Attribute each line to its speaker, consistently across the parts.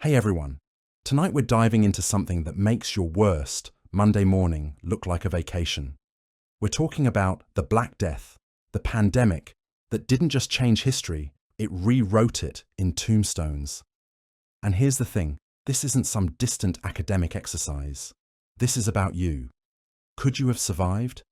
Speaker 1: Hey everyone, tonight we're diving into something that makes your worst Monday morning look like a vacation. We're talking about the Black Death, the pandemic that didn't just change history, it rewrote it in tombstones. And here's the thing, this isn't some distant academic exercise. This is about you. Could you have survived?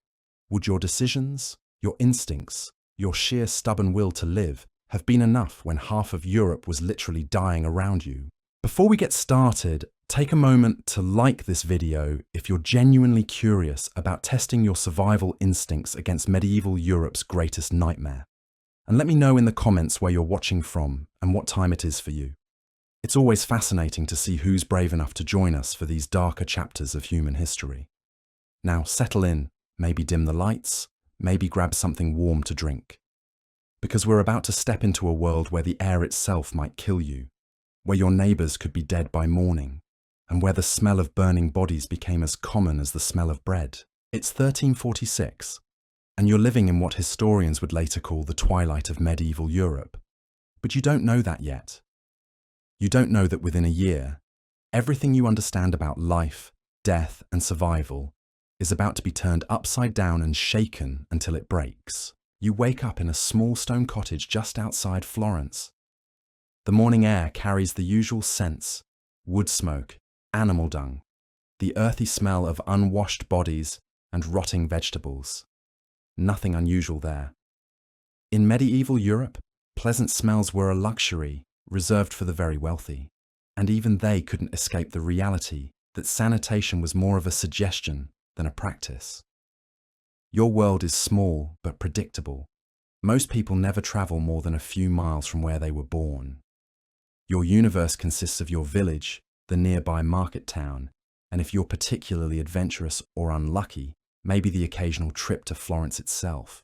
Speaker 1: Would your decisions, your instincts, your sheer stubborn will to live have been enough when half of Europe was literally dying around you? Before we get started, take a moment to like this video if you're genuinely curious about testing your survival instincts against medieval Europe's greatest nightmare. And let me know in the comments where you're watching from and what time it is for you. It's always fascinating to see who's brave enough to join us for these darker chapters of human history. Now settle in, maybe dim the lights, maybe grab something warm to drink. Because we're about to step into a world where the air itself might kill you, where your neighbours could be dead by morning, and where the smell of burning bodies became as common as the smell of bread. It's 1346, and you're living in what historians would later call the twilight of medieval Europe. But you don't know that yet. You don't know that within a year, everything you understand about life, death, and survival is about to be turned upside down and shaken until it breaks. You wake up in a small stone cottage just outside Florence. The morning air carries the usual scents: wood smoke, animal dung, the earthy smell of unwashed bodies and rotting vegetables. Nothing unusual there. In medieval Europe, pleasant smells were a luxury reserved for the very wealthy, and even they couldn't escape the reality that sanitation was more of a suggestion than a practice. Your world is small but predictable. Most people never travel more than a few miles from where they were born. Your universe consists of your village, the nearby market town, and if you're particularly adventurous or unlucky, maybe the occasional trip to Florence itself.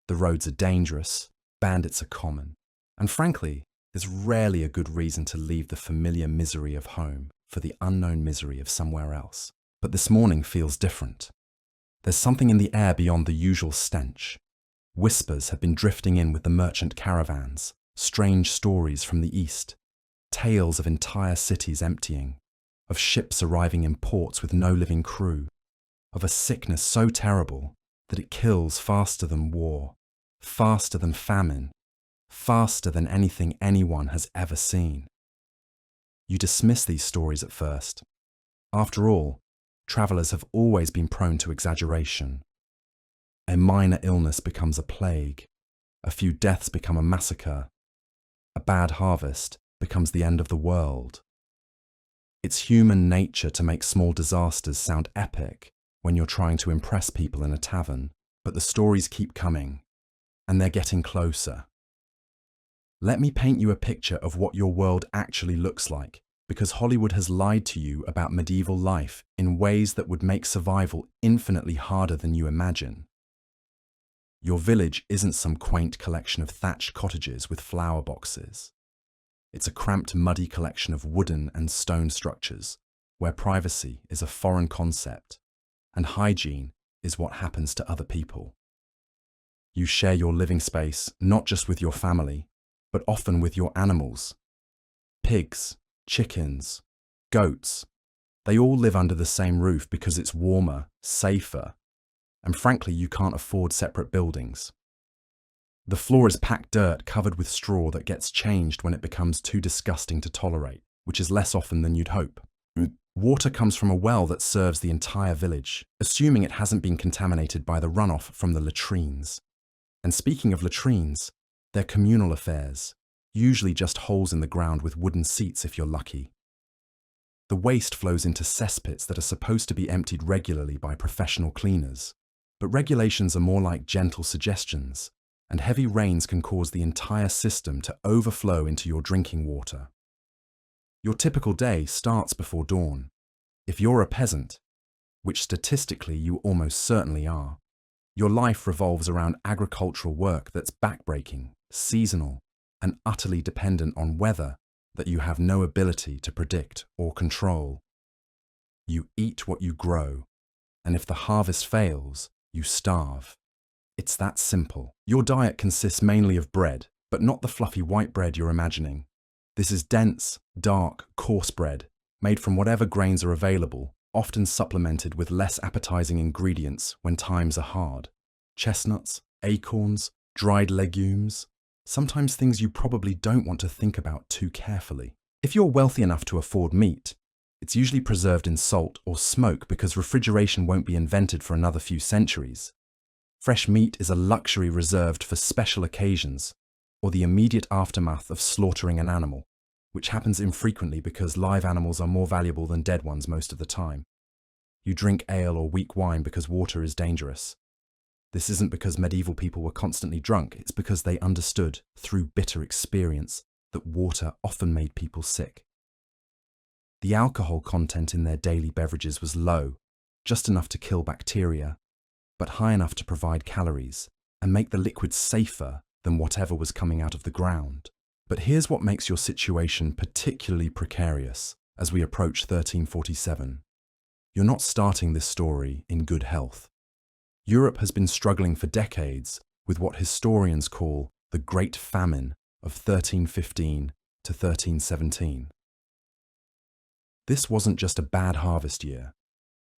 Speaker 1: The roads are dangerous, bandits are common, and frankly, there's rarely a good reason to leave the familiar misery of home for the unknown misery of somewhere else. But this morning feels different. There's something in the air beyond the usual stench. Whispers have been drifting in with the merchant caravans, strange stories from the east, tales of entire cities emptying, of ships arriving in ports with no living crew, of a sickness so terrible that it kills faster than war, faster than famine, faster than anything anyone has ever seen. You dismiss these stories at first. After all, travellers have always been prone to exaggeration. A minor illness becomes a plague, a few deaths become a massacre, a bad harvest becomes the end of the world. It's human nature to make small disasters sound epic when you're trying to impress people in a tavern, but the stories keep coming, and they're getting closer. Let me paint you a picture of what your world actually looks like, because Hollywood has lied to you about medieval life in ways that would make survival infinitely harder than you imagine. Your village isn't some quaint collection of thatched cottages with flower boxes. It's a cramped, muddy collection of wooden and stone structures, where privacy is a foreign concept, and hygiene is what happens to other people. You share your living space not just with your family, but often with your animals. Pigs, chickens, goats, they all live under the same roof because it's warmer, safer, and frankly you can't afford separate buildings. The floor is packed dirt covered with straw that gets changed when it becomes too disgusting to tolerate, which is less often than you'd hope. Water comes from a well that serves the entire village, assuming it hasn't been contaminated by the runoff from the latrines. And speaking of latrines, they're communal affairs, usually just holes in the ground with wooden seats if you're lucky. The waste flows into cesspits that are supposed to be emptied regularly by professional cleaners, but regulations are more like gentle suggestions, and heavy rains can cause the entire system to overflow into your drinking water. Your typical day starts before dawn. If you're a peasant, which statistically you almost certainly are, your life revolves around agricultural work that's backbreaking, seasonal, and utterly dependent on weather that you have no ability to predict or control. You eat what you grow, and if the harvest fails, you starve. It's that simple. Your diet consists mainly of bread, but not the fluffy white bread you're imagining. This is dense, dark, coarse bread, made from whatever grains are available, often supplemented with less appetizing ingredients when times are hard. Chestnuts, acorns, dried legumes, sometimes things you probably don't want to think about too carefully. If you're wealthy enough to afford meat, it's usually preserved in salt or smoke because refrigeration won't be invented for another few centuries. Fresh meat is a luxury reserved for special occasions or the immediate aftermath of slaughtering an animal, which happens infrequently because live animals are more valuable than dead ones most of the time. You drink ale or weak wine because water is dangerous. This isn't because medieval people were constantly drunk, it's because they understood, through bitter experience, that water often made people sick. The alcohol content in their daily beverages was low, just enough to kill bacteria, but high enough to provide calories and make the liquid safer than whatever was coming out of the ground. But here's what makes your situation particularly precarious as we approach 1347. You're not starting this story in good health. Europe has been struggling for decades with what historians call the Great Famine of 1315 to 1317. This wasn't just a bad harvest year.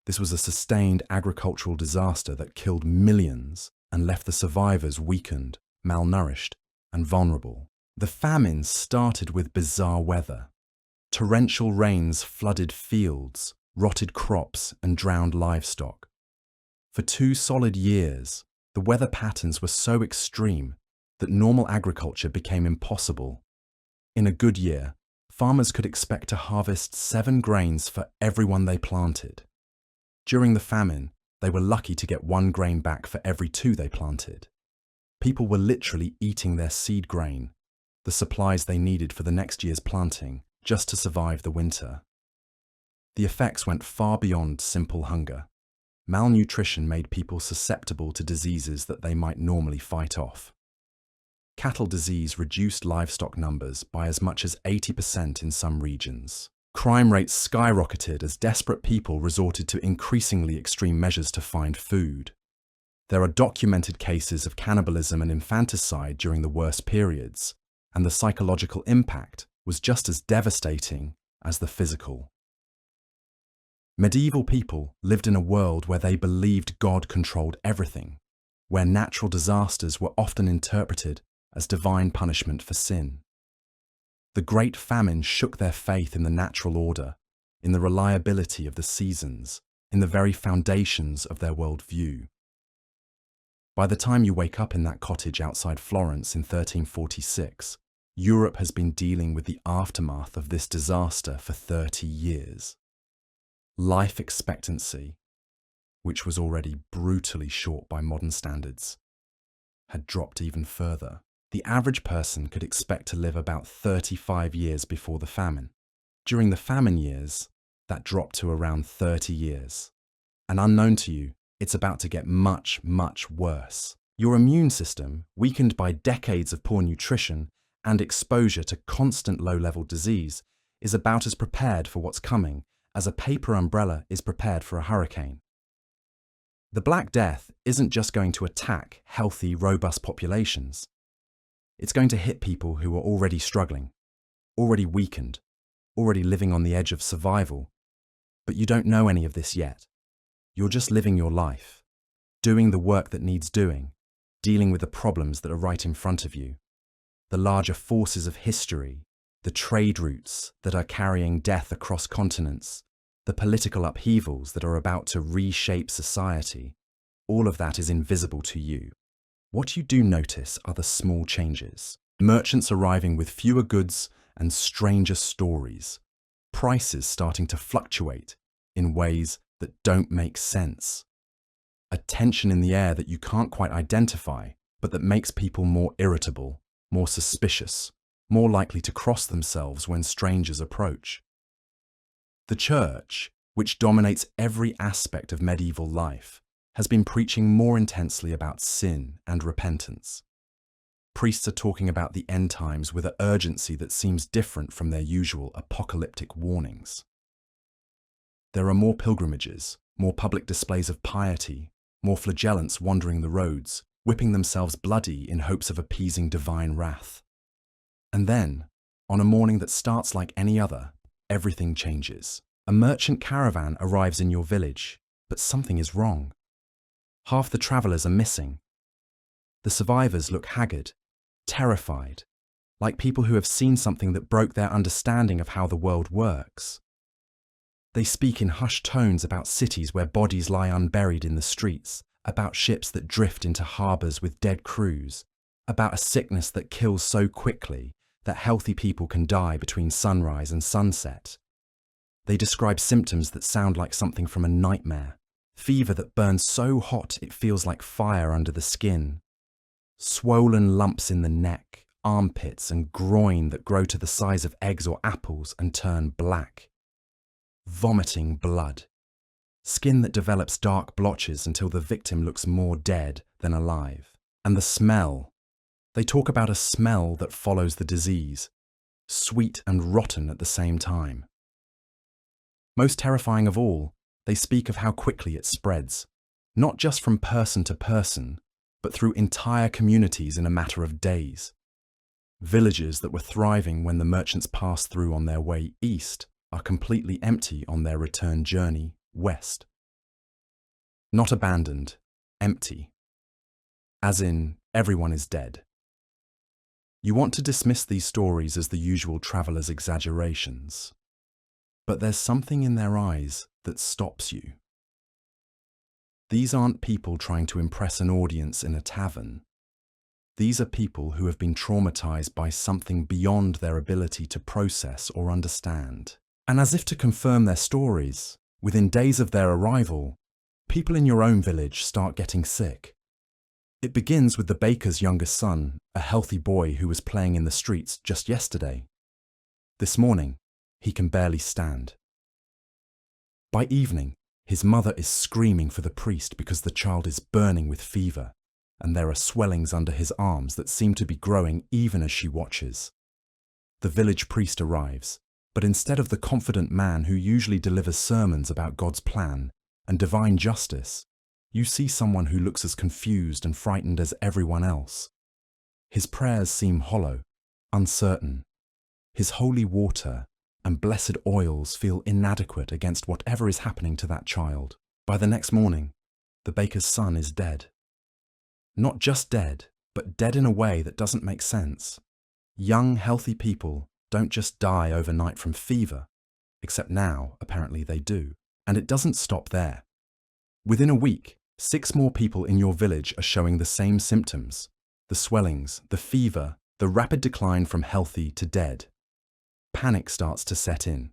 Speaker 1: This was a sustained agricultural disaster that killed millions and left the survivors weakened, malnourished, and vulnerable. The famine started with bizarre weather. Torrential rains flooded fields, rotted crops, and drowned livestock. For 2 solid years, the weather patterns were so extreme that normal agriculture became impossible. In a good year, farmers could expect to harvest 7 grains for everyone they planted. During the famine, they were lucky to get 1 grain back for every 2 they planted. People were literally eating their seed grain, the supplies they needed for the next year's planting, just to survive the winter. The effects went far beyond simple hunger. Malnutrition made people susceptible to diseases that they might normally fight off. Cattle disease reduced livestock numbers by as much as 80% in some regions. Crime rates skyrocketed as desperate people resorted to increasingly extreme measures to find food. There are documented cases of cannibalism and infanticide during the worst periods, and the psychological impact was just as devastating as the physical. Medieval people lived in a world where they believed God controlled everything, where natural disasters were often interpreted as divine punishment for sin. The Great Famine shook their faith in the natural order, in the reliability of the seasons, in the very foundations of their worldview. By the time you wake up in that cottage outside Florence in 1346, Europe has been dealing with the aftermath of this disaster for 30 years. Life expectancy, which was already brutally short by modern standards, had dropped even further. The average person could expect to live about 35 years before the famine. During the famine years, that dropped to around 30 years. And unknown to you, it's about to get much, much worse. Your immune system, weakened by decades of poor nutrition and exposure to constant low-level disease, is about as prepared for what's coming as a paper umbrella is prepared for a hurricane. The Black Death isn't just going to attack healthy, robust populations. It's going to hit people who are already struggling, already weakened, already living on the edge of survival. But you don't know any of this yet. You're just living your life, doing the work that needs doing, dealing with the problems that are right in front of you, the larger forces of history, the trade routes that are carrying death across continents, the political upheavals that are about to reshape society. All of that is invisible to you. What you do notice are the small changes. Merchants arriving with fewer goods and stranger stories. Prices starting to fluctuate in ways that don't make sense. A tension in the air that you can't quite identify, but that makes people more irritable, more suspicious, more likely to cross themselves when strangers approach. The church, which dominates every aspect of medieval life, has been preaching more intensely about sin and repentance. Priests are talking about the end times with an urgency that seems different from their usual apocalyptic warnings. There are more pilgrimages, more public displays of piety, more flagellants wandering the roads, whipping themselves bloody in hopes of appeasing divine wrath. And then, On a morning that starts like any other, everything changes. A merchant caravan arrives in your village, but something is wrong. Half the travelers are missing. The survivors look haggard, terrified, like people who have seen something that broke their understanding of how the world works. They speak in hushed tones about cities where bodies lie unburied in the streets, about ships that drift into harbours with dead crews, about a sickness that kills so quickly that healthy people can die between sunrise and sunset. They describe symptoms that sound like something from a nightmare. Fever that burns so hot it feels like fire under the skin. Swollen lumps in the neck, armpits and groin that grow to the size of eggs or apples and turn black. Vomiting blood. Skin that develops dark blotches until the victim looks more dead than alive. And the smell. They talk about a smell that follows the disease, sweet and rotten at the same time. Most terrifying of all, they speak of how quickly it spreads, not just from person to person, but through entire communities in a matter of days. Villages that were thriving when the merchants passed through on their way east are completely empty on their return journey west. Not abandoned, empty. As in, everyone is dead. You want to dismiss these stories as the usual traveller's exaggerations, but there's something in their eyes that stops you. These aren't people trying to impress an audience in a tavern. These are people who have been traumatized by something beyond their ability to process or understand. And as if to confirm their stories, within days of their arrival, people in your own village start getting sick. It begins with the baker's youngest son, a healthy boy who was playing in the streets just yesterday. This morning, he can barely stand. By evening, his mother is screaming for the priest because the child is burning with fever, and there are swellings under his arms that seem to be growing even as she watches. The village priest arrives, but instead of the confident man who usually delivers sermons about God's plan and divine justice, you see someone who looks as confused and frightened as everyone else. His prayers seem hollow, uncertain. His holy water and blessed oils feel inadequate against whatever is happening to that child. By the next morning, the baker's son is dead. Not just dead, but dead in a way that doesn't make sense. Young, healthy people don't just die overnight from fever, except now, apparently they do. And it doesn't stop there. Within a week, 6 more people in your village are showing the same symptoms: the swellings, the fever, the rapid decline from healthy to dead. Panic starts to set in.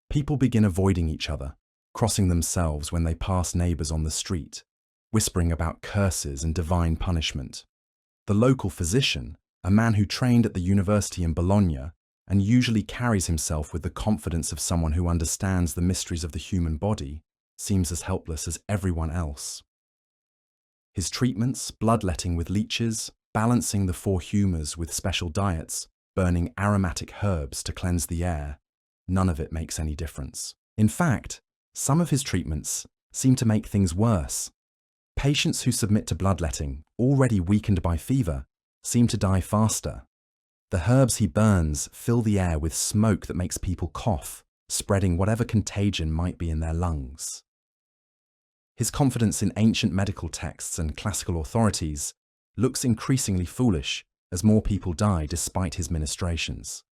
Speaker 1: People begin avoiding each other, crossing themselves when they pass neighbours on the street, whispering about curses and divine punishment. The local physician, a man who trained at the university in Bologna and usually carries himself with the confidence of someone who understands the mysteries of the human body, seems as helpless as everyone else. His treatments, bloodletting with leeches, balancing the 4 humours with special diets, burning aromatic herbs to cleanse the air, none of it makes any difference. In fact, some of his treatments seem to make things worse. Patients who submit to bloodletting, already weakened by fever, seem to die faster. The herbs he burns fill the air with smoke that makes people cough, spreading whatever contagion might be in their lungs. His confidence in ancient medical texts and classical authorities looks increasingly foolish as more people die despite his ministrations.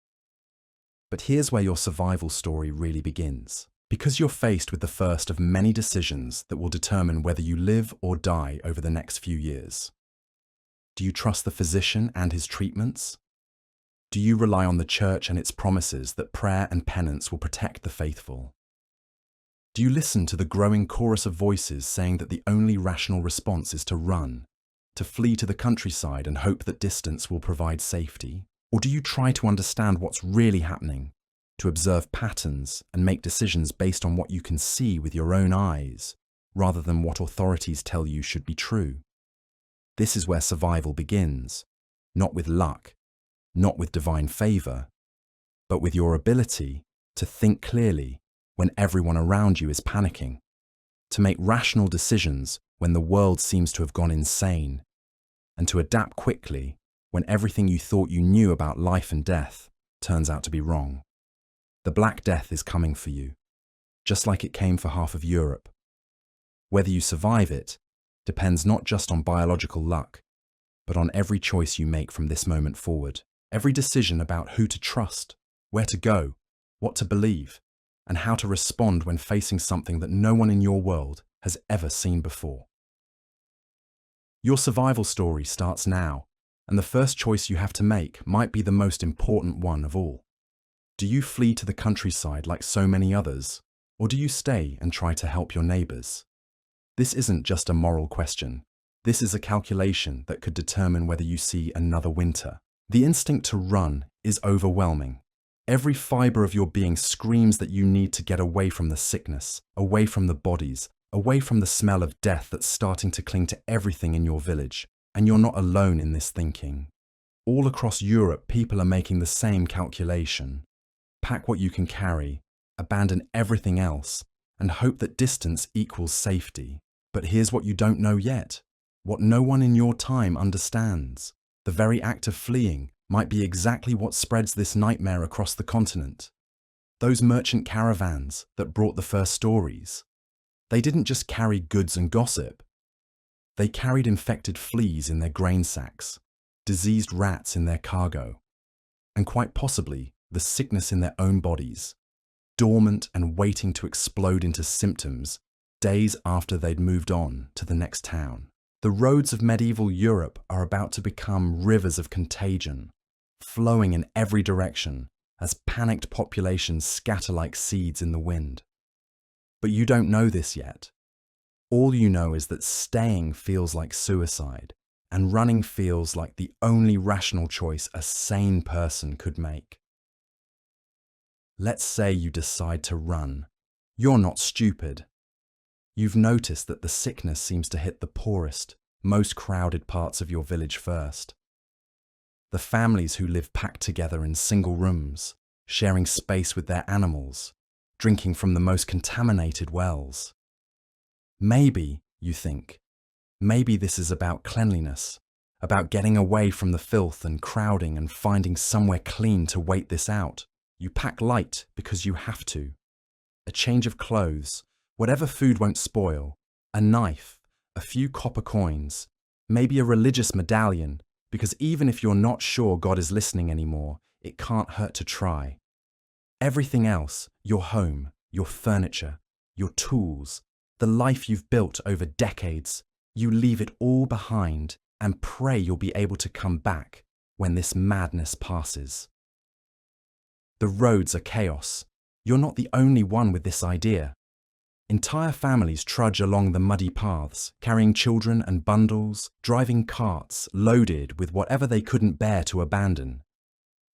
Speaker 1: But here's where your survival story really begins, because you're faced with the first of many decisions that will determine whether you live or die over the next few years. Do you trust the physician and his treatments? Do you rely on the church and its promises that prayer and penance will protect the faithful? Do you listen to the growing chorus of voices saying that the only rational response is to run, to flee to the countryside and hope that distance will provide safety? Or do you try to understand what's really happening, to observe patterns and make decisions based on what you can see with your own eyes, rather than what authorities tell you should be true? This is where survival begins, not with luck, not with divine favour, but with your ability to think clearly when everyone around you is panicking, to make rational decisions when the world seems to have gone insane, and to adapt quickly when everything you thought you knew about life and death turns out to be wrong. The Black Death is coming for you, just like it came for half of Europe. Whether you survive it depends not just on biological luck, but on every choice you make from this moment forward. Every decision about who to trust, where to go, what to believe, and how to respond when facing something that no one in your world has ever seen before. Your survival story starts now, and the first choice you have to make might be the most important one of all. Do you flee to the countryside like so many others, or do you stay and try to help your neighbors? This isn't just a moral question. This is a calculation that could determine whether you see another winter. The instinct to run is overwhelming. Every fiber of your being screams that you need to get away from the sickness, away from the bodies, away from the smell of death that's starting to cling to everything in your village. And you're not alone in this thinking. All across Europe, people are making the same calculation. Pack what you can carry, abandon everything else, and hope that distance equals safety. But here's what you don't know yet, what no one in your time understands. The very act of fleeing might be exactly what spreads this nightmare across the continent. Those merchant caravans that brought the first stories, they didn't just carry goods and gossip. They carried infected fleas in their grain sacks, diseased rats in their cargo, and quite possibly the sickness in their own bodies, dormant and waiting to explode into symptoms days after they'd moved on to the next town. The roads of medieval Europe are about to become rivers of contagion, flowing in every direction as panicked populations scatter like seeds in the wind. But you don't know this yet. All you know is that staying feels like suicide, and running feels like the only rational choice a sane person could make. Let's say you decide to run. You're not stupid. You've noticed that the sickness seems to hit the poorest, most crowded parts of your village first. The families who live packed together in single rooms, sharing space with their animals, drinking from the most contaminated wells. Maybe, you think, maybe this is about cleanliness, about getting away from the filth and crowding and finding somewhere clean to wait this out. You pack light because you have to. A change of clothes, whatever food won't spoil, a knife, a few copper coins, maybe a religious medallion, because even if you're not sure God is listening anymore, it can't hurt to try. Everything else, your home, your furniture, your tools, the life you've built over decades, you leave it all behind and pray you'll be able to come back when this madness passes. The roads are chaos. You're not the only one with this idea. Entire families trudge along the muddy paths, carrying children and bundles, driving carts loaded with whatever they couldn't bear to abandon.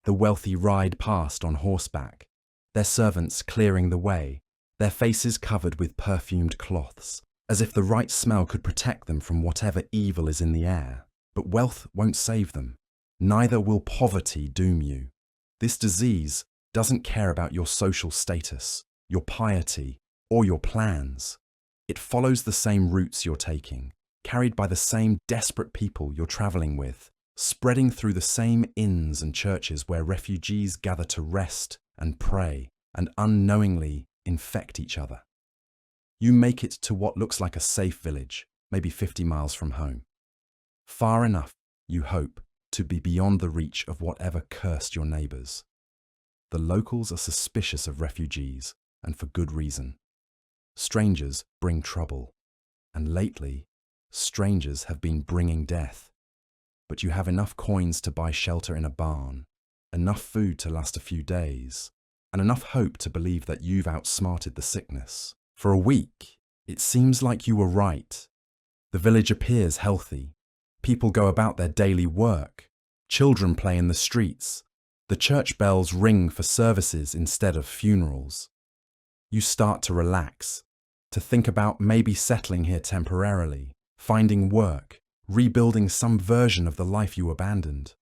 Speaker 1: The wealthy ride past on horseback, their servants clearing the way, their faces covered with perfumed cloths, as if the right smell could protect them from whatever evil is in the air. But wealth won't save them. Neither will poverty doom you. This disease doesn't care about your social status, your piety, or your plans. It follows the same routes you're taking, carried by the same desperate people you're traveling with, spreading through the same inns and churches where refugees gather to rest and pray and unknowingly infect each other. You make it to what looks like a safe village, maybe 50 miles from home. Far enough, you hope, to be beyond the reach of whatever cursed your neighbours. The locals are suspicious of refugees, and for good reason. Strangers bring trouble, and lately, strangers have been bringing death. But you have enough coins to buy shelter in a barn, enough food to last a few days, and enough hope to believe that you've outsmarted the sickness. For a week, it seems like you were right. The village appears healthy. People go about their daily work. Children play in the streets. The church bells ring for services instead of funerals. You start to relax, to think about maybe settling here temporarily, finding work, rebuilding some version of the life you abandoned.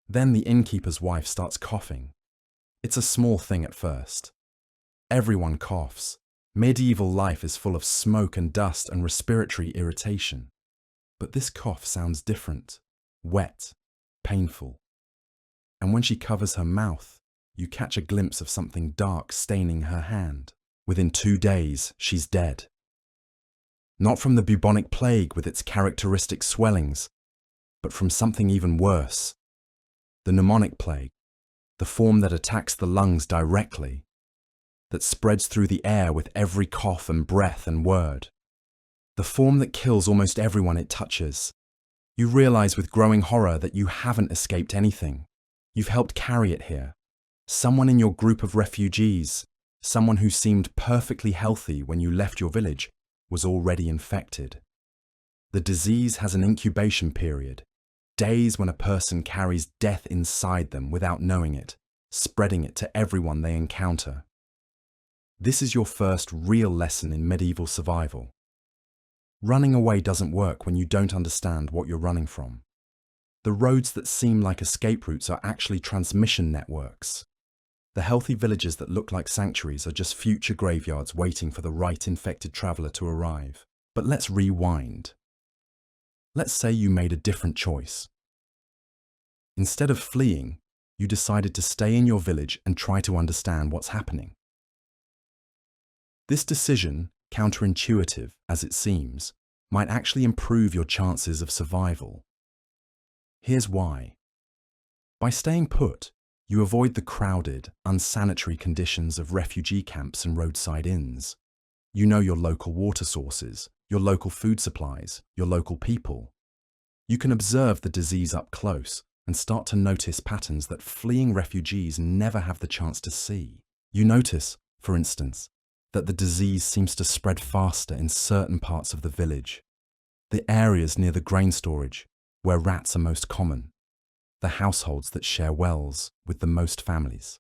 Speaker 1: Then the innkeeper's wife starts coughing. It's a small thing at first. Everyone coughs. Medieval life is full of smoke and dust and respiratory irritation. But this cough sounds different, wet, painful. And when she covers her mouth, you catch a glimpse of something dark staining her hand. Within 2 days, she's dead. Not from the bubonic plague with its characteristic swellings, but from something even worse. The pneumonic plague, the form that attacks the lungs directly, that spreads through the air with every cough and breath and word. The form that kills almost everyone it touches. You realize with growing horror that you haven't escaped anything. You've helped carry it here. Someone in your group of refugees, someone who seemed perfectly healthy when you left your village, was already infected. The disease has an incubation period, days when a person carries death inside them without knowing it, spreading it to everyone they encounter. This is your first real lesson in medieval survival. Running away doesn't work when you don't understand what you're running from. The roads that seem like escape routes are actually transmission networks. The healthy villages that look like sanctuaries are just future graveyards waiting for the right infected traveller to arrive. But let's rewind. Let's say you made a different choice. Instead of fleeing, you decided to stay in your village and try to understand what's happening. This decision, counterintuitive as it seems, might actually improve your chances of survival. Here's why. By staying put, you avoid the crowded, unsanitary conditions of refugee camps and roadside inns. You know your local water sources, your local food supplies, your local people. You can observe the disease up close and start to notice patterns that fleeing refugees never have the chance to see. You notice, for instance, that the disease seems to spread faster in certain parts of the village. The areas near the grain storage, where rats are most common. The households that share wells with the most families.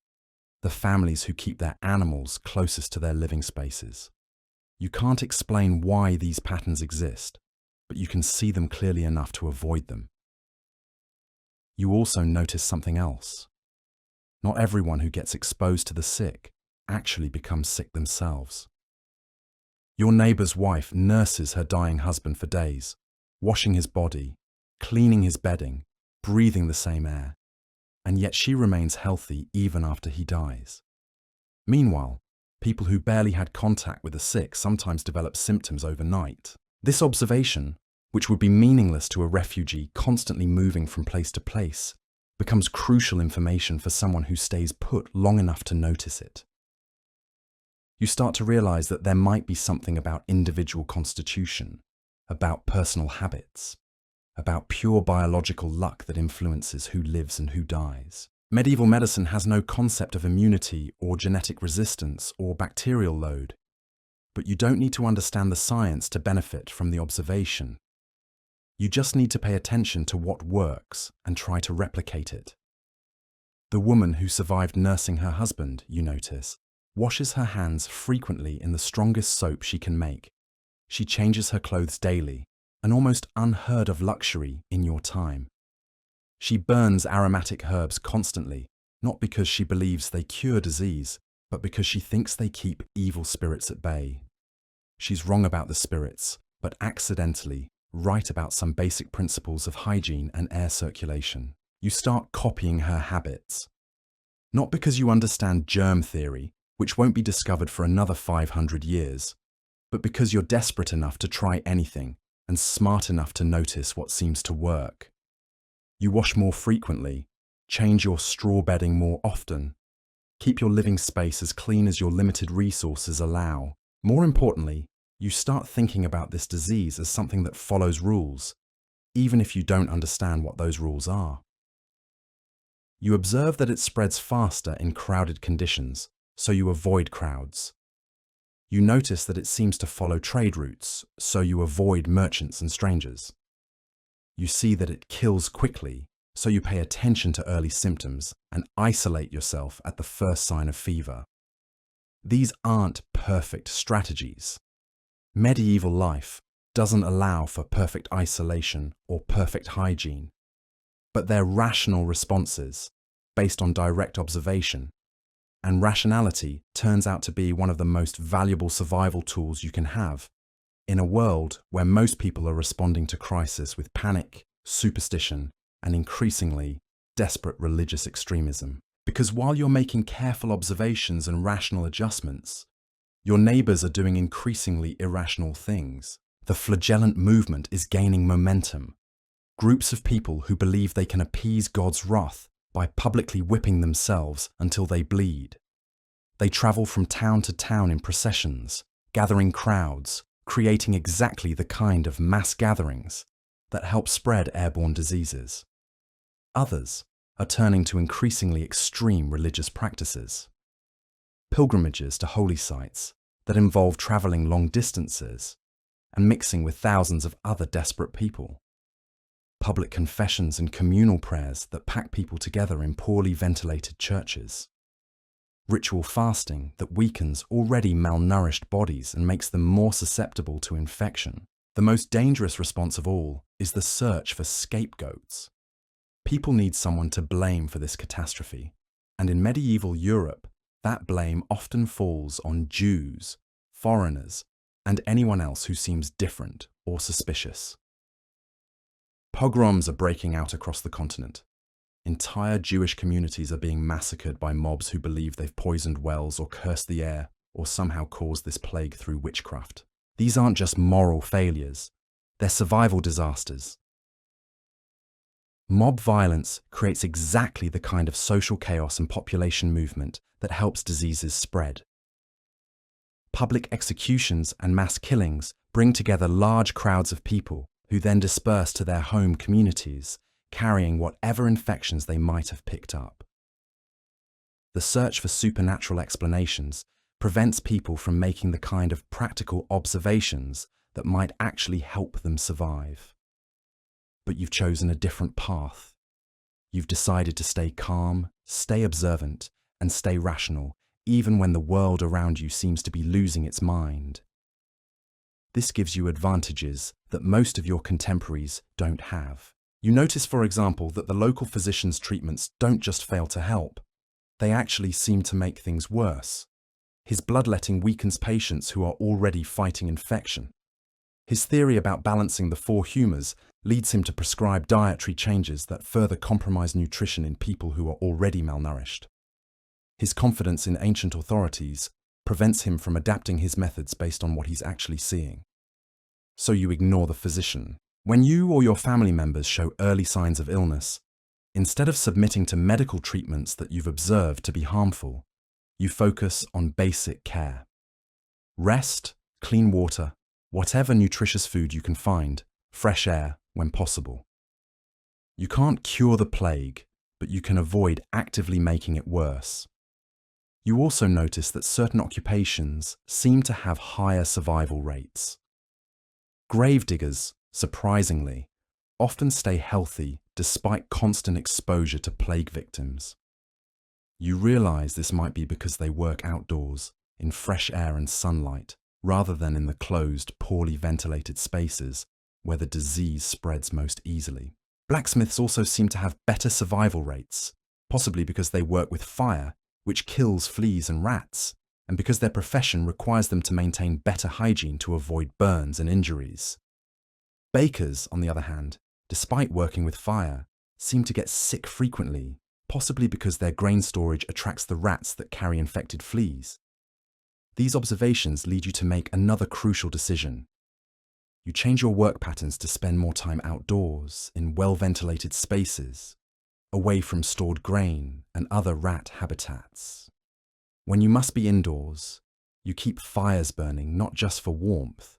Speaker 1: The families who keep their animals closest to their living spaces. You can't explain why these patterns exist, but you can see them clearly enough to avoid them. You also notice something else. Not everyone who gets exposed to the sick actually becomes sick themselves. Your neighbour's wife nurses her dying husband for days, washing his body, cleaning his bedding, breathing the same air, and yet she remains healthy even after he dies. Meanwhile, people who barely had contact with the sick sometimes develop symptoms overnight. This observation, which would be meaningless to a refugee constantly moving from place to place, becomes crucial information for someone who stays put long enough to notice it. You start to realize that there might be something about individual constitution, about personal habits, about pure biological luck that influences who lives and who dies. Medieval medicine has no concept of immunity or genetic resistance or bacterial load, but you don't need to understand the science to benefit from the observation. You just need to pay attention to what works and try to replicate it. The woman who survived nursing her husband, you notice, washes her hands frequently in the strongest soap she can make. She changes her clothes daily, an almost unheard of luxury in your time. She burns aromatic herbs constantly, not because she believes they cure disease, but because she thinks they keep evil spirits at bay. She's wrong about the spirits, but accidentally right about some basic principles of hygiene and air circulation. You start copying her habits. Not because you understand germ theory, which won't be discovered for another 500 years, but because you're desperate enough to try anything and smart enough to notice what seems to work. You wash more frequently, change your straw bedding more often, keep your living space as clean as your limited resources allow. More importantly, you start thinking about this disease as something that follows rules, even if you don't understand what those rules are. You observe that it spreads faster in crowded conditions, so you avoid crowds. You notice that it seems to follow trade routes, so you avoid merchants and strangers. You see that it kills quickly, so you pay attention to early symptoms and isolate yourself at the first sign of fever. These aren't perfect strategies. Medieval life doesn't allow for perfect isolation or perfect hygiene, but they're rational responses based on direct observation. And rationality turns out to be one of the most valuable survival tools you can have in a world where most people are responding to crisis with panic, superstition, and increasingly, desperate religious extremism. Because while you're making careful observations and rational adjustments, your neighbors are doing increasingly irrational things. The flagellant movement is gaining momentum. Groups of people who believe they can appease God's wrath by publicly whipping themselves until they bleed. They travel from town to town in processions, gathering crowds, creating exactly the kind of mass gatherings that help spread airborne diseases. Others are turning to increasingly extreme religious practices. Pilgrimages to holy sites that involve traveling long distances and mixing with thousands of other desperate people. Public confessions and communal prayers that pack people together in poorly ventilated churches. Ritual fasting that weakens already malnourished bodies and makes them more susceptible to infection. The most dangerous response of all is the search for scapegoats. People need someone to blame for this catastrophe, and in medieval Europe, that blame often falls on Jews, foreigners, and anyone else who seems different or suspicious. Pogroms are breaking out across the continent. Entire Jewish communities are being massacred by mobs who believe they've poisoned wells or cursed the air or somehow caused this plague through witchcraft. These aren't just moral failures, they're survival disasters. Mob violence creates exactly the kind of social chaos and population movement that helps diseases spread. Public executions and mass killings bring together large crowds of people who then disperse to their home communities, carrying whatever infections they might have picked up. The search for supernatural explanations prevents people from making the kind of practical observations that might actually help them survive. But you've chosen a different path. You've decided to stay calm, stay observant, and stay rational, even when the world around you seems to be losing its mind. This gives you advantages that most of your contemporaries don't have. You notice, for example, that the local physician's treatments don't just fail to help, they actually seem to make things worse. His bloodletting weakens patients who are already fighting infection. His theory about balancing the four humours leads him to prescribe dietary changes that further compromise nutrition in people who are already malnourished. His confidence in ancient authorities prevents him from adapting his methods based on what he's actually seeing. So you ignore the physician. When you or your family members show early signs of illness, instead of submitting to medical treatments that you've observed to be harmful, you focus on basic care. Rest, clean water, whatever nutritious food you can find, fresh air when possible. You can't cure the plague, but you can avoid actively making it worse. You also notice that certain occupations seem to have higher survival rates. Gravediggers, surprisingly, often stay healthy despite constant exposure to plague victims. You realize this might be because they work outdoors, in fresh air and sunlight, rather than in the closed, poorly ventilated spaces where the disease spreads most easily. Blacksmiths also seem to have better survival rates, possibly because they work with fire, which kills fleas and rats, and because their profession requires them to maintain better hygiene to avoid burns and injuries. Bakers, on the other hand, despite working with fire, seem to get sick frequently, possibly because their grain storage attracts the rats that carry infected fleas. These observations lead you to make another crucial decision. You change your work patterns to spend more time outdoors, in well-ventilated spaces, away from stored grain and other rat habitats. When you must be indoors, you keep fires burning not just for warmth,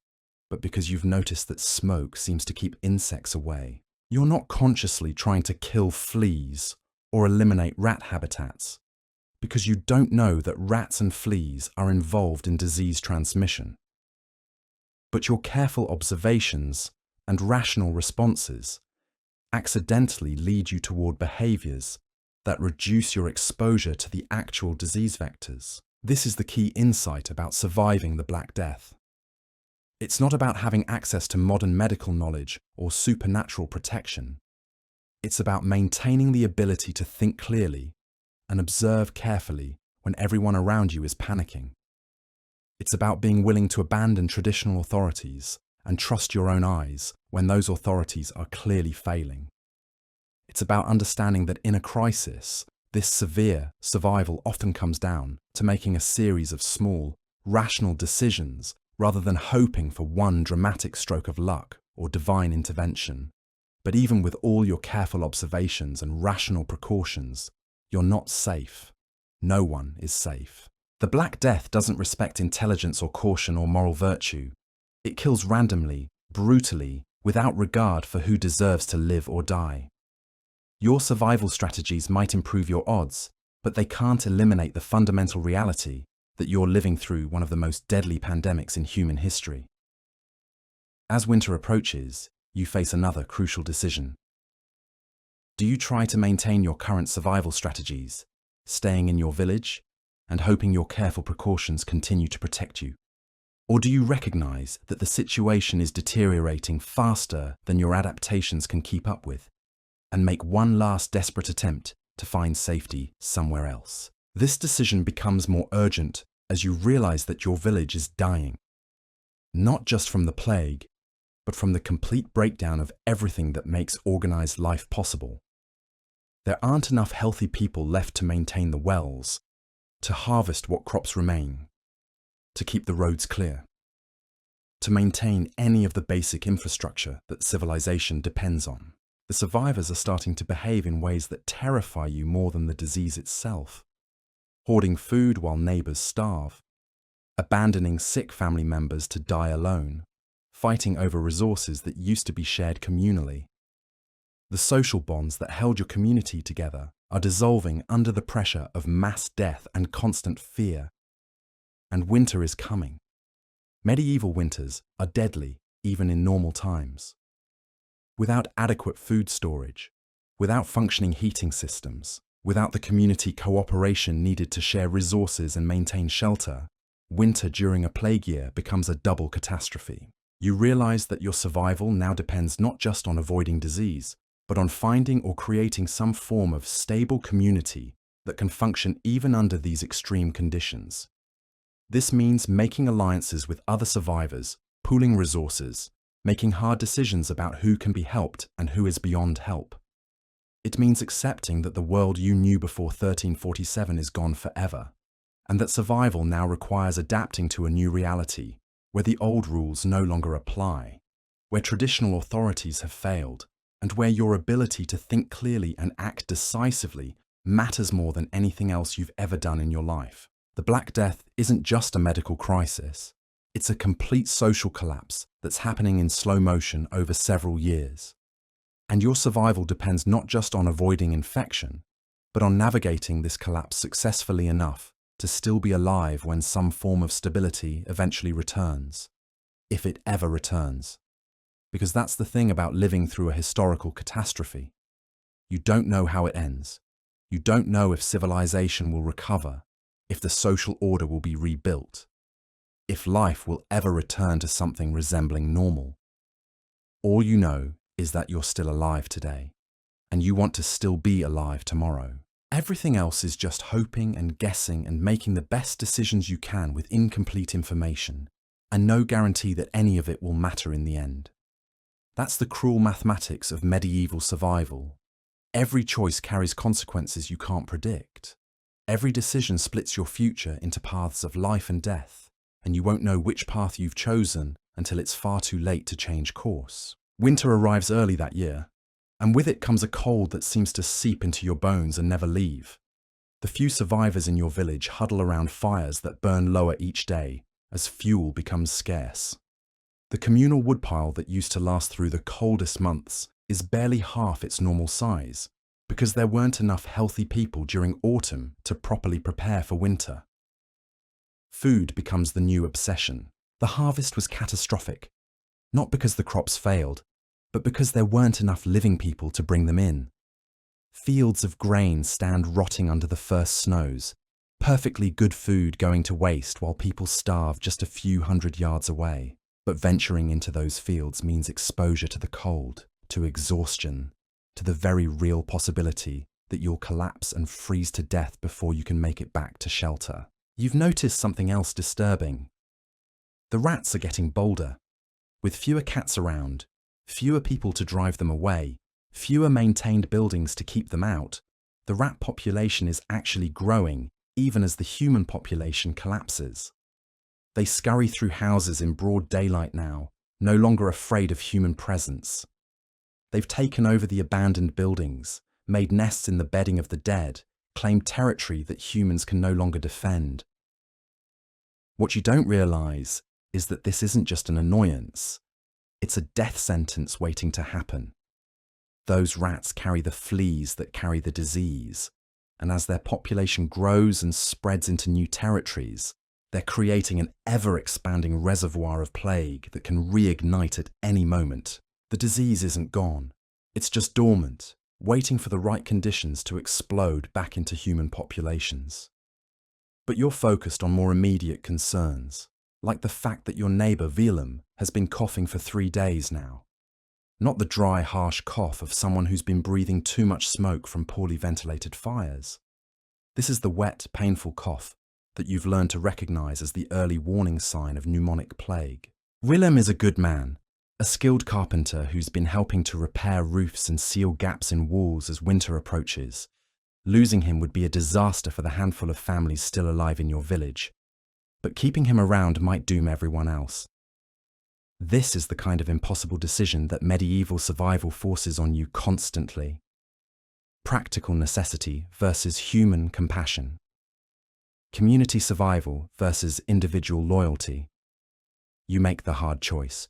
Speaker 1: but because you've noticed that smoke seems to keep insects away. You're not consciously trying to kill fleas or eliminate rat habitats, because you don't know that rats and fleas are involved in disease transmission. But your careful observations and rational responses accidentally lead you toward behaviours that reduce your exposure to the actual disease vectors. This is the key insight about surviving the Black Death. It's not about having access to modern medical knowledge or supernatural protection. It's about maintaining the ability to think clearly and observe carefully when everyone around you is panicking. It's about being willing to abandon traditional authorities and trust your own eyes when those authorities are clearly failing. It's It's about understanding that in a crisis, this severe survival often comes down to making a series of small, rational decisions rather than hoping for one dramatic stroke of luck or divine intervention. But even with all your careful observations and rational precautions, you're not safe. No one is safe. The Black Death doesn't respect intelligence or caution or moral virtue. It kills randomly, brutally, without regard for who deserves to live or die. Your survival strategies might improve your odds, but they can't eliminate the fundamental reality that you're living through one of the most deadly pandemics in human history. As winter approaches, you face another crucial decision. Do you try to maintain your current survival strategies, staying in your village and hoping your careful precautions continue to protect you? Or do you recognize that the situation is deteriorating faster than your adaptations can keep up with, and make one last desperate attempt to find safety somewhere else? This decision becomes more urgent as you realize that your village is dying, not just from the plague, but from the complete breakdown of everything that makes organized life possible. There aren't enough healthy people left to maintain the wells, to harvest what crops remain, to keep the roads clear, to maintain any of the basic infrastructure that civilization depends on. The survivors are starting to behave in ways that terrify you more than the disease itself. Hoarding food while neighbors starve, abandoning sick family members to die alone, fighting over resources that used to be shared communally. The social bonds that held your community together are dissolving under the pressure of mass death and constant fear. And winter is coming. Medieval winters are deadly, even in normal times. Without adequate food storage, without functioning heating systems, without the community cooperation needed to share resources and maintain shelter, winter during a plague year becomes a double catastrophe. You realize that your survival now depends not just on avoiding disease, but on finding or creating some form of stable community that can function even under these extreme conditions. This means making alliances with other survivors, pooling resources, making hard decisions about who can be helped and who is beyond help. It means accepting that the world you knew before 1347 is gone forever, and that survival now requires adapting to a new reality, where the old rules no longer apply, where traditional authorities have failed, and where your ability to think clearly and act decisively matters more than anything else you've ever done in your life. The Black Death isn't just a medical crisis. It's a complete social collapse that's happening in slow motion over several years. And your survival depends not just on avoiding infection, but on navigating this collapse successfully enough to still be alive when some form of stability eventually returns, if it ever returns. Because that's the thing about living through a historical catastrophe. You don't know how it ends. You don't know if civilization will recover, if the social order will be rebuilt, if life will ever return to something resembling normal. All you know is that you're still alive today, and you want to still be alive tomorrow. Everything else is just hoping and guessing and making the best decisions you can with incomplete information, and no guarantee that any of it will matter in the end. That's the cruel mathematics of medieval survival. Every choice carries consequences you can't predict. Every decision splits your future into paths of life and death, and you won't know which path you've chosen until it's far too late to change course. Winter arrives early that year, and with it comes a cold that seems to seep into your bones and never leave. The few survivors in your village huddle around fires that burn lower each day as fuel becomes scarce. The communal woodpile that used to last through the coldest months is barely half its normal size, because there weren't enough healthy people during autumn to properly prepare for winter. Food becomes the new obsession. The harvest was catastrophic, not because the crops failed, but because there weren't enough living people to bring them in. Fields of grain stand rotting under the first snows, perfectly good food going to waste while people starve just a few hundred yards away. But venturing into those fields means exposure to the cold, to exhaustion, to the very real possibility that you'll collapse and freeze to death before you can make it back to shelter. You've noticed something else disturbing. The rats are getting bolder. With fewer cats around, fewer people to drive them away, fewer maintained buildings to keep them out, the rat population is actually growing even as the human population collapses. They scurry through houses in broad daylight now, no longer afraid of human presence. They've taken over the abandoned buildings, made nests in the bedding of the dead, claimed territory that humans can no longer defend. What you don't realize is that this isn't just an annoyance, it's a death sentence waiting to happen. Those rats carry the fleas that carry the disease, and as their population grows and spreads into new territories, they're creating an ever-expanding reservoir of plague that can reignite at any moment. The disease isn't gone, it's just dormant, waiting for the right conditions to explode back into human populations. But you're focused on more immediate concerns, like the fact that your neighbour Willem has been coughing for 3 days now. Not the dry, harsh cough of someone who's been breathing too much smoke from poorly ventilated fires. This is the wet, painful cough that you've learned to recognise as the early warning sign of pneumonic plague. Willem is a good man, a skilled carpenter who's been helping to repair roofs and seal gaps in walls as winter approaches. Losing him would be a disaster for the handful of families still alive in your village, but keeping him around might doom everyone else. This is the kind of impossible decision that medieval survival forces on you constantly. Practical necessity versus human compassion. Community survival versus individual loyalty. You make the hard choice.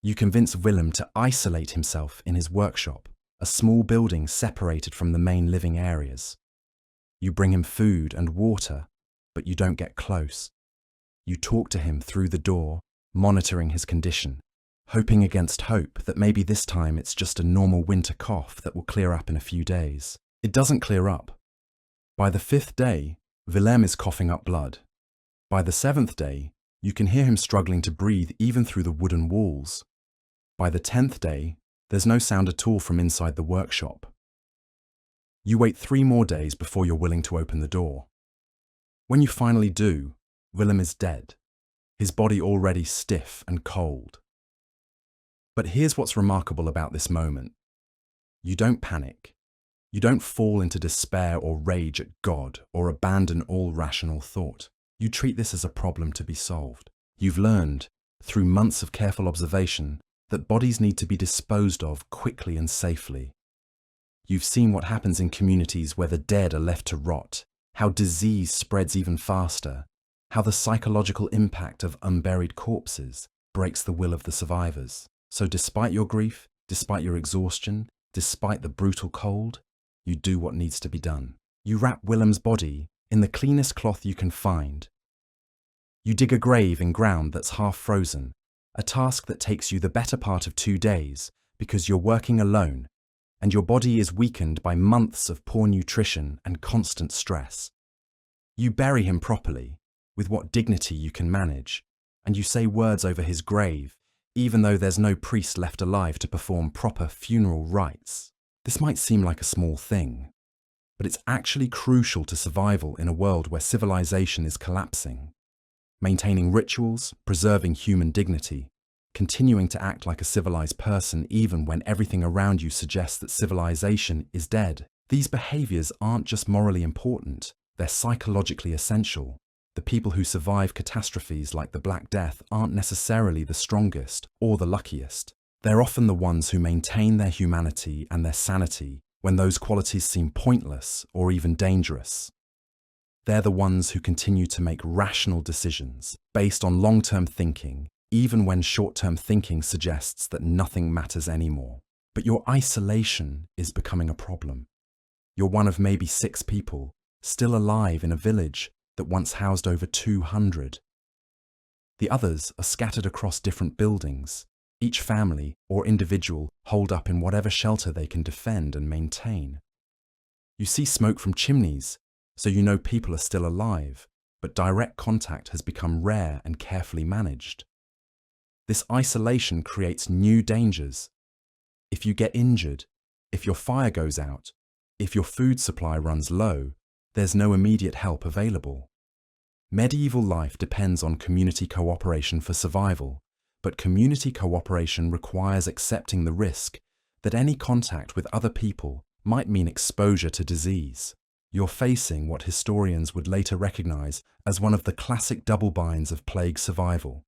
Speaker 1: You convince Willem to isolate himself in his workshop, a small building separated from the main living areas. You bring him food and water, but you don't get close. You talk to him through the door, monitoring his condition, hoping against hope that maybe this time it's just a normal winter cough that will clear up in a few days. It doesn't clear up. By the 5th day, Willem is coughing up blood. By the 7th day, you can hear him struggling to breathe even through the wooden walls. By the 10th day, there's no sound at all from inside the workshop. You wait 3 more days before you're willing to open the door. When you finally do, Willem is dead, his body already stiff and cold. But here's what's remarkable about this moment. You don't panic. You don't fall into despair or rage at God or abandon all rational thought. You treat this as a problem to be solved. You've learned, through months of careful observation, that bodies need to be disposed of quickly and safely. You've seen what happens in communities where the dead are left to rot, how disease spreads even faster, how the psychological impact of unburied corpses breaks the will of the survivors. So despite your grief, despite your exhaustion, despite the brutal cold, you do what needs to be done. You wrap Willem's body in the cleanest cloth you can find. You dig a grave in ground that's half frozen, a task that takes you the better part of 2 days because you're working alone and your body is weakened by months of poor nutrition and constant stress. You bury him properly, with what dignity you can manage, and you say words over his grave, even though there's no priest left alive to perform proper funeral rites. This might seem like a small thing, but it's actually crucial to survival in a world where civilization is collapsing. Maintaining rituals, preserving human dignity, continuing to act like a civilized person even when everything around you suggests that civilization is dead. These behaviors aren't just morally important, they're psychologically essential. The people who survive catastrophes like the Black Death aren't necessarily the strongest or the luckiest. They're often the ones who maintain their humanity and their sanity when those qualities seem pointless or even dangerous. They're the ones who continue to make rational decisions based on long-term thinking, even when short-term thinking suggests that nothing matters anymore. But your isolation is becoming a problem. You're one of maybe 6 people still alive in a village that once housed over 200. The others are scattered across different buildings, each family or individual holed up in whatever shelter they can defend and maintain. You see smoke from chimneys, so you know people are still alive, but direct contact has become rare and carefully managed. This isolation creates new dangers. If you get injured, if your fire goes out, if your food supply runs low, there's no immediate help available. Medieval life depends on community cooperation for survival, but community cooperation requires accepting the risk that any contact with other people might mean exposure to disease. You're facing what historians would later recognize as one of the classic double binds of plague survival.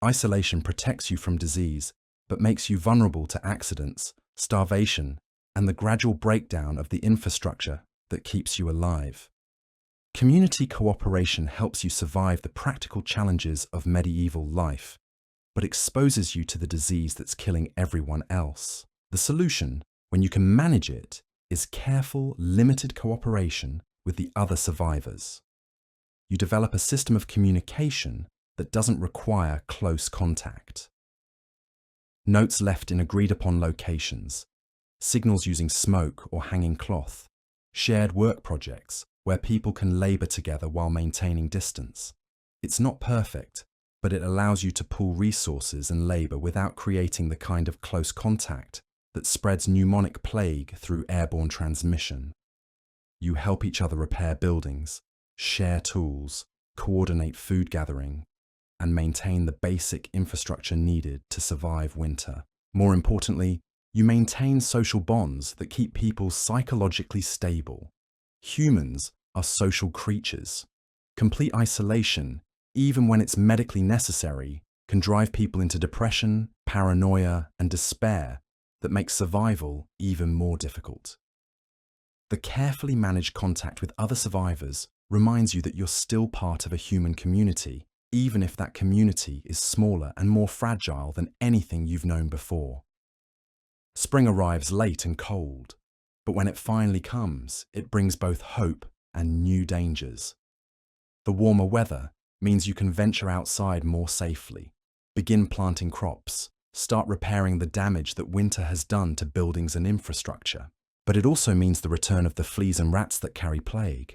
Speaker 1: Isolation protects you from disease, but makes you vulnerable to accidents, starvation, and the gradual breakdown of the infrastructure that keeps you alive. Community cooperation helps you survive the practical challenges of medieval life, but exposes you to the disease that's killing everyone else. The solution, when you can manage it, is careful, limited cooperation with the other survivors. You develop a system of communication that doesn't require close contact. Notes left in agreed-upon locations, signals using smoke or hanging cloth, shared work projects where people can labor together while maintaining distance. It's not perfect, but it allows you to pool resources and labor without creating the kind of close contact that spreads pneumonic plague through airborne transmission. You help each other repair buildings, share tools, coordinate food gathering, and maintain the basic infrastructure needed to survive winter. More importantly, you maintain social bonds that keep people psychologically stable. Humans are social creatures. Complete isolation, even when it's medically necessary, can drive people into depression, paranoia, and despair that makes survival even more difficult. The carefully managed contact with other survivors reminds you that you're still part of a human community, even if that community is smaller and more fragile than anything you've known before. Spring arrives late and cold, but when it finally comes, it brings both hope and new dangers. The warmer weather means you can venture outside more safely, begin planting crops, start repairing the damage that winter has done to buildings and infrastructure. But it also means the return of the fleas and rats that carry plague,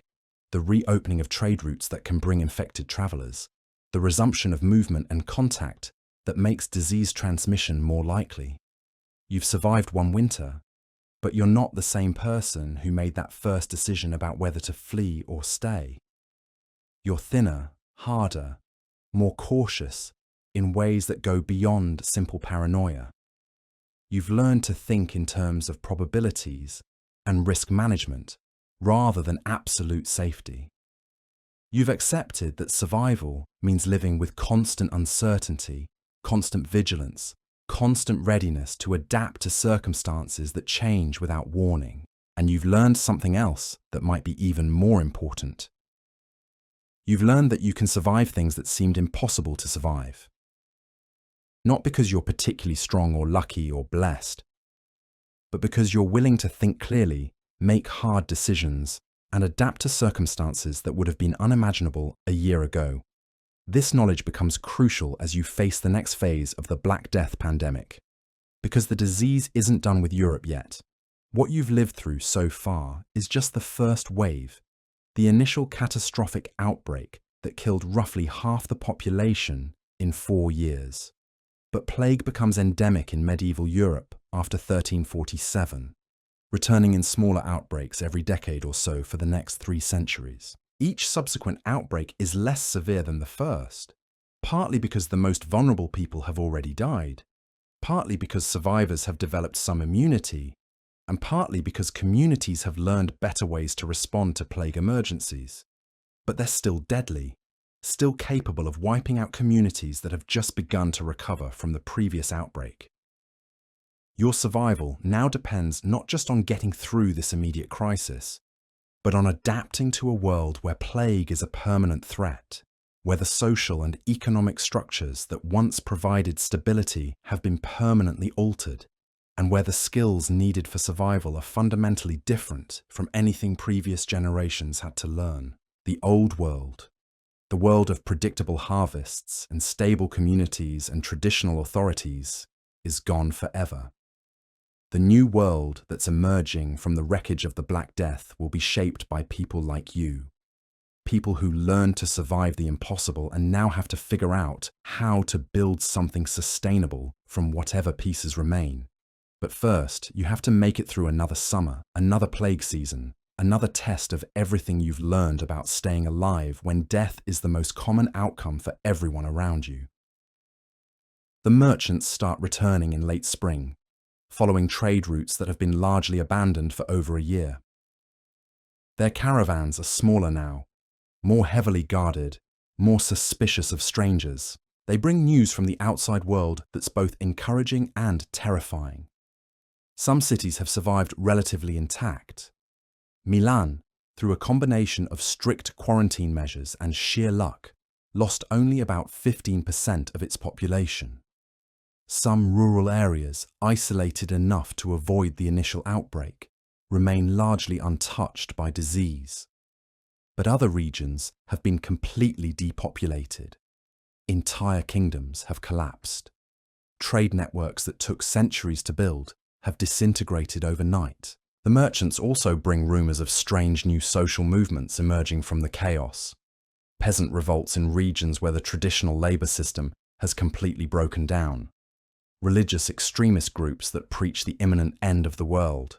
Speaker 1: the reopening of trade routes that can bring infected travelers, the resumption of movement and contact that makes disease transmission more likely. You've survived one winter, but you're not the same person who made that first decision about whether to flee or stay. You're thinner, harder, more cautious in ways that go beyond simple paranoia. You've learned to think in terms of probabilities and risk management rather than absolute safety. You've accepted that survival means living with constant uncertainty, constant vigilance, constant readiness to adapt to circumstances that change without warning. And you've learned something else that might be even more important. You've learned that you can survive things that seemed impossible to survive. Not because you're particularly strong or lucky or blessed, but because you're willing to think clearly, make hard decisions, and adapt to circumstances that would have been unimaginable a year ago. This knowledge becomes crucial as you face the next phase of the Black Death pandemic, because the disease isn't done with Europe yet. What you've lived through so far is just the first wave, the initial catastrophic outbreak that killed roughly half the population in 4 years. But plague becomes endemic in medieval Europe after 1347, returning in smaller outbreaks every decade or so for the next 3 centuries. Each subsequent outbreak is less severe than the first, partly because the most vulnerable people have already died, partly because survivors have developed some immunity, and partly because communities have learned better ways to respond to plague emergencies. But they're still deadly, still capable of wiping out communities that have just begun to recover from the previous outbreak. Your survival now depends not just on getting through this immediate crisis, but on adapting to a world where plague is a permanent threat, where the social and economic structures that once provided stability have been permanently altered, and where the skills needed for survival are fundamentally different from anything previous generations had to learn. The old world, the world of predictable harvests and stable communities and traditional authorities, is gone forever. The new world that's emerging from the wreckage of the Black Death will be shaped by people like you. People who learned to survive the impossible and now have to figure out how to build something sustainable from whatever pieces remain. But first, you have to make it through another summer, another plague season, another test of everything you've learned about staying alive when death is the most common outcome for everyone around you. The merchants start returning in late spring. following trade routes that have been largely abandoned for over a year. Their caravans are smaller now, more heavily guarded, more suspicious of strangers. They bring news from the outside world that's both encouraging and terrifying. Some cities have survived relatively intact. Milan, through a combination of strict quarantine measures and sheer luck, lost only about 15% of its population. Some rural areas, isolated enough to avoid the initial outbreak, remain largely untouched by disease. But other regions have been completely depopulated. Entire kingdoms have collapsed. Trade networks that took centuries to build have disintegrated overnight. The merchants also bring rumours of strange new social movements emerging from the chaos. Peasant revolts in regions where the traditional labour system has completely broken down. Religious extremist groups that preach the imminent end of the world.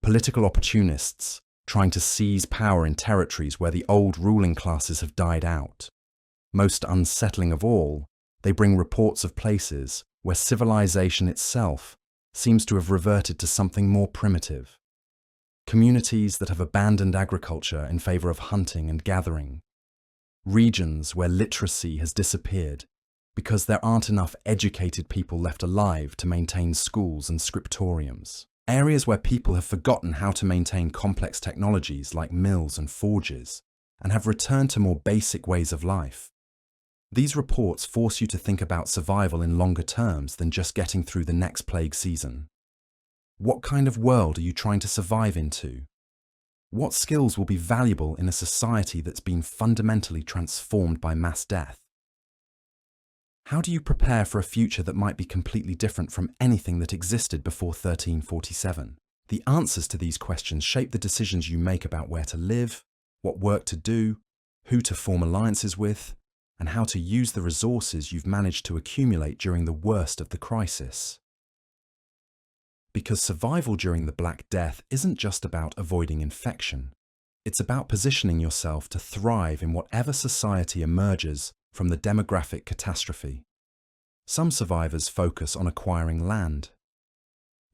Speaker 1: Political opportunists trying to seize power in territories where the old ruling classes have died out. Most unsettling of all, they bring reports of places where civilization itself seems to have reverted to something more primitive. Communities that have abandoned agriculture in favour of hunting and gathering. Regions where literacy has disappeared because there aren't enough educated people left alive to maintain schools and scriptoriums. Areas where people have forgotten how to maintain complex technologies like mills and forges and have returned to more basic ways of life. These reports force you to think about survival in longer terms than just getting through the next plague season. What kind of world are you trying to survive into? What skills will be valuable in a society that's been fundamentally transformed by mass death? How do you prepare for a future that might be completely different from anything that existed before 1347? The answers to these questions shape the decisions you make about where to live, what work to do, who to form alliances with, and how to use the resources you've managed to accumulate during the worst of the crisis. Because survival during the Black Death isn't just about avoiding infection. It's about positioning yourself to thrive in whatever society emerges from the demographic catastrophe. Some survivors focus on acquiring land.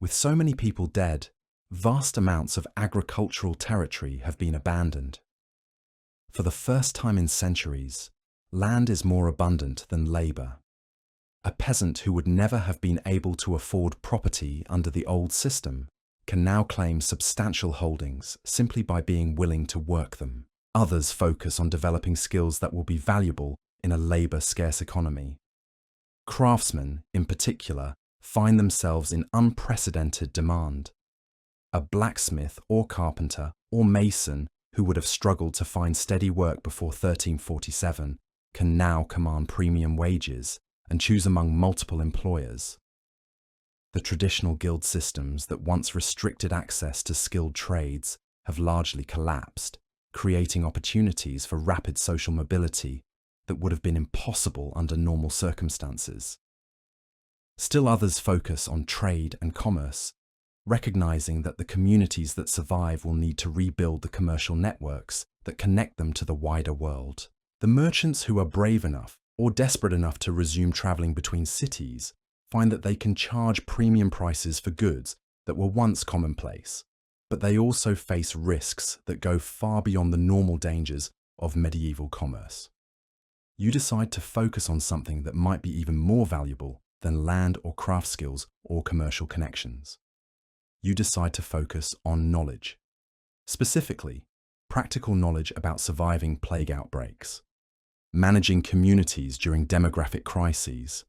Speaker 1: With so many people dead, vast amounts of agricultural territory have been abandoned. For the first time in centuries, land is more abundant than labour. A peasant who would never have been able to afford property under the old system can now claim substantial holdings simply by being willing to work them. Others focus on developing skills that will be valuable in a labour-scarce economy. Craftsmen, in particular, find themselves in unprecedented demand. A blacksmith or carpenter or mason who would have struggled to find steady work before 1347 can now command premium wages and choose among multiple employers. The traditional guild systems that once restricted access to skilled trades have largely collapsed, creating opportunities for rapid social mobility that would have been impossible under normal circumstances. Still others focus on trade and commerce, recognizing that the communities that survive will need to rebuild the commercial networks that connect them to the wider world. The merchants who are brave enough or desperate enough to resume traveling between cities find that they can charge premium prices for goods that were once commonplace, but they also face risks that go far beyond the normal dangers of medieval commerce. You decide to focus on something that might be even more valuable than land or craft skills or commercial connections. You decide to focus on knowledge. Specifically, practical knowledge about surviving plague outbreaks, managing communities during demographic crises,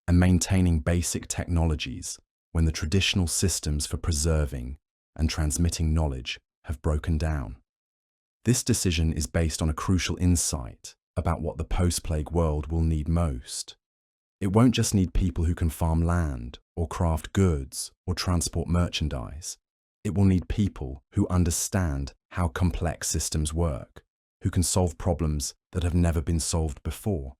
Speaker 1: and maintaining basic technologies when the traditional systems for preserving and transmitting knowledge have broken down. This decision is based on a crucial insight about what the post-plague world will need most. It won't just need people who can farm land or craft goods or transport merchandise. It will need people who understand how complex systems work, who can solve problems that have never been solved before,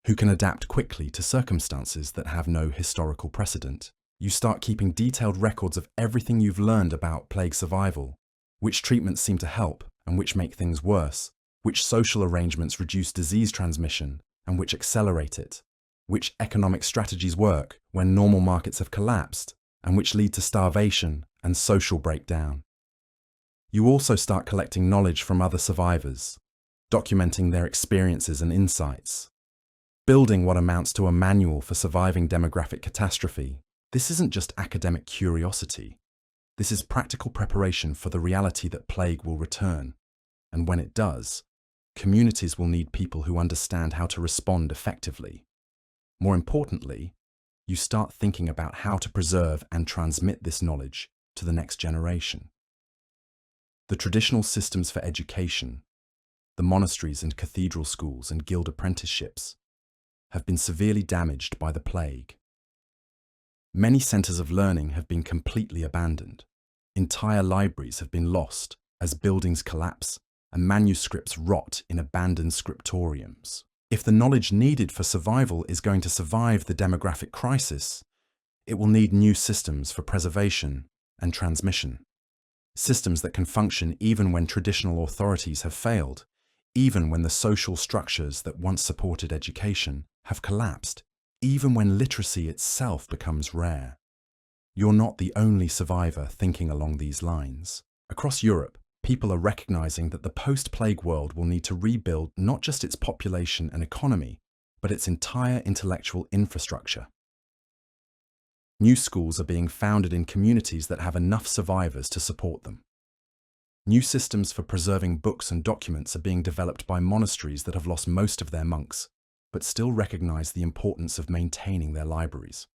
Speaker 1: who can adapt quickly to circumstances that have no historical precedent. You start keeping detailed records of everything you've learned about plague survival, which treatments seem to help and which make things worse, which social arrangements reduce disease transmission and which accelerate it, which economic strategies work when normal markets have collapsed, and which lead to starvation and social breakdown. You also start collecting knowledge from other survivors, documenting their experiences and insights, building what amounts to a manual for surviving demographic catastrophe. This isn't just academic curiosity. This is practical preparation for the reality that plague will return. And when it does, communities will need people who understand how to respond effectively. More importantly, you start thinking about how to preserve and transmit this knowledge to the next generation. The traditional systems for education, the monasteries and cathedral schools and guild apprenticeships, have been severely damaged by the plague. Many centers of learning have been completely abandoned. Entire libraries have been lost as buildings collapse and manuscripts rot in abandoned scriptoriums. If the knowledge needed for survival is going to survive the demographic crisis, it will need new systems for preservation and transmission. Systems that can function even when traditional authorities have failed, even when the social structures that once supported education have collapsed, even when literacy itself becomes rare. You're not the only survivor thinking along these lines. Across Europe, people are recognizing that the post-plague world will need to rebuild not just its population and economy, but its entire intellectual infrastructure. New schools are being founded in communities that have enough survivors to support them. New systems for preserving books and documents are being developed by monasteries that have lost most of their monks, but still recognize the importance of maintaining their libraries.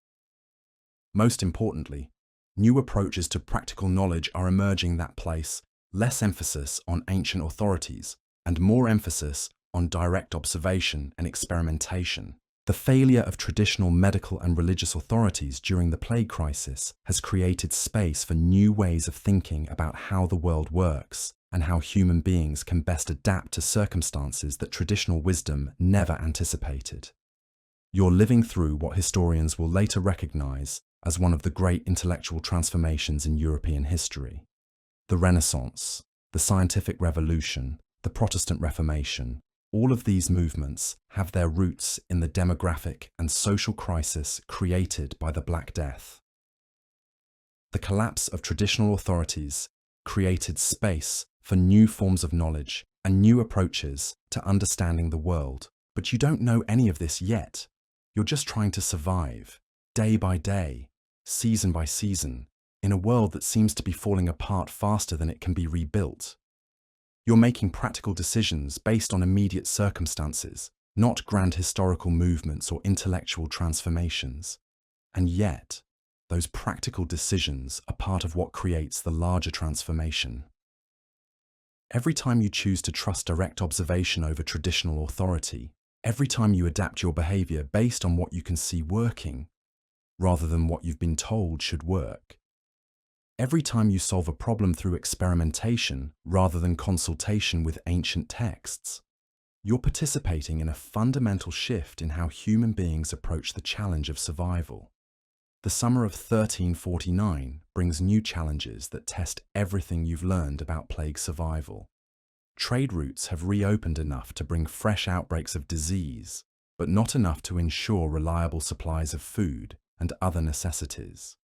Speaker 1: Most importantly, new approaches to practical knowledge are emerging that place less emphasis on ancient authorities and more emphasis on direct observation and experimentation. The failure of traditional medical and religious authorities during the plague crisis has created space for new ways of thinking about how the world works and how human beings can best adapt to circumstances that traditional wisdom never anticipated. You're living through what historians will later recognize as one of the great intellectual transformations in European history. The Renaissance, the Scientific Revolution, the Protestant Reformation, all of these movements have their roots in the demographic and social crisis created by the Black Death. The collapse of traditional authorities created space for new forms of knowledge and new approaches to understanding the world. But you don't know any of this yet. You're just trying to survive, day by day, season by season, in a world that seems to be falling apart faster than it can be rebuilt. You're making practical decisions based on immediate circumstances, not grand historical movements or intellectual transformations. And yet, those practical decisions are part of what creates the larger transformation. Every time you choose to trust direct observation over traditional authority, every time you adapt your behavior based on what you can see working, rather than what you've been told should work, every time you solve a problem through experimentation rather than consultation with ancient texts, you're participating in a fundamental shift in how human beings approach the challenge of survival. The summer of 1349 brings new challenges that test everything you've learned about plague survival. Trade routes have reopened enough to bring fresh outbreaks of disease, but not enough to ensure reliable supplies of food and other necessities.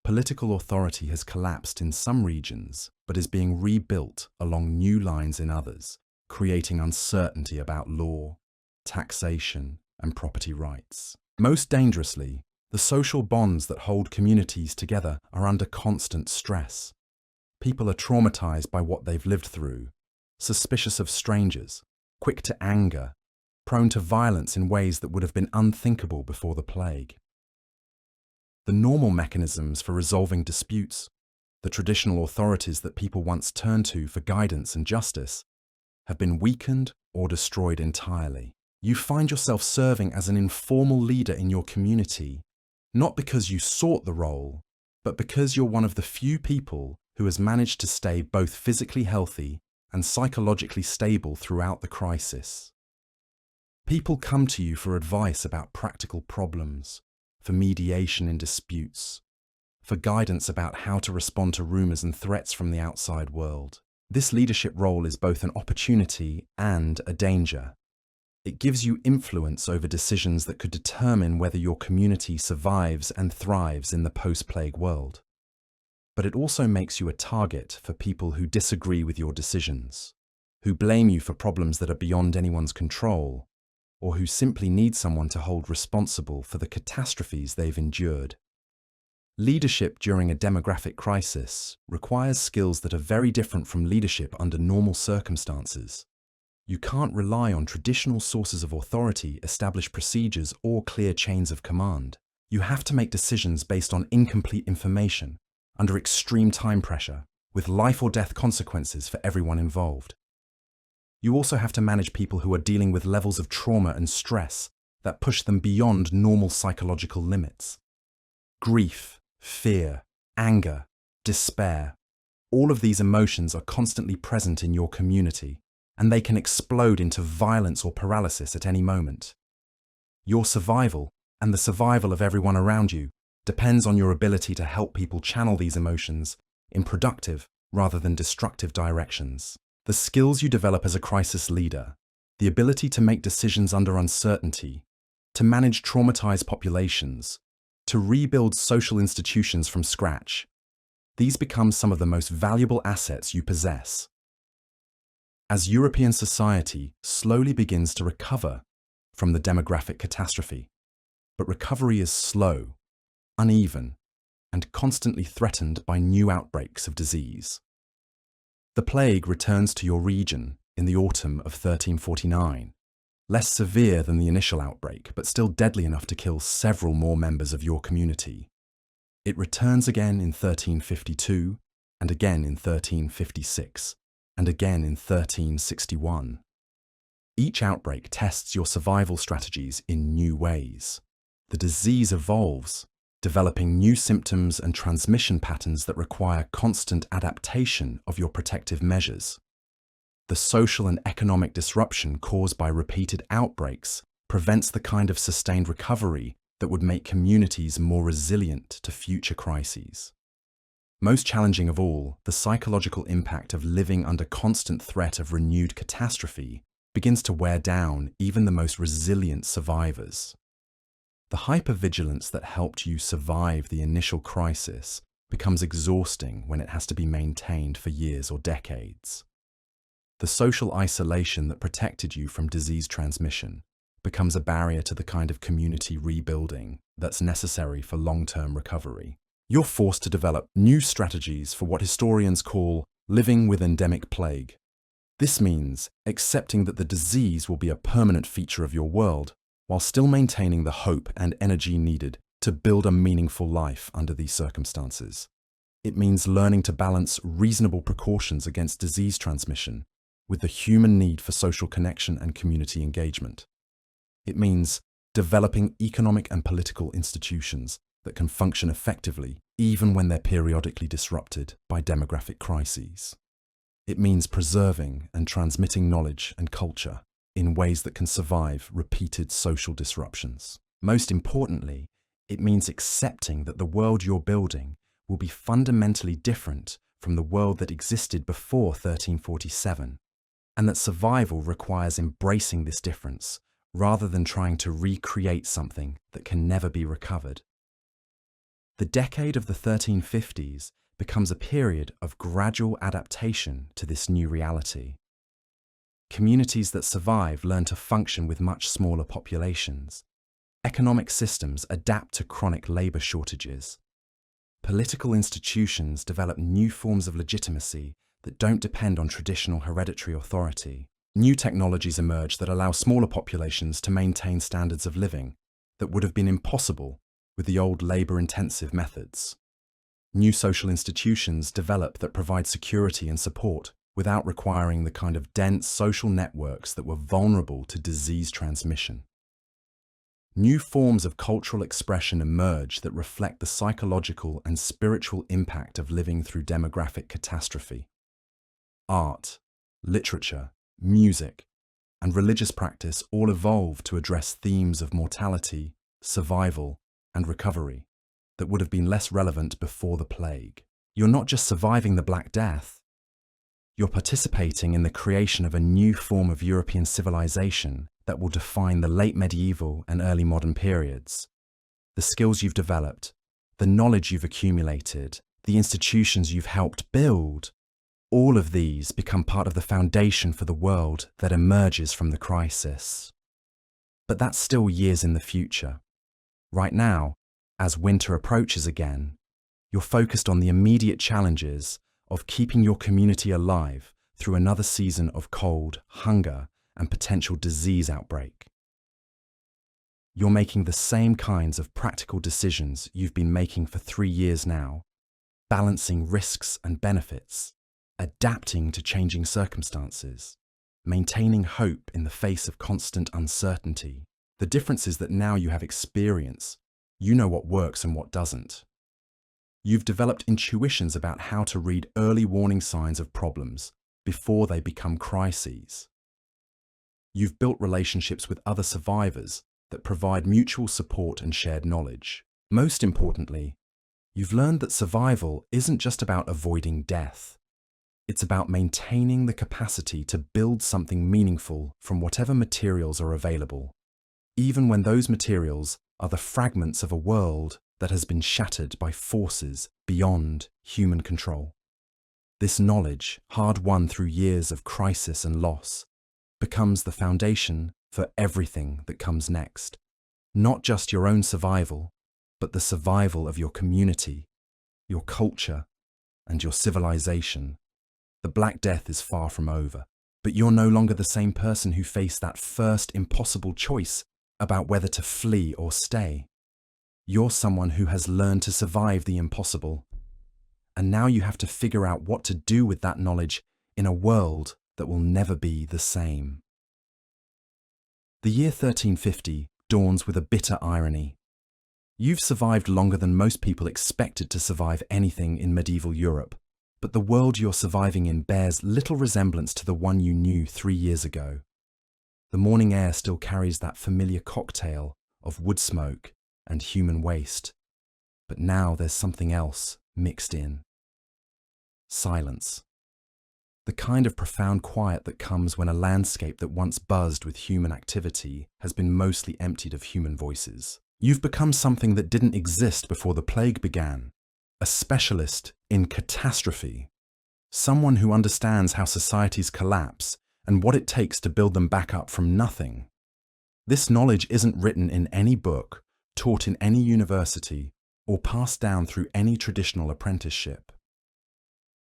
Speaker 1: Political authority has collapsed in some regions, but is being rebuilt along new lines in others, creating uncertainty about law, taxation, and property rights. Most dangerously, the social bonds that hold communities together are under constant stress. People are traumatized by what they've lived through, suspicious of strangers, quick to anger, prone to violence in ways that would have been unthinkable before the plague. The normal mechanisms for resolving disputes, the traditional authorities that people once turned to for guidance and justice, have been weakened or destroyed entirely. You find yourself serving as an informal leader in your community, not because you sought the role, but because you're one of the few people who has managed to stay both physically healthy and psychologically stable throughout the crisis. People come to you for advice about practical problems, for mediation in disputes, for guidance about how to respond to rumors and threats from the outside world. This leadership role is both an opportunity and a danger. It gives you influence over decisions that could determine whether your community survives and thrives in the post-plague world. But it also makes you a target for people who disagree with your decisions, who blame you for problems that are beyond anyone's control, or who simply need someone to hold responsible for the catastrophes they've endured. Leadership during a demographic crisis requires skills that are very different from leadership under normal circumstances. You can't rely on traditional sources of authority, established procedures, or clear chains of command. You have to make decisions based on incomplete information, under extreme time pressure, with life or death consequences for everyone involved. You also have to manage people who are dealing with levels of trauma and stress that push them beyond normal psychological limits. Grief, fear, anger, despair, all of these emotions are constantly present in your community, and they can explode into violence or paralysis at any moment. Your survival, and the survival of everyone around you, depends on your ability to help people channel these emotions in productive rather than destructive directions. The skills you develop as a crisis leader, the ability to make decisions under uncertainty, to manage traumatized populations, to rebuild social institutions from scratch, these become some of the most valuable assets you possess. As European society slowly begins to recover from the demographic catastrophe, but recovery is slow, uneven, and constantly threatened by new outbreaks of disease. The plague returns to your region in the autumn of 1349, less severe than the initial outbreak, but still deadly enough to kill several more members of your community. It returns again in 1352, and again in 1356, and again in 1361. Each outbreak tests your survival strategies in new ways. The disease evolves, developing new symptoms and transmission patterns that require constant adaptation of your protective measures. The social and economic disruption caused by repeated outbreaks prevents the kind of sustained recovery that would make communities more resilient to future crises. Most challenging of all, the psychological impact of living under constant threat of renewed catastrophe begins to wear down even the most resilient survivors. The hypervigilance that helped you survive the initial crisis becomes exhausting when it has to be maintained for years or decades. The social isolation that protected you from disease transmission becomes a barrier to the kind of community rebuilding that's necessary for long-term recovery. You're forced to develop new strategies for what historians call living with endemic plague. This means accepting that the disease will be a permanent feature of your world, while still maintaining the hope and energy needed to build a meaningful life under these circumstances. It means learning to balance reasonable precautions against disease transmission with the human need for social connection and community engagement. It means developing economic and political institutions that can function effectively even when they're periodically disrupted by demographic crises. It means preserving and transmitting knowledge and culture in ways that can survive repeated social disruptions. Most importantly, it means accepting that the world you're building will be fundamentally different from the world that existed before 1347, and that survival requires embracing this difference rather than trying to recreate something that can never be recovered. The decade of the 1350s becomes a period of gradual adaptation to this new reality. Communities that survive learn to function with much smaller populations. Economic systems adapt to chronic labor shortages. Political institutions develop new forms of legitimacy that don't depend on traditional hereditary authority. New technologies emerge that allow smaller populations to maintain standards of living that would have been impossible with the old labor-intensive methods. New social institutions develop that provide security and support without requiring the kind of dense social networks that were vulnerable to disease transmission. New forms of cultural expression emerge that reflect the psychological and spiritual impact of living through demographic catastrophe. Art, literature, music, and religious practice all evolve to address themes of mortality, survival, and recovery that would have been less relevant before the plague. You're not just surviving the Black Death, you're participating in the creation of a new form of European civilization that will define the late medieval and early modern periods. The skills you've developed, the knowledge you've accumulated, the institutions you've helped build, all of these become part of the foundation for the world that emerges from the crisis. But that's still years in the future. Right now, as winter approaches again, you're focused on the immediate challenges of keeping your community alive through another season of cold, hunger, and potential disease outbreak. You're making the same kinds of practical decisions you've been making for 3 years now, balancing risks and benefits, adapting to changing circumstances, maintaining hope in the face of constant uncertainty. The difference is that now you have experience. You know what works and what doesn't. You've developed intuitions about how to read early warning signs of problems before they become crises. You've built relationships with other survivors that provide mutual support and shared knowledge. Most importantly, you've learned that survival isn't just about avoiding death. It's about maintaining the capacity to build something meaningful from whatever materials are available, even when those materials are the fragments of a world that has been shattered by forces beyond human control. This knowledge, hard-won through years of crisis and loss, becomes the foundation for everything that comes next. Not just your own survival, but the survival of your community, your culture, and your civilization. The Black Death is far from over, but you're no longer the same person who faced that first impossible choice about whether to flee or stay. You're someone who has learned to survive the impossible, and now you have to figure out what to do with that knowledge in a world that will never be the same. The year 1350 dawns with a bitter irony. You've survived longer than most people expected to survive anything in medieval Europe, but the world you're surviving in bears little resemblance to the one you knew 3 years ago. The morning air still carries that familiar cocktail of wood smoke and human waste, but now there's something else mixed in. Silence. The kind of profound quiet that comes when a landscape that once buzzed with human activity has been mostly emptied of human voices. You've become something that didn't exist before the plague began, a specialist in catastrophe, someone who understands how societies collapse and what it takes to build them back up from nothing. This knowledge isn't written in any book, taught in any university, or passed down through any traditional apprenticeship.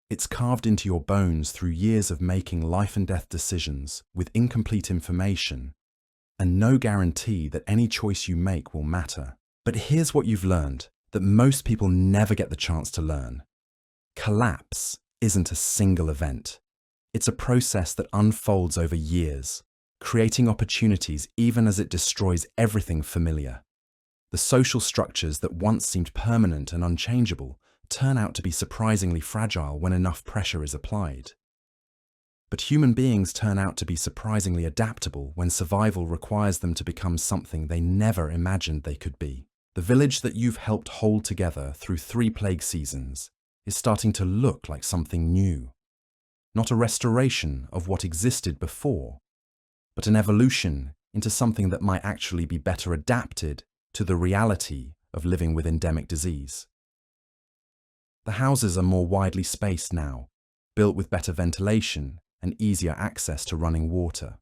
Speaker 1: It's carved into your bones through years of making life and death decisions with incomplete information, and no guarantee that any choice you make will matter. But here's what you've learned that most people never get the chance to learn. Collapse isn't a single event. It's a process that unfolds over years, creating opportunities even as it destroys everything familiar. The social structures that once seemed permanent and unchangeable turn out to be surprisingly fragile when enough pressure is applied. But human beings turn out to be surprisingly adaptable when survival requires them to become something they never imagined they could be. The village that you've helped hold together through 3 plague seasons is starting to look like something new. Not a restoration of what existed before, but an evolution into something that might actually be better adapted to the reality of living with endemic disease. The houses are more widely spaced now, built with better ventilation and easier access to running water.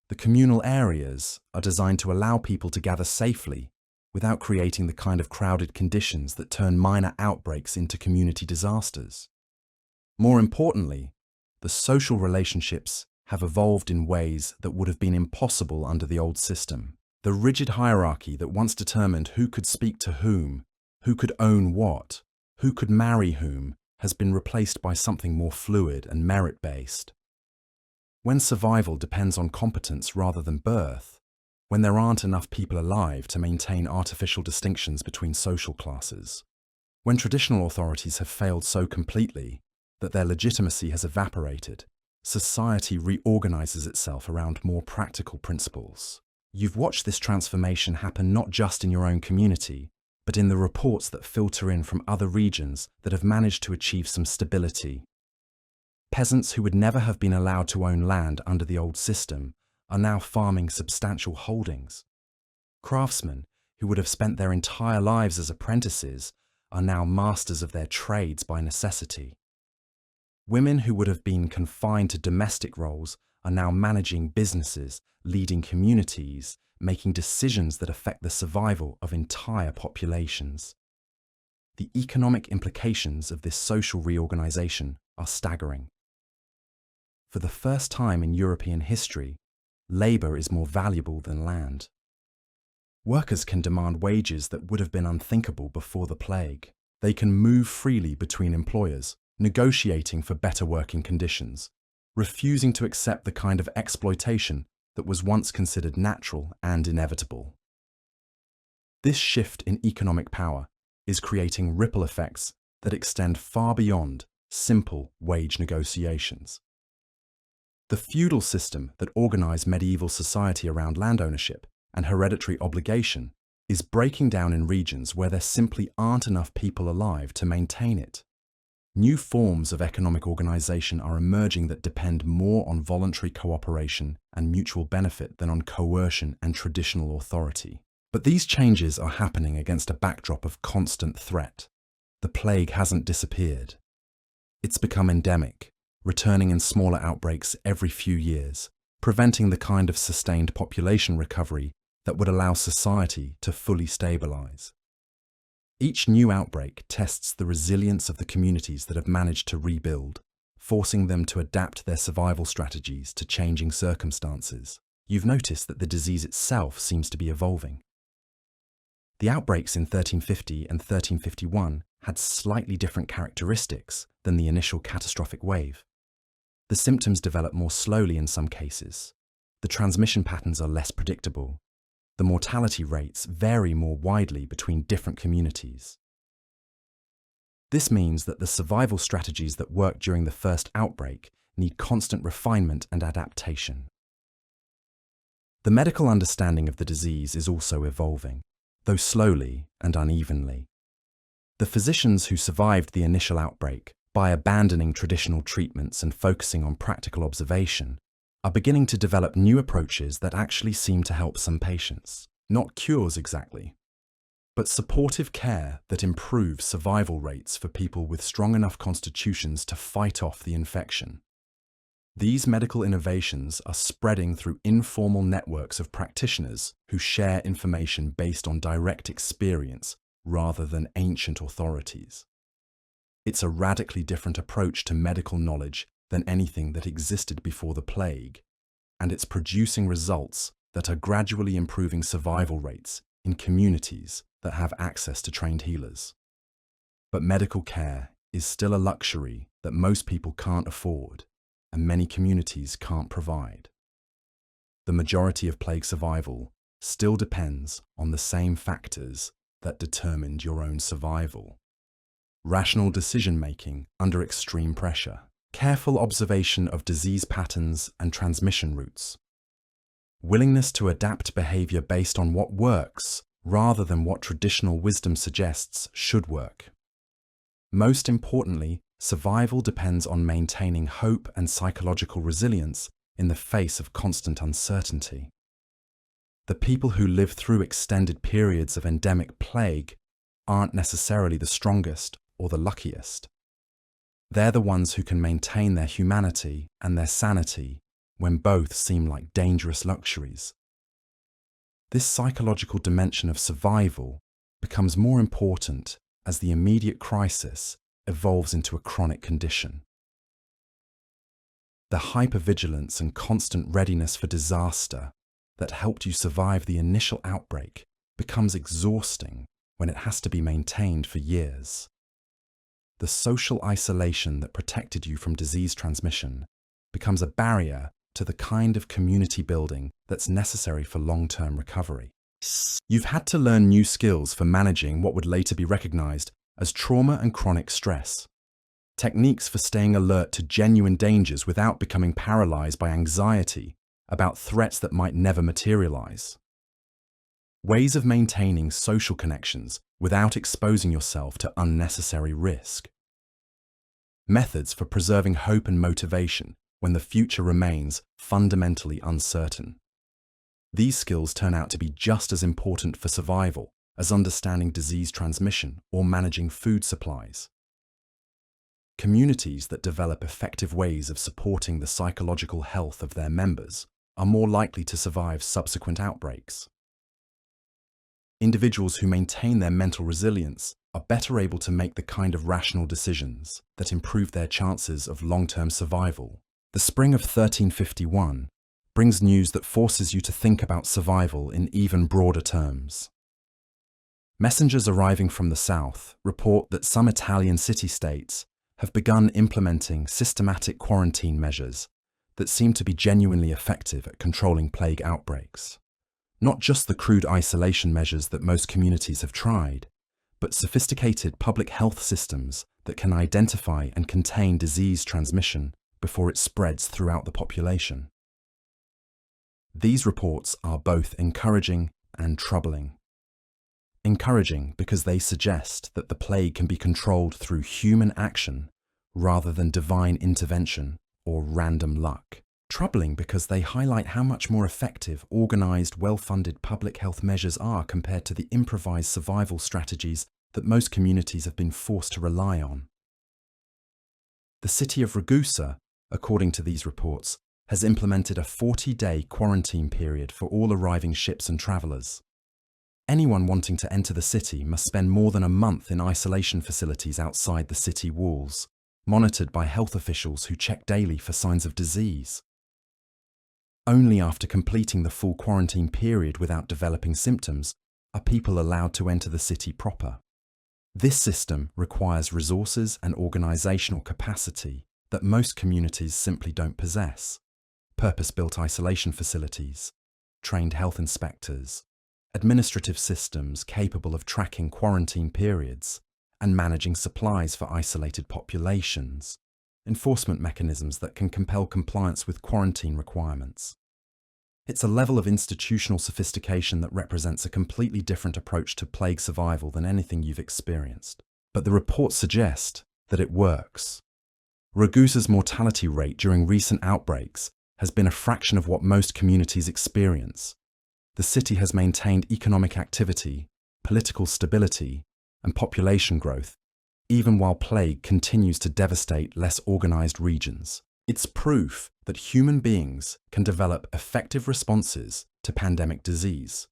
Speaker 1: The communal areas are designed to allow people to gather safely without creating the kind of crowded conditions that turn minor outbreaks into community disasters. More importantly, the social relationships have evolved in ways that would have been impossible under the old system. The rigid hierarchy that once determined who could speak to whom, who could own what, who could marry whom, has been replaced by something more fluid and merit-based. When survival depends on competence rather than birth, when there aren't enough people alive to maintain artificial distinctions between social classes, when traditional authorities have failed so completely that their legitimacy has evaporated, society reorganizes itself around more practical principles. You've watched this transformation happen not just in your own community, but in the reports that filter in from other regions that have managed to achieve some stability. Peasants who would never have been allowed to own land under the old system are now farming substantial holdings. Craftsmen, who would have spent their entire lives as apprentices, are now masters of their trades by necessity. Women who would have been confined to domestic roles are now managing businesses, leading communities, making decisions that affect the survival of entire populations. The economic implications of this social reorganization are staggering. For the first time in European history, labor is more valuable than land. Workers can demand wages that would have been unthinkable before the plague. They can move freely between employers, negotiating for better working conditions, refusing to accept the kind of exploitation that was once considered natural and inevitable. This shift in economic power is creating ripple effects that extend far beyond simple wage negotiations. The feudal system that organized medieval society around land ownership and hereditary obligation is breaking down in regions where there simply aren't enough people alive to maintain it. New forms of economic organization are emerging that depend more on voluntary cooperation and mutual benefit than on coercion and traditional authority. But these changes are happening against a backdrop of constant threat. The plague hasn't disappeared. It's become endemic, returning in smaller outbreaks every few years, preventing the kind of sustained population recovery that would allow society to fully stabilize. Each new outbreak tests the resilience of the communities that have managed to rebuild, forcing them to adapt their survival strategies to changing circumstances. You've noticed that the disease itself seems to be evolving. The outbreaks in 1350 and 1351 had slightly different characteristics than the initial catastrophic wave. The symptoms develop more slowly in some cases. The transmission patterns are less predictable. The mortality rates vary more widely between different communities. This means that the survival strategies that worked during the first outbreak need constant refinement and adaptation. The medical understanding of the disease is also evolving, though slowly and unevenly. The physicians who survived the initial outbreak, by abandoning traditional treatments and focusing on practical observation, are beginning to develop new approaches that actually seem to help some patients. Not cures exactly, but supportive care that improves survival rates for people with strong enough constitutions to fight off the infection. These medical innovations are spreading through informal networks of practitioners who share information based on direct experience rather than ancient authorities. It's a radically different approach to medical knowledge than anything that existed before the plague, and it's producing results that are gradually improving survival rates in communities that have access to trained healers. But medical care is still a luxury that most people can't afford, and many communities can't provide. The majority of plague survival still depends on the same factors that determined your own survival. Rational decision-making under extreme pressure. Careful observation of disease patterns and transmission routes. Willingness to adapt behavior based on what works rather than what traditional wisdom suggests should work. Most importantly, survival depends on maintaining hope and psychological resilience in the face of constant uncertainty. The people who live through extended periods of endemic plague aren't necessarily the strongest or the luckiest. They're the ones who can maintain their humanity and their sanity when both seem like dangerous luxuries. This psychological dimension of survival becomes more important as the immediate crisis evolves into a chronic condition. The hypervigilance and constant readiness for disaster that helped you survive the initial outbreak becomes exhausting when it has to be maintained for years. The social isolation that protected you from disease transmission becomes a barrier to the kind of community building that's necessary for long-term recovery. You've had to learn new skills for managing what would later be recognized as trauma and chronic stress. Techniques for staying alert to genuine dangers without becoming paralyzed by anxiety about threats that might never materialize. Ways of maintaining social connections without exposing yourself to unnecessary risk. Methods for preserving hope and motivation when the future remains fundamentally uncertain. These skills turn out to be just as important for survival as understanding disease transmission or managing food supplies. Communities that develop effective ways of supporting the psychological health of their members are more likely to survive subsequent outbreaks. Individuals who maintain their mental resilience are better able to make the kind of rational decisions that improve their chances of long-term survival. The spring of 1351 brings news that forces you to think about survival in even broader terms. Messengers arriving from the south report that some Italian city-states have begun implementing systematic quarantine measures that seem to be genuinely effective at controlling plague outbreaks. Not just the crude isolation measures that most communities have tried, but sophisticated public health systems that can identify and contain disease transmission before it spreads throughout the population. These reports are both encouraging and troubling. Encouraging because they suggest that the plague can be controlled through human action rather than divine intervention or random luck. Troubling because they highlight how much more effective, organized, well-funded public health measures are compared to the improvised survival strategies that most communities have been forced to rely on. The city of Ragusa, according to these reports, has implemented a 40-day quarantine period for all arriving ships and travelers. Anyone wanting to enter the city must spend more than a month in isolation facilities outside the city walls, monitored by health officials who check daily for signs of disease. Only after completing the full quarantine period without developing symptoms are people allowed to enter the city proper. This system requires resources and organizational capacity that most communities simply don't possess. Purpose-built isolation facilities, trained health inspectors, administrative systems capable of tracking quarantine periods and managing supplies for isolated populations, enforcement mechanisms that can compel compliance with quarantine requirements. It's a level of institutional sophistication that represents a completely different approach to plague survival than anything you've experienced. But the reports suggest that it works. Ragusa's mortality rate during recent outbreaks has been a fraction of what most communities experience. The city has maintained economic activity, political stability, and population growth, even while plague continues to devastate less organized regions. It's proof that human beings can develop effective responses to pandemic disease,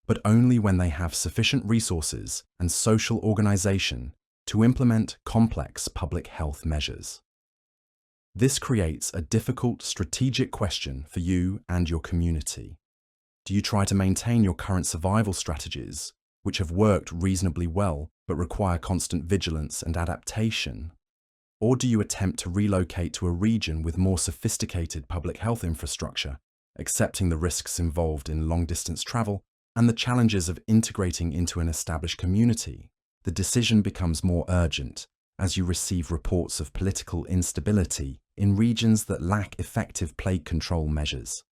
Speaker 1: but only when they have sufficient resources and social organization to implement complex public health measures. This creates a difficult strategic question for you and your community. Do you try to maintain your current survival strategies, which have worked reasonably well but require constant vigilance and adaptation? Or do you attempt to relocate to a region with more sophisticated public health infrastructure, accepting the risks involved in long-distance travel and the challenges of integrating into an established community? The decision becomes more urgent as you receive reports of political instability in regions that lack effective plague control measures.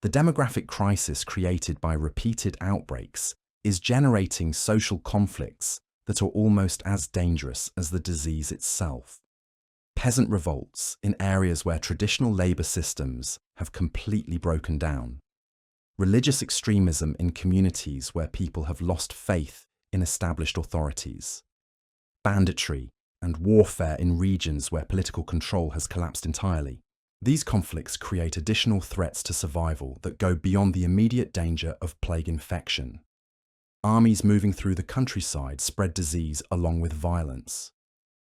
Speaker 1: The demographic crisis created by repeated outbreaks is generating social conflicts that are almost as dangerous as the disease itself. Peasant revolts in areas where traditional labor systems have completely broken down. Religious extremism in communities where people have lost faith in established authorities. Banditry and warfare in regions where political control has collapsed entirely. These conflicts create additional threats to survival that go beyond the immediate danger of plague infection. Armies moving through the countryside spread disease along with violence.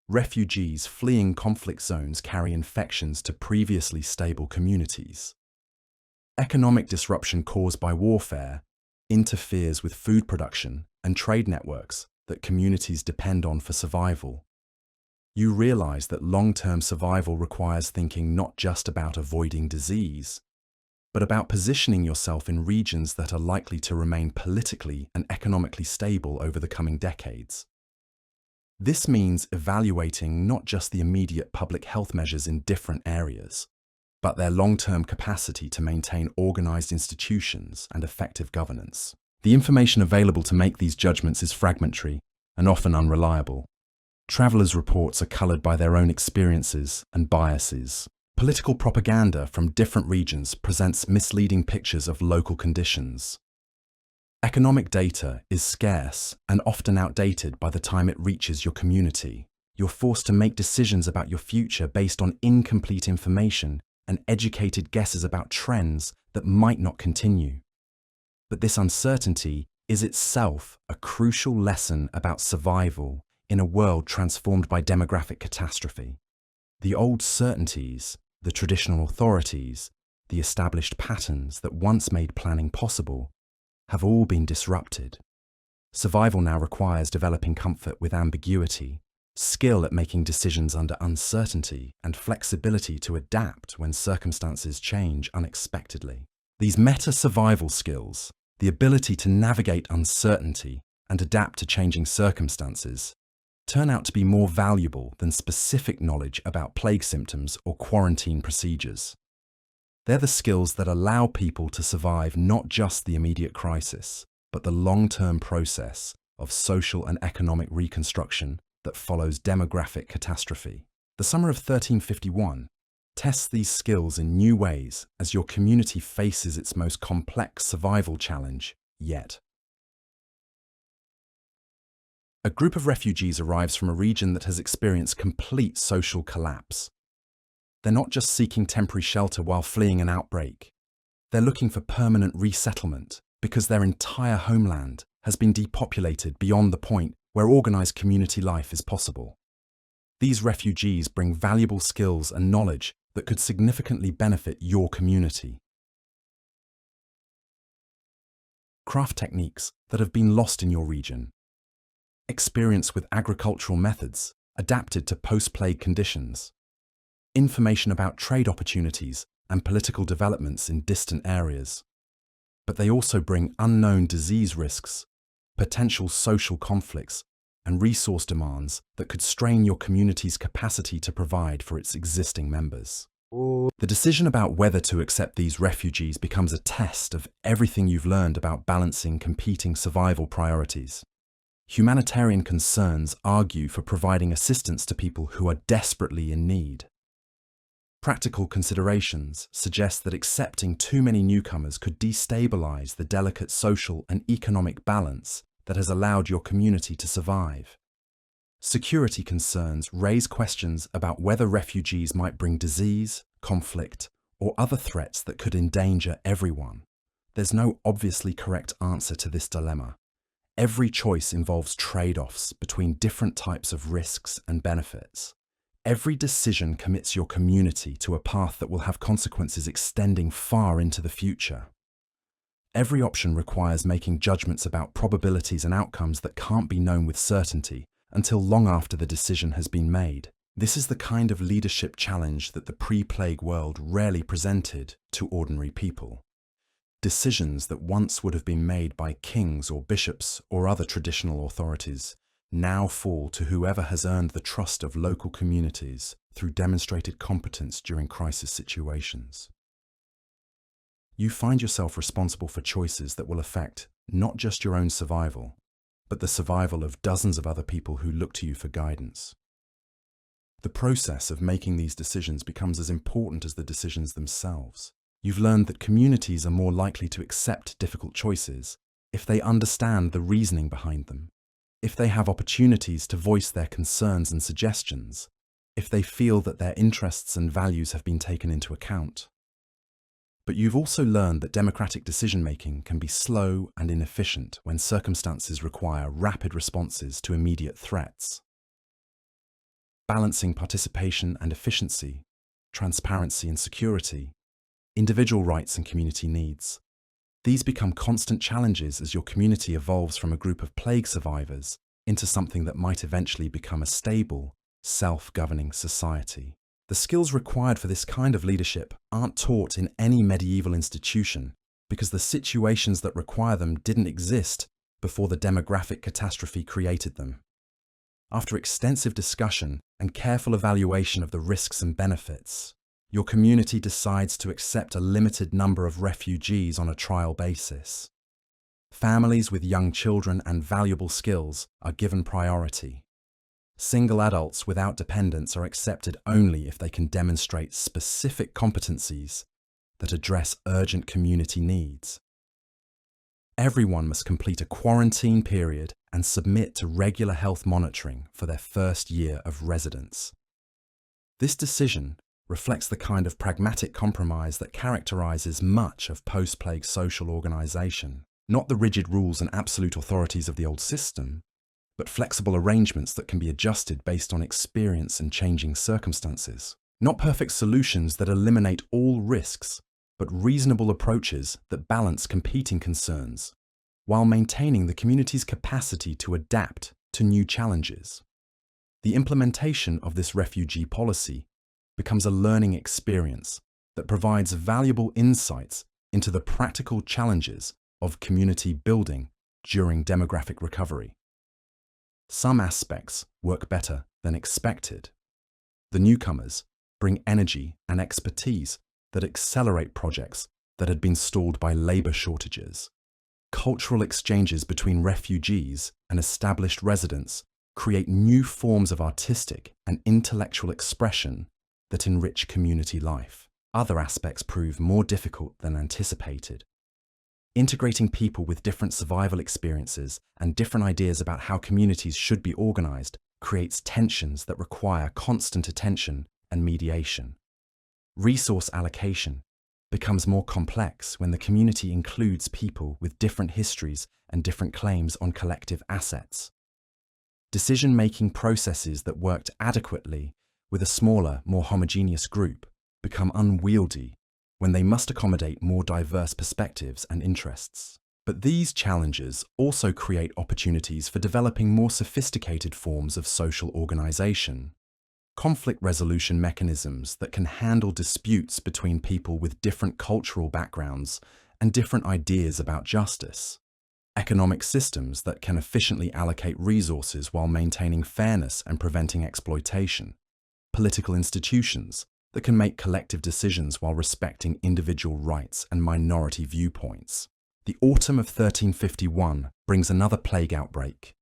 Speaker 1: Refugees fleeing conflict zones carry infections to previously stable communities. Economic disruption caused by warfare interferes with food production and trade networks that communities depend on for survival. You realize that long-term survival requires thinking not just about avoiding disease, but about positioning yourself in regions that are likely to remain politically and economically stable over the coming decades. This means evaluating not just the immediate public health measures in different areas, but their long-term capacity to maintain organized institutions and effective governance. The information available to make these judgments is fragmentary and often unreliable. Travelers' reports are colored by their own experiences and biases. Political propaganda from different regions presents misleading pictures of local conditions. Economic data is scarce and often outdated by the time it reaches your community. You're forced to make decisions about your future based on incomplete information and educated guesses about trends that might not continue. But this uncertainty is itself a crucial lesson about survival in a world transformed by demographic catastrophe. The old certainties, the traditional authorities, the established patterns that once made planning possible, have all been disrupted. Survival now requires developing comfort with ambiguity, skill at making decisions under uncertainty, and flexibility to adapt when circumstances change unexpectedly. These meta-survival skills, the ability to navigate uncertainty and adapt to changing circumstances, turn out to be more valuable than specific knowledge about plague symptoms or quarantine procedures. They're the skills that allow people to survive not just the immediate crisis, but the long-term process of social and economic reconstruction that follows demographic catastrophe. The summer of 1351 tests these skills in new ways as your community faces its most complex survival challenge yet. A group of refugees arrives from a region that has experienced complete social collapse. They're not just seeking temporary shelter while fleeing an outbreak. They're looking for permanent resettlement because their entire homeland has been depopulated beyond the point where organized community life is possible. These refugees bring valuable skills and knowledge that could significantly benefit your community. Craft techniques that have been lost in your region. Experience with agricultural methods adapted to post-plague conditions. Information about trade opportunities and political developments in distant areas. But they also bring unknown disease risks, potential social conflicts, and resource demands that could strain your community's capacity to provide for its existing members. The decision about whether to accept these refugees becomes a test of everything you've learned about balancing competing survival priorities. Humanitarian concerns argue for providing assistance to people who are desperately in need. Practical considerations suggest that accepting too many newcomers could destabilize the delicate social and economic balance that has allowed your community to survive. Security concerns raise questions about whether refugees might bring disease, conflict, or other threats that could endanger everyone. There's no obviously correct answer to this dilemma. Every choice involves trade-offs between different types of risks and benefits. Every decision commits your community to a path that will have consequences extending far into the future. Every option requires making judgments about probabilities and outcomes that can't be known with certainty until long after the decision has been made. This is the kind of leadership challenge that the pre-plague world rarely presented to ordinary people. Decisions that once would have been made by kings or bishops or other traditional authorities now fall to whoever has earned the trust of local communities through demonstrated competence during crisis situations. You find yourself responsible for choices that will affect not just your own survival, but the survival of dozens of other people who look to you for guidance. The process of making these decisions becomes as important as the decisions themselves. You've learned that communities are more likely to accept difficult choices if they understand the reasoning behind them, if they have opportunities to voice their concerns and suggestions, if they feel that their interests and values have been taken into account. But you've also learned that democratic decision-making can be slow and inefficient when circumstances require rapid responses to immediate threats. Balancing participation and efficiency, transparency and security, individual rights and community needs. These become constant challenges as your community evolves from a group of plague survivors into something that might eventually become a stable, self-governing society. The skills required for this kind of leadership aren't taught in any medieval institution because the situations that require them didn't exist before the demographic catastrophe created them. After extensive discussion and careful evaluation of the risks and benefits, your community decides to accept a limited number of refugees on a trial basis. Families with young children and valuable skills are given priority. Single adults without dependents are accepted only if they can demonstrate specific competencies that address urgent community needs. Everyone must complete a quarantine period and submit to regular health monitoring for their first year of residence. This decision reflects the kind of pragmatic compromise that characterizes much of post-plague social organization, not the rigid rules and absolute authorities of the old system, but flexible arrangements that can be adjusted based on experience and changing circumstances. Not perfect solutions that eliminate all risks, but reasonable approaches that balance competing concerns, while maintaining the community's capacity to adapt to new challenges. The implementation of this refugee policy becomes a learning experience that provides valuable insights into the practical challenges of community building during demographic recovery. Some aspects work better than expected. The newcomers bring energy and expertise that accelerate projects that had been stalled by labour shortages. Cultural exchanges between refugees and established residents create new forms of artistic and intellectual expression that enrich community life. Other aspects prove more difficult than anticipated. Integrating people with different survival experiences and different ideas about how communities should be organised creates tensions that require constant attention and mediation. Resource allocation becomes more complex when the community includes people with different histories and different claims on collective assets. Decision-making processes that worked adequately with a smaller, more homogeneous group become unwieldy when they must accommodate more diverse perspectives and interests. But these challenges also create opportunities for developing more sophisticated forms of social organisation. Conflict resolution mechanisms that can handle disputes between people with different cultural backgrounds and different ideas about justice. Economic systems that can efficiently allocate resources while maintaining fairness and preventing exploitation. Political institutions that can make collective decisions while respecting individual rights and minority viewpoints. The autumn of 1351 brings another plague outbreak,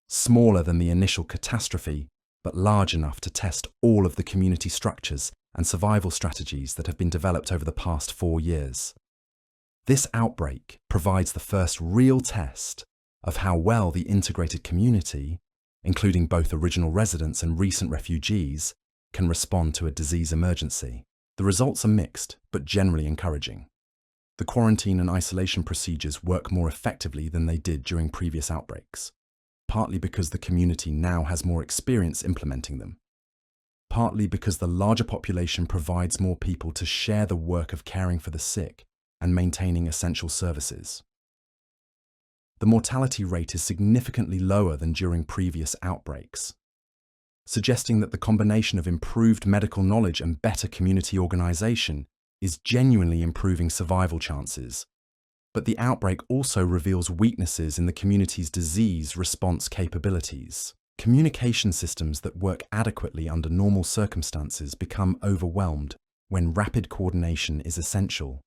Speaker 1: smaller than the initial catastrophe, but large enough to test all of the community structures and survival strategies that have been developed over the past 4 years. This outbreak provides the first real test of how well the integrated community, including both original residents and recent refugees, can respond to a disease emergency. The results are mixed, but generally encouraging. The quarantine and isolation procedures work more effectively than they did during previous outbreaks, partly because the community now has more experience implementing them, partly because the larger population provides more people to share the work of caring for the sick and maintaining essential services. The mortality rate is significantly lower than during previous outbreaks, suggesting that the combination of improved medical knowledge and better community organisation is genuinely improving survival chances. But the outbreak also reveals weaknesses in the community's disease response capabilities. Communication systems that work adequately under normal circumstances become overwhelmed when rapid coordination is essential.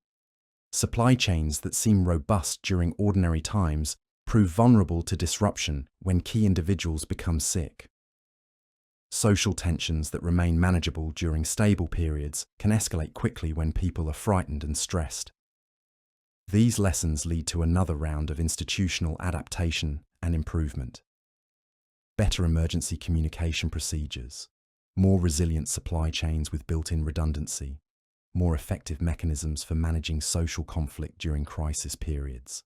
Speaker 1: Supply chains that seem robust during ordinary times prove vulnerable to disruption when key individuals become sick. Social tensions that remain manageable during stable periods can escalate quickly when people are frightened and stressed. These lessons lead to another round of institutional adaptation and improvement. Better emergency communication procedures, more resilient supply chains with built-in redundancy, more effective mechanisms for managing social conflict during crisis periods.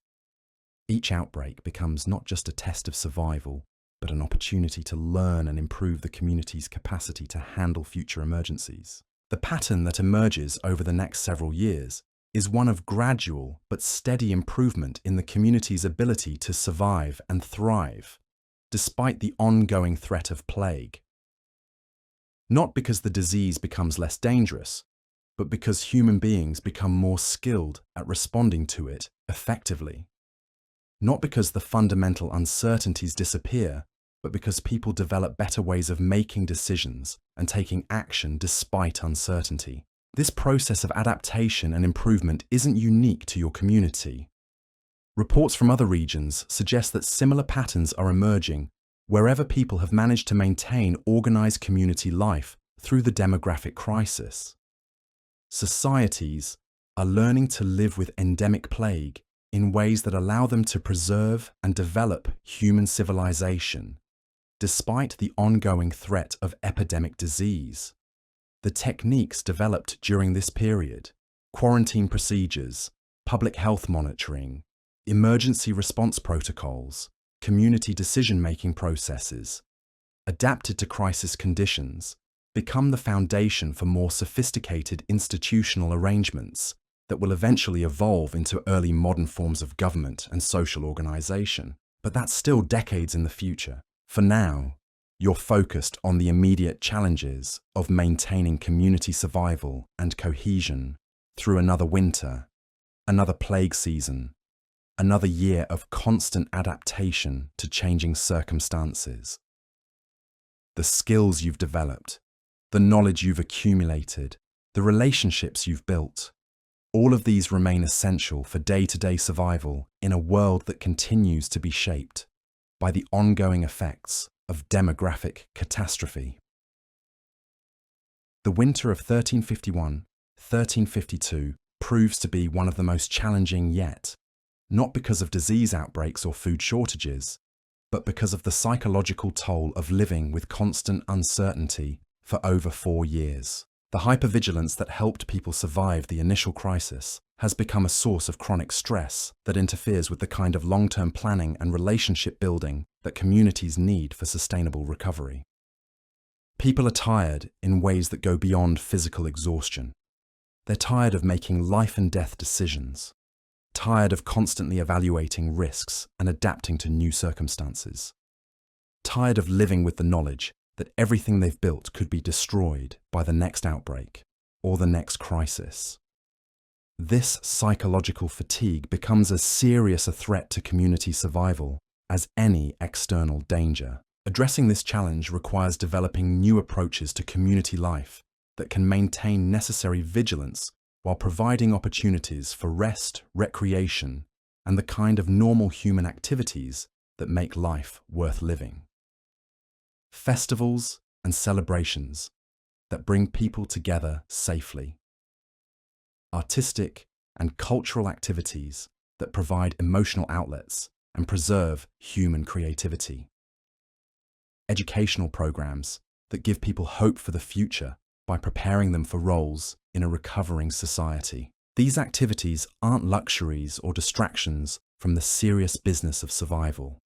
Speaker 1: Each outbreak becomes not just a test of survival, but an opportunity to learn and improve the community's capacity to handle future emergencies. The pattern that emerges over the next several years is one of gradual but steady improvement in the community's ability to survive and thrive, despite the ongoing threat of plague. Not because the disease becomes less dangerous, but because human beings become more skilled at responding to it effectively. Not because the fundamental uncertainties disappear, but because people develop better ways of making decisions and taking action despite uncertainty. This process of adaptation and improvement isn't unique to your community. Reports from other regions suggest that similar patterns are emerging wherever people have managed to maintain organized community life through the demographic crisis. Societies are learning to live with endemic plague in ways that allow them to preserve and develop human civilization, despite the ongoing threat of epidemic disease. The techniques developed during this period, quarantine procedures, public health monitoring, emergency response protocols, community decision-making processes, adapted to crisis conditions, become the foundation for more sophisticated institutional arrangements that will eventually evolve into early modern forms of government and social organization. But that's still decades in the future. For now, you're focused on the immediate challenges of maintaining community survival and cohesion through another winter, another plague season, another year of constant adaptation to changing circumstances. The skills you've developed, the knowledge you've accumulated, the relationships you've built, all of these remain essential for day-to-day survival in a world that continues to be shaped by the ongoing effects of demographic catastrophe. The winter of 1351-1352 proves to be one of the most challenging yet, not because of disease outbreaks or food shortages, but because of the psychological toll of living with constant uncertainty for over 4 years. The hypervigilance that helped people survive the initial crisis has become a source of chronic stress that interferes with the kind of long-term planning and relationship building that communities need for sustainable recovery. People are tired in ways that go beyond physical exhaustion. They're tired of making life and death decisions, tired of constantly evaluating risks and adapting to new circumstances, tired of living with the knowledge that everything they've built could be destroyed by the next outbreak or the next crisis. This psychological fatigue becomes as serious a threat to community survival as any external danger. Addressing this challenge requires developing new approaches to community life that can maintain necessary vigilance while providing opportunities for rest, recreation, and the kind of normal human activities that make life worth living. Festivals and celebrations that bring people together safely. Artistic and cultural activities that provide emotional outlets and preserve human creativity. Educational programs that give people hope for the future by preparing them for roles in a recovering society. These activities aren't luxuries or distractions from the serious business of survival.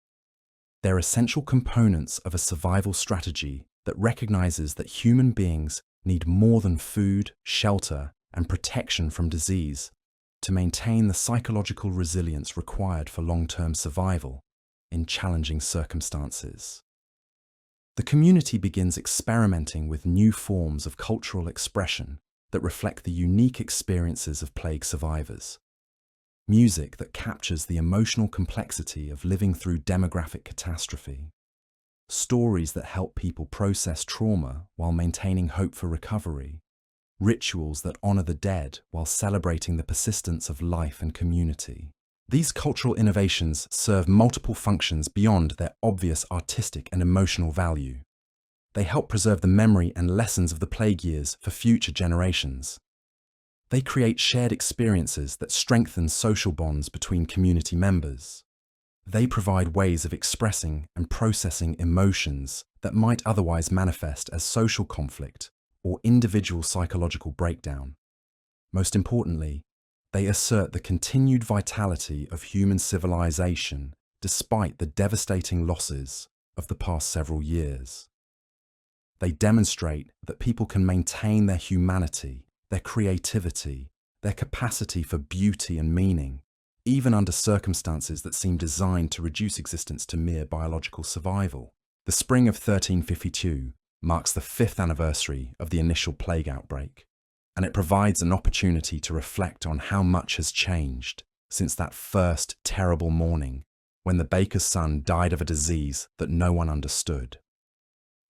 Speaker 1: They're essential components of a survival strategy that recognizes that human beings need more than food, shelter, and protection from disease to maintain the psychological resilience required for long-term survival in challenging circumstances. The community begins experimenting with new forms of cultural expression that reflect the unique experiences of plague survivors. Music that captures the emotional complexity of living through demographic catastrophe. Stories that help people process trauma while maintaining hope for recovery. Rituals that honor the dead while celebrating the persistence of life and community. These cultural innovations serve multiple functions beyond their obvious artistic and emotional value. They help preserve the memory and lessons of the plague years for future generations. They create shared experiences that strengthen social bonds between community members. They provide ways of expressing and processing emotions that might otherwise manifest as social conflict or individual psychological breakdown. Most importantly, they assert the continued vitality of human civilization despite the devastating losses of the past several years. They demonstrate that people can maintain their humanity, their creativity, their capacity for beauty and meaning, even under circumstances that seem designed to reduce existence to mere biological survival. The spring of 1352 marks the 5th anniversary of the initial plague outbreak, and it provides an opportunity to reflect on how much has changed since that first terrible morning when the baker's son died of a disease that no one understood.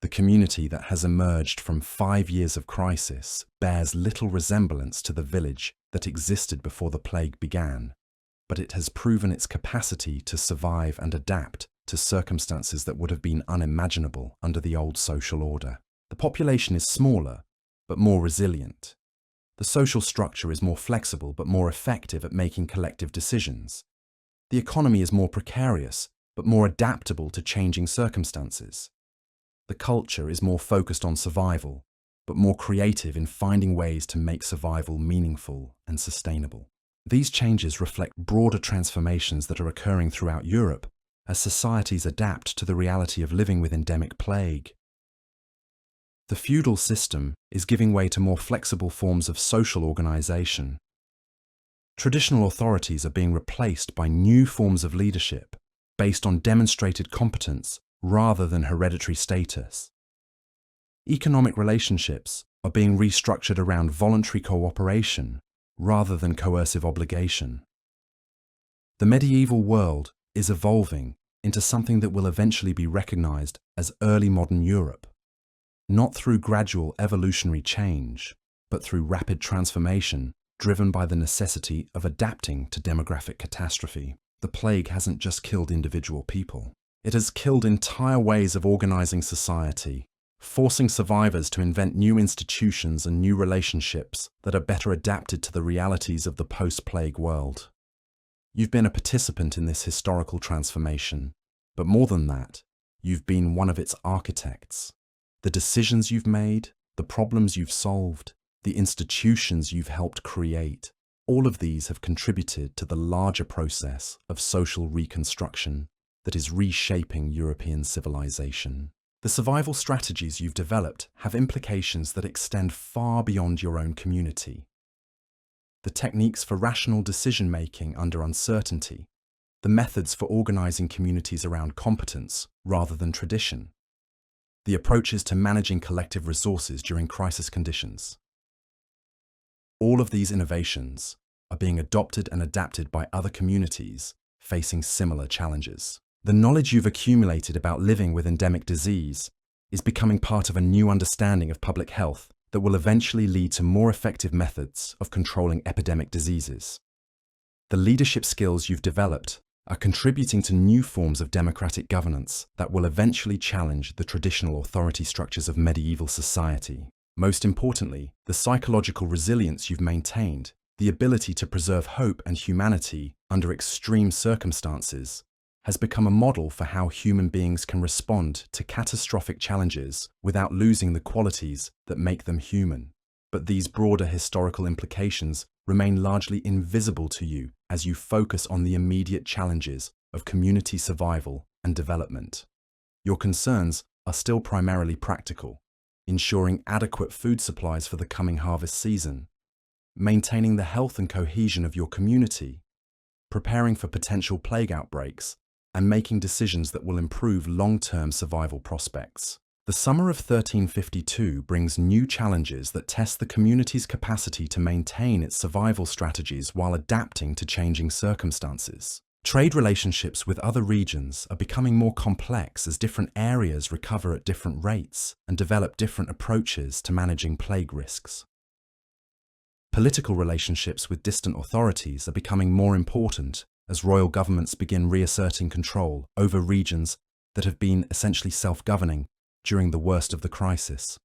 Speaker 1: The community that has emerged from 5 years of crisis bears little resemblance to the village that existed before the plague began, but it has proven its capacity to survive and adapt to circumstances that would have been unimaginable under the old social order. The population is smaller, but more resilient. The social structure is more flexible, but more effective at making collective decisions. The economy is more precarious, but more adaptable to changing circumstances. The culture is more focused on survival, but more creative in finding ways to make survival meaningful and sustainable. These changes reflect broader transformations that are occurring throughout Europe as societies adapt to the reality of living with endemic plague. The feudal system is giving way to more flexible forms of social organization. Traditional authorities are being replaced by new forms of leadership based on demonstrated competence rather than hereditary status. Economic relationships are being restructured around voluntary cooperation rather than coercive obligation. The medieval world is evolving into something that will eventually be recognized as early modern Europe, not through gradual evolutionary change, but through rapid transformation driven by the necessity of adapting to demographic catastrophe. The plague hasn't just killed individual people. It has killed entire ways of organizing society, forcing survivors to invent new institutions and new relationships that are better adapted to the realities of the post-plague world. You've been a participant in this historical transformation, but more than that, you've been one of its architects. The decisions you've made, the problems you've solved, the institutions you've helped create, all of these have contributed to the larger process of social reconstruction that is reshaping European civilization. The survival strategies you've developed have implications that extend far beyond your own community. The techniques for rational decision-making under uncertainty, the methods for organizing communities around competence rather than tradition, the approaches to managing collective resources during crisis conditions. All of these innovations are being adopted and adapted by other communities facing similar challenges. The knowledge you've accumulated about living with endemic disease is becoming part of a new understanding of public health that will eventually lead to more effective methods of controlling epidemic diseases. The leadership skills you've developed are contributing to new forms of democratic governance that will eventually challenge the traditional authority structures of medieval society. Most importantly, the psychological resilience you've maintained, the ability to preserve hope and humanity under extreme circumstances, has become a model for how human beings can respond to catastrophic challenges without losing the qualities that make them human. But these broader historical implications remain largely invisible to you as you focus on the immediate challenges of community survival and development. Your concerns are still primarily practical, ensuring adequate food supplies for the coming harvest season, maintaining the health and cohesion of your community, preparing for potential plague outbreaks, and making decisions that will improve long-term survival prospects. The summer of 1352 brings new challenges that test the community's capacity to maintain its survival strategies while adapting to changing circumstances. Trade relationships with other regions are becoming more complex as different areas recover at different rates and develop different approaches to managing plague risks. Political relationships with distant authorities are becoming more important as royal governments begin reasserting control over regions that have been essentially self-governing during the worst of the crisis.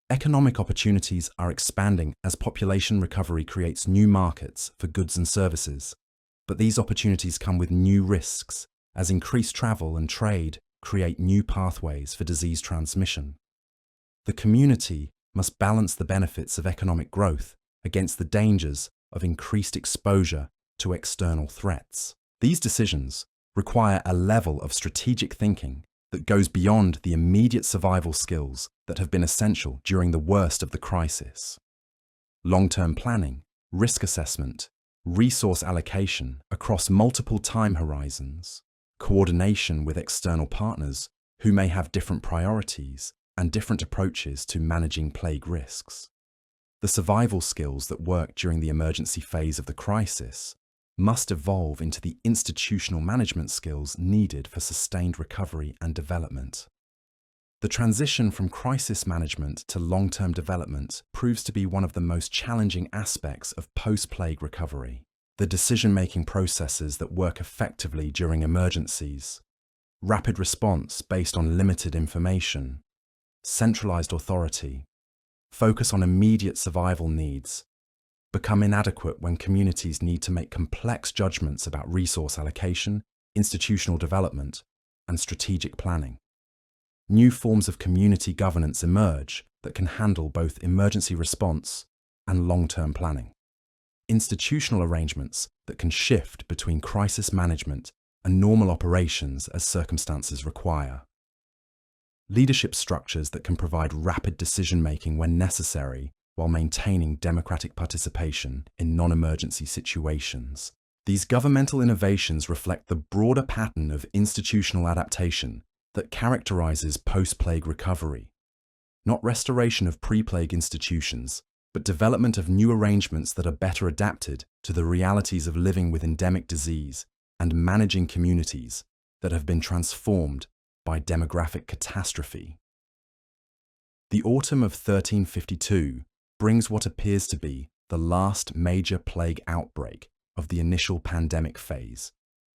Speaker 1: Economic opportunities are expanding as population recovery creates new markets for goods and services, but these opportunities come with new risks as increased travel and trade create new pathways for disease transmission. The community must balance the benefits of economic growth against the dangers of increased exposure to external threats. These decisions require a level of strategic thinking that goes beyond the immediate survival skills that have been essential during the worst of the crisis. Long-term planning, risk assessment, resource allocation across multiple time horizons, coordination with external partners who may have different priorities and different approaches to managing plague risks. The survival skills that work during the emergency phase of the crisis must evolve into the institutional management skills needed for sustained recovery and development. The transition from crisis management to long-term development proves to be one of the most challenging aspects of post-plague recovery. the decision-making processes that work effectively during emergencies, rapid response based on limited information, centralized authority, focus on immediate survival needs, become inadequate when communities need to make complex judgments about resource allocation, institutional development, and strategic planning. New forms of community governance emerge that can handle both emergency response and long-term planning. Institutional arrangements that can shift between crisis management and normal operations as circumstances require. Leadership structures that can provide rapid decision-making when necessary while maintaining democratic participation in non-emergency situations. These governmental innovations reflect the broader pattern of institutional adaptation that characterizes post-plague recovery. Not restoration of pre-plague institutions, but development of new arrangements that are better adapted to the realities of living with endemic disease and managing communities that have been transformed by demographic catastrophe. The autumn of 1352 brings what appears to be the last major plague outbreak of the initial pandemic phase,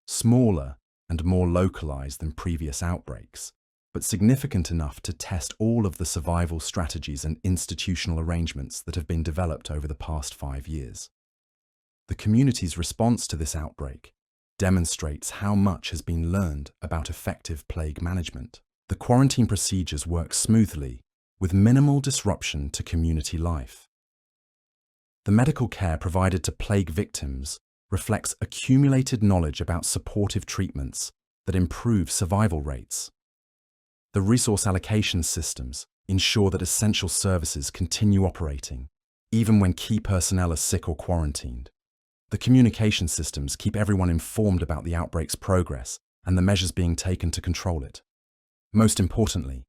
Speaker 1: smaller and more localized than previous outbreaks, but significant enough to test all of the survival strategies and institutional arrangements that have been developed over the past 5 years. The community's response to this outbreak demonstrates how much has been learned about effective plague management. The quarantine procedures work smoothly, with minimal disruption to community life. The medical care provided to plague victims reflects accumulated knowledge about supportive treatments that improve survival rates. The resource allocation systems ensure that essential services continue operating, even when key personnel are sick or quarantined. The communication systems keep everyone informed about the outbreak's progress and the measures being taken to control it. Most importantly,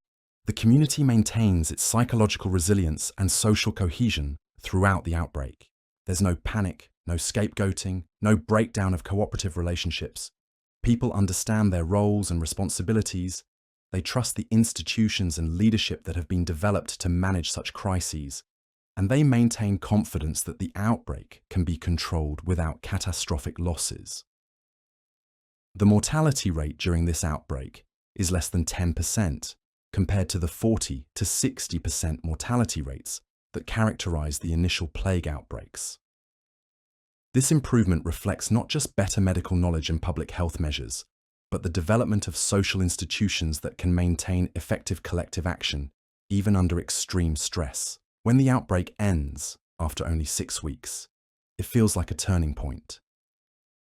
Speaker 1: the community maintains its psychological resilience and social cohesion throughout the outbreak. There's no panic, no scapegoating, no breakdown of cooperative relationships. People understand their roles and responsibilities. They trust the institutions and leadership that have been developed to manage such crises, and they maintain confidence that the outbreak can be controlled without catastrophic losses. The mortality rate during this outbreak is less than 10%, compared to the 40 to 60% mortality rates that characterize the initial plague outbreaks. This improvement reflects not just better medical knowledge and public health measures, but the development of social institutions that can maintain effective collective action, even under extreme stress. When the outbreak ends, after only 6 weeks, it feels like a turning point.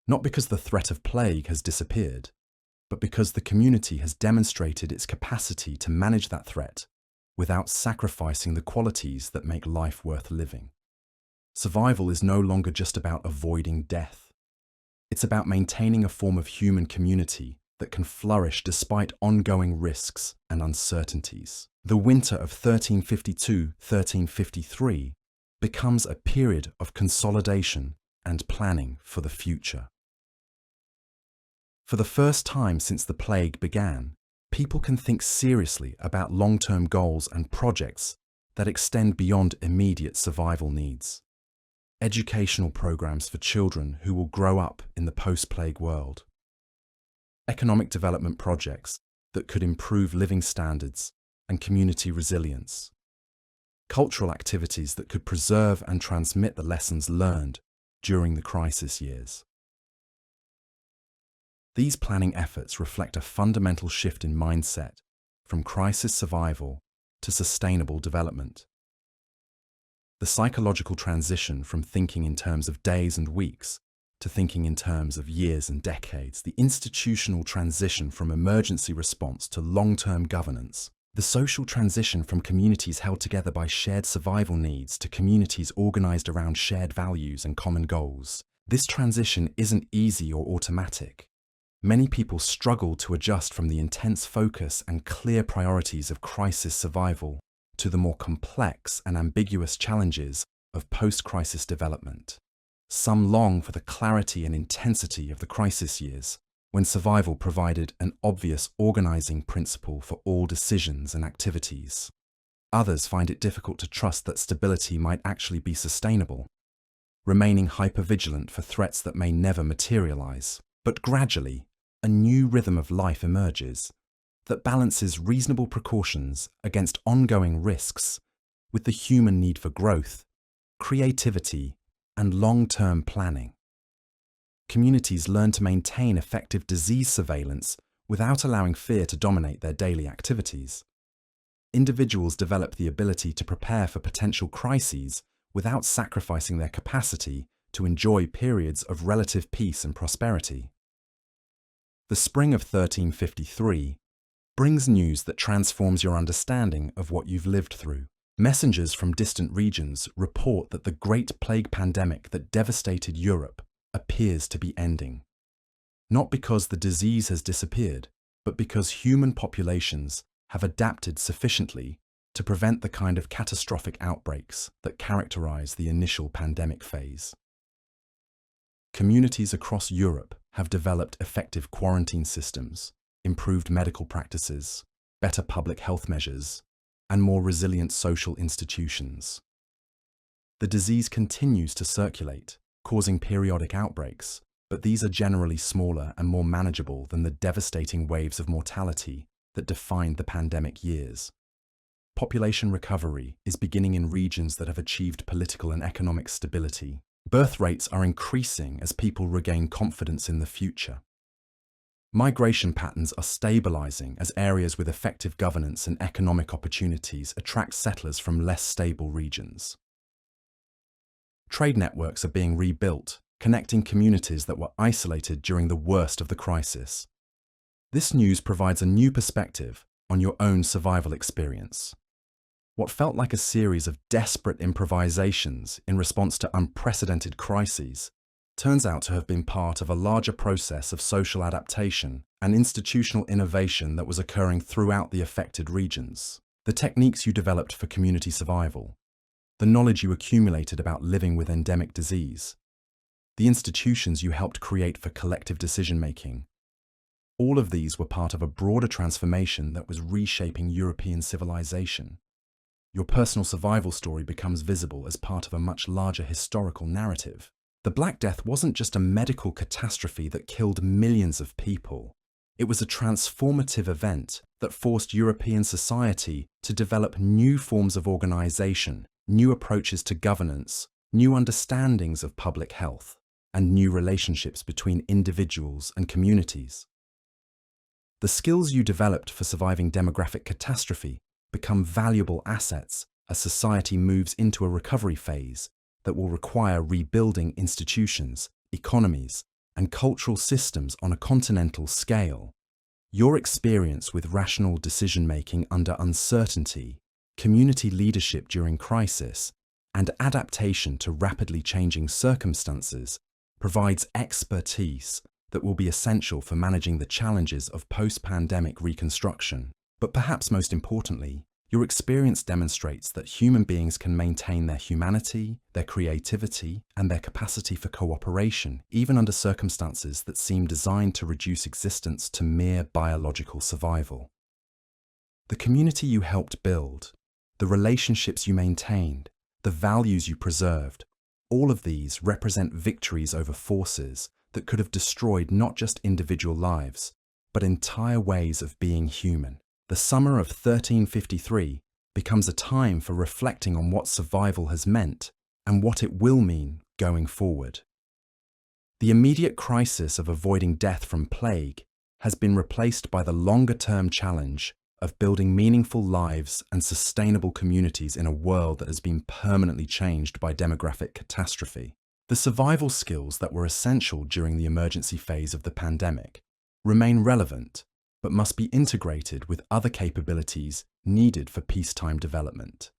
Speaker 1: Not because the threat of plague has disappeared, but because the community has demonstrated its capacity to manage that threat without sacrificing the qualities that make life worth living. Survival is no longer just about avoiding death. It's about maintaining a form of human community that can flourish despite ongoing risks and uncertainties. The winter of 1352-1353 becomes a period of consolidation and planning for the future. For the first time since the plague began, people can think seriously about long-term goals and projects that extend beyond immediate survival needs. Educational programs for children who will grow up in the post-plague world. Economic development projects that could improve living standards and community resilience. Cultural activities that could preserve and transmit the lessons learned during the crisis years. These planning efforts reflect a fundamental shift in mindset from crisis survival to sustainable development. The psychological transition from thinking in terms of days and weeks to thinking in terms of years and decades, the institutional transition from emergency response to long-term governance, the social transition from communities held together by shared survival needs to communities organized around shared values and common goals. This transition isn't easy or automatic. Many people struggle to adjust from the intense focus and clear priorities of crisis survival to the more complex and ambiguous challenges of post-crisis development. Some long for the clarity and intensity of the crisis years, when survival provided an obvious organizing principle for all decisions and activities. Others find it difficult to trust that stability might actually be sustainable. remaining hypervigilant for threats that may never materialize. But gradually, a new rhythm of life emerges that balances reasonable precautions against ongoing risks with the human need for growth, creativity, and long-term planning. Communities learn to maintain effective disease surveillance without allowing fear to dominate their daily activities. Individuals develop the ability to prepare for potential crises without sacrificing their capacity to enjoy periods of relative peace and prosperity. The spring of 1353 brings news that transforms your understanding of what you've lived through. Messengers from distant regions report that the Great Plague pandemic that devastated Europe appears to be ending. Not because the disease has disappeared, but because human populations have adapted sufficiently to prevent the kind of catastrophic outbreaks that characterize the initial pandemic phase. Communities across Europe have developed effective quarantine systems, improved medical practices, better public health measures, and more resilient social institutions. The disease continues to circulate, causing periodic outbreaks, but these are generally smaller and more manageable than the devastating waves of mortality that defined the pandemic years. Population recovery is beginning in regions that have achieved political and economic stability. Birth rates are increasing as people regain confidence in the future. Migration patterns are stabilizing as areas with effective governance and economic opportunities attract settlers from less stable regions. Trade networks are being rebuilt, connecting communities that were isolated during the worst of the crisis. This news provides a new perspective on your own survival experience. What felt like a series of desperate improvisations in response to unprecedented crises turns out to have been part of a larger process of social adaptation and institutional innovation that was occurring throughout the affected regions. The techniques you developed for community survival, the knowledge you accumulated about living with endemic disease, the institutions you helped create for collective decision-making, all of these were part of a broader transformation that was reshaping European civilization. Your personal survival story becomes visible as part of a much larger historical narrative. The Black Death wasn't just a medical catastrophe that killed millions of people. It was a transformative event that forced European society to develop new forms of organization, new approaches to governance, new understandings of public health, and new relationships between individuals and communities. The skills you developed for surviving demographic catastrophe become valuable assets as society moves into a recovery phase that will require rebuilding institutions, economies, and cultural systems on a continental scale. Your experience with rational decision-making under uncertainty, community leadership during crisis, and adaptation to rapidly changing circumstances provides expertise that will be essential for managing the challenges of post-pandemic reconstruction. But perhaps most importantly, your experience demonstrates that human beings can maintain their humanity, their creativity, and their capacity for cooperation, even under circumstances that seem designed to reduce existence to mere biological survival. The community you helped build, the relationships you maintained, the values you preserved, all of these represent victories over forces that could have destroyed not just individual lives, but entire ways of being human. The summer of 1353 becomes a time for reflecting on what survival has meant and what it will mean going forward. The immediate crisis of avoiding death from plague has been replaced by the longer-term challenge of building meaningful lives and sustainable communities in a world that has been permanently changed by demographic catastrophe. The survival skills that were essential during the emergency phase of the pandemic remain relevant, but must be integrated with other capabilities needed for peacetime development.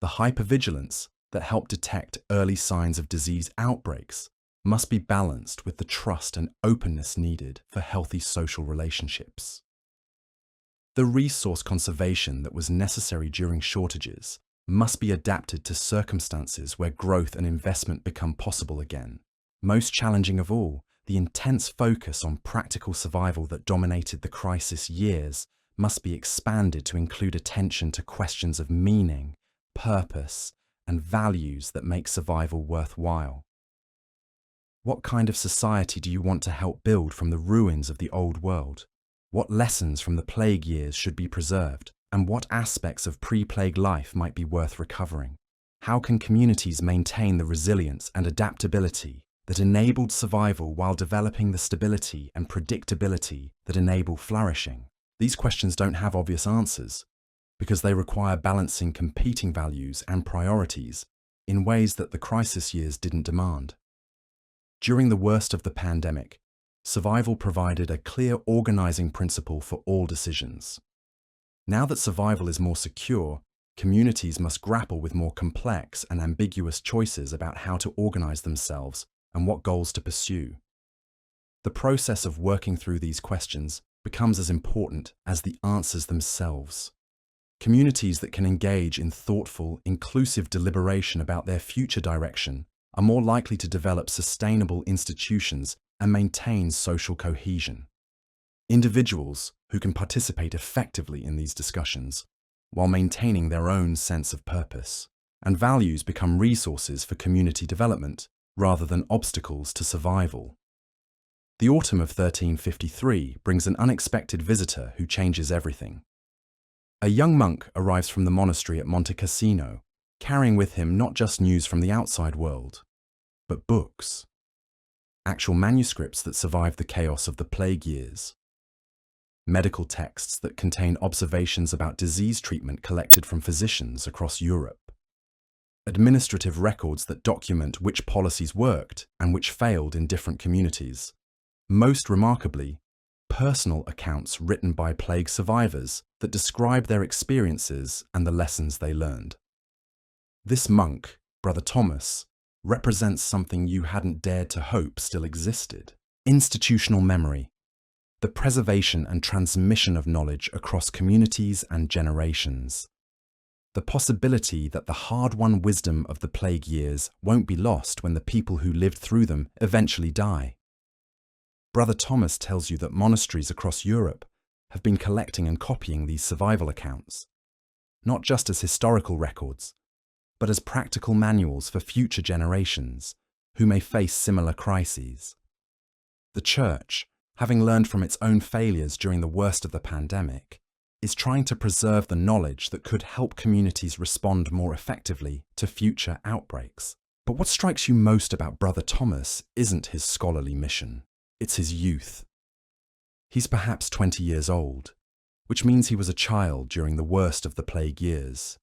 Speaker 1: The hypervigilance that helped detect early signs of disease outbreaks must be balanced with the trust and openness needed for healthy social relationships. The resource conservation that was necessary during shortages must be adapted to circumstances where growth and investment become possible again. Most challenging of all, the intense focus on practical survival that dominated the crisis years must be expanded to include attention to questions of meaning, purpose, and values that make survival worthwhile. What kind of society do you want to help build from the ruins of the old world? What lessons from the plague years should be preserved, and what aspects of pre-plague life might be worth recovering? How can communities maintain the resilience and adaptability that enabled survival while developing the stability and predictability that enable flourishing? These questions don't have obvious answers, because they require balancing competing values and priorities in ways that the crisis years didn't demand. During the worst of the pandemic, survival provided a clear organizing principle for all decisions. Now that survival is more secure, communities must grapple with more complex and ambiguous choices about how to organize themselves and what goals to pursue. The process of working through these questions becomes as important as the answers themselves. Communities that can engage in thoughtful, inclusive deliberation about their future direction are more likely to develop sustainable institutions and maintain social cohesion. Individuals who can participate effectively in these discussions while maintaining their own sense of purpose and values become resources for community development rather than obstacles to survival. The autumn of 1353 brings an unexpected visitor who changes everything. A young monk arrives from the monastery at Monte Cassino, carrying with him not just news from the outside world, but books. Actual manuscripts that survived the chaos of the plague years. Medical texts that contain observations about disease treatment collected from physicians across Europe. Administrative records that document which policies worked and which failed in different communities. Most remarkably, personal accounts written by plague survivors that describe their experiences and the lessons they learned. This monk, Brother Thomas, represents something you hadn't dared to hope still existed. Institutional memory. The preservation and transmission of knowledge across communities and generations. The possibility that the hard-won wisdom of the plague years won't be lost when the people who lived through them eventually die. Brother Thomas tells you that monasteries across Europe have been collecting and copying these survival accounts, not just as historical records, but as practical manuals for future generations who may face similar crises. The Church, having learned from its own failures during the worst of the pandemic, is trying to preserve the knowledge that could help communities respond more effectively to future outbreaks. But what strikes you most about Brother Thomas isn't his scholarly mission, it's his youth. He's perhaps 20 years old, which means he was a child during the worst of the plague years.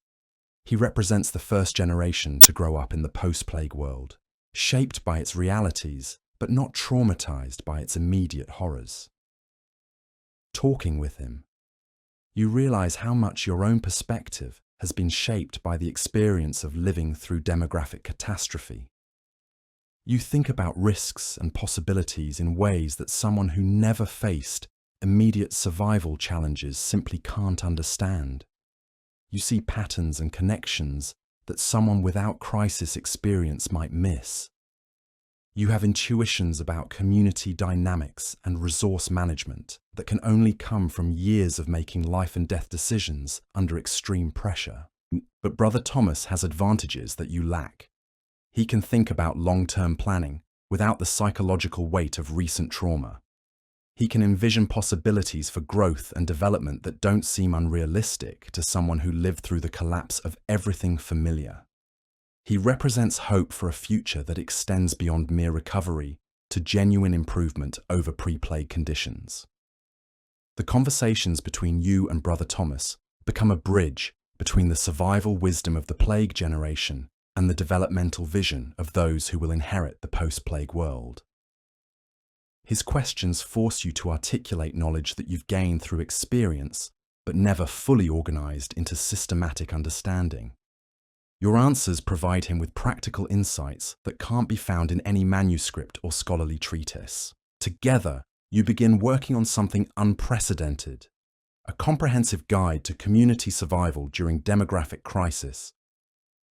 Speaker 1: He represents the first generation to grow up in the post-plague world, shaped by its realities, but not traumatized by its immediate horrors. Talking with him, you realize how much your own perspective has been shaped by the experience of living through demographic catastrophe. You think about risks and possibilities in ways that someone who never faced immediate survival challenges simply can't understand. You see patterns and connections that someone without crisis experience might miss. You have intuitions about community dynamics and resource management that can only come from years of making life and death decisions under extreme pressure. But Brother Thomas has advantages that you lack. He can think about long-term planning without the psychological weight of recent trauma. He can envision possibilities for growth and development that don't seem unrealistic to someone who lived through the collapse of everything familiar. He represents hope for a future that extends beyond mere recovery to genuine improvement over pre-plague conditions. The conversations between you and Brother Thomas become a bridge between the survival wisdom of the plague generation and the developmental vision of those who will inherit the post-plague world. His questions force you to articulate knowledge that you've gained through experience, but never fully organized into systematic understanding. Your answers provide him with practical insights that can't be found in any manuscript or scholarly treatise. Together, you begin working on something unprecedented, a comprehensive guide to community survival during demographic crisis.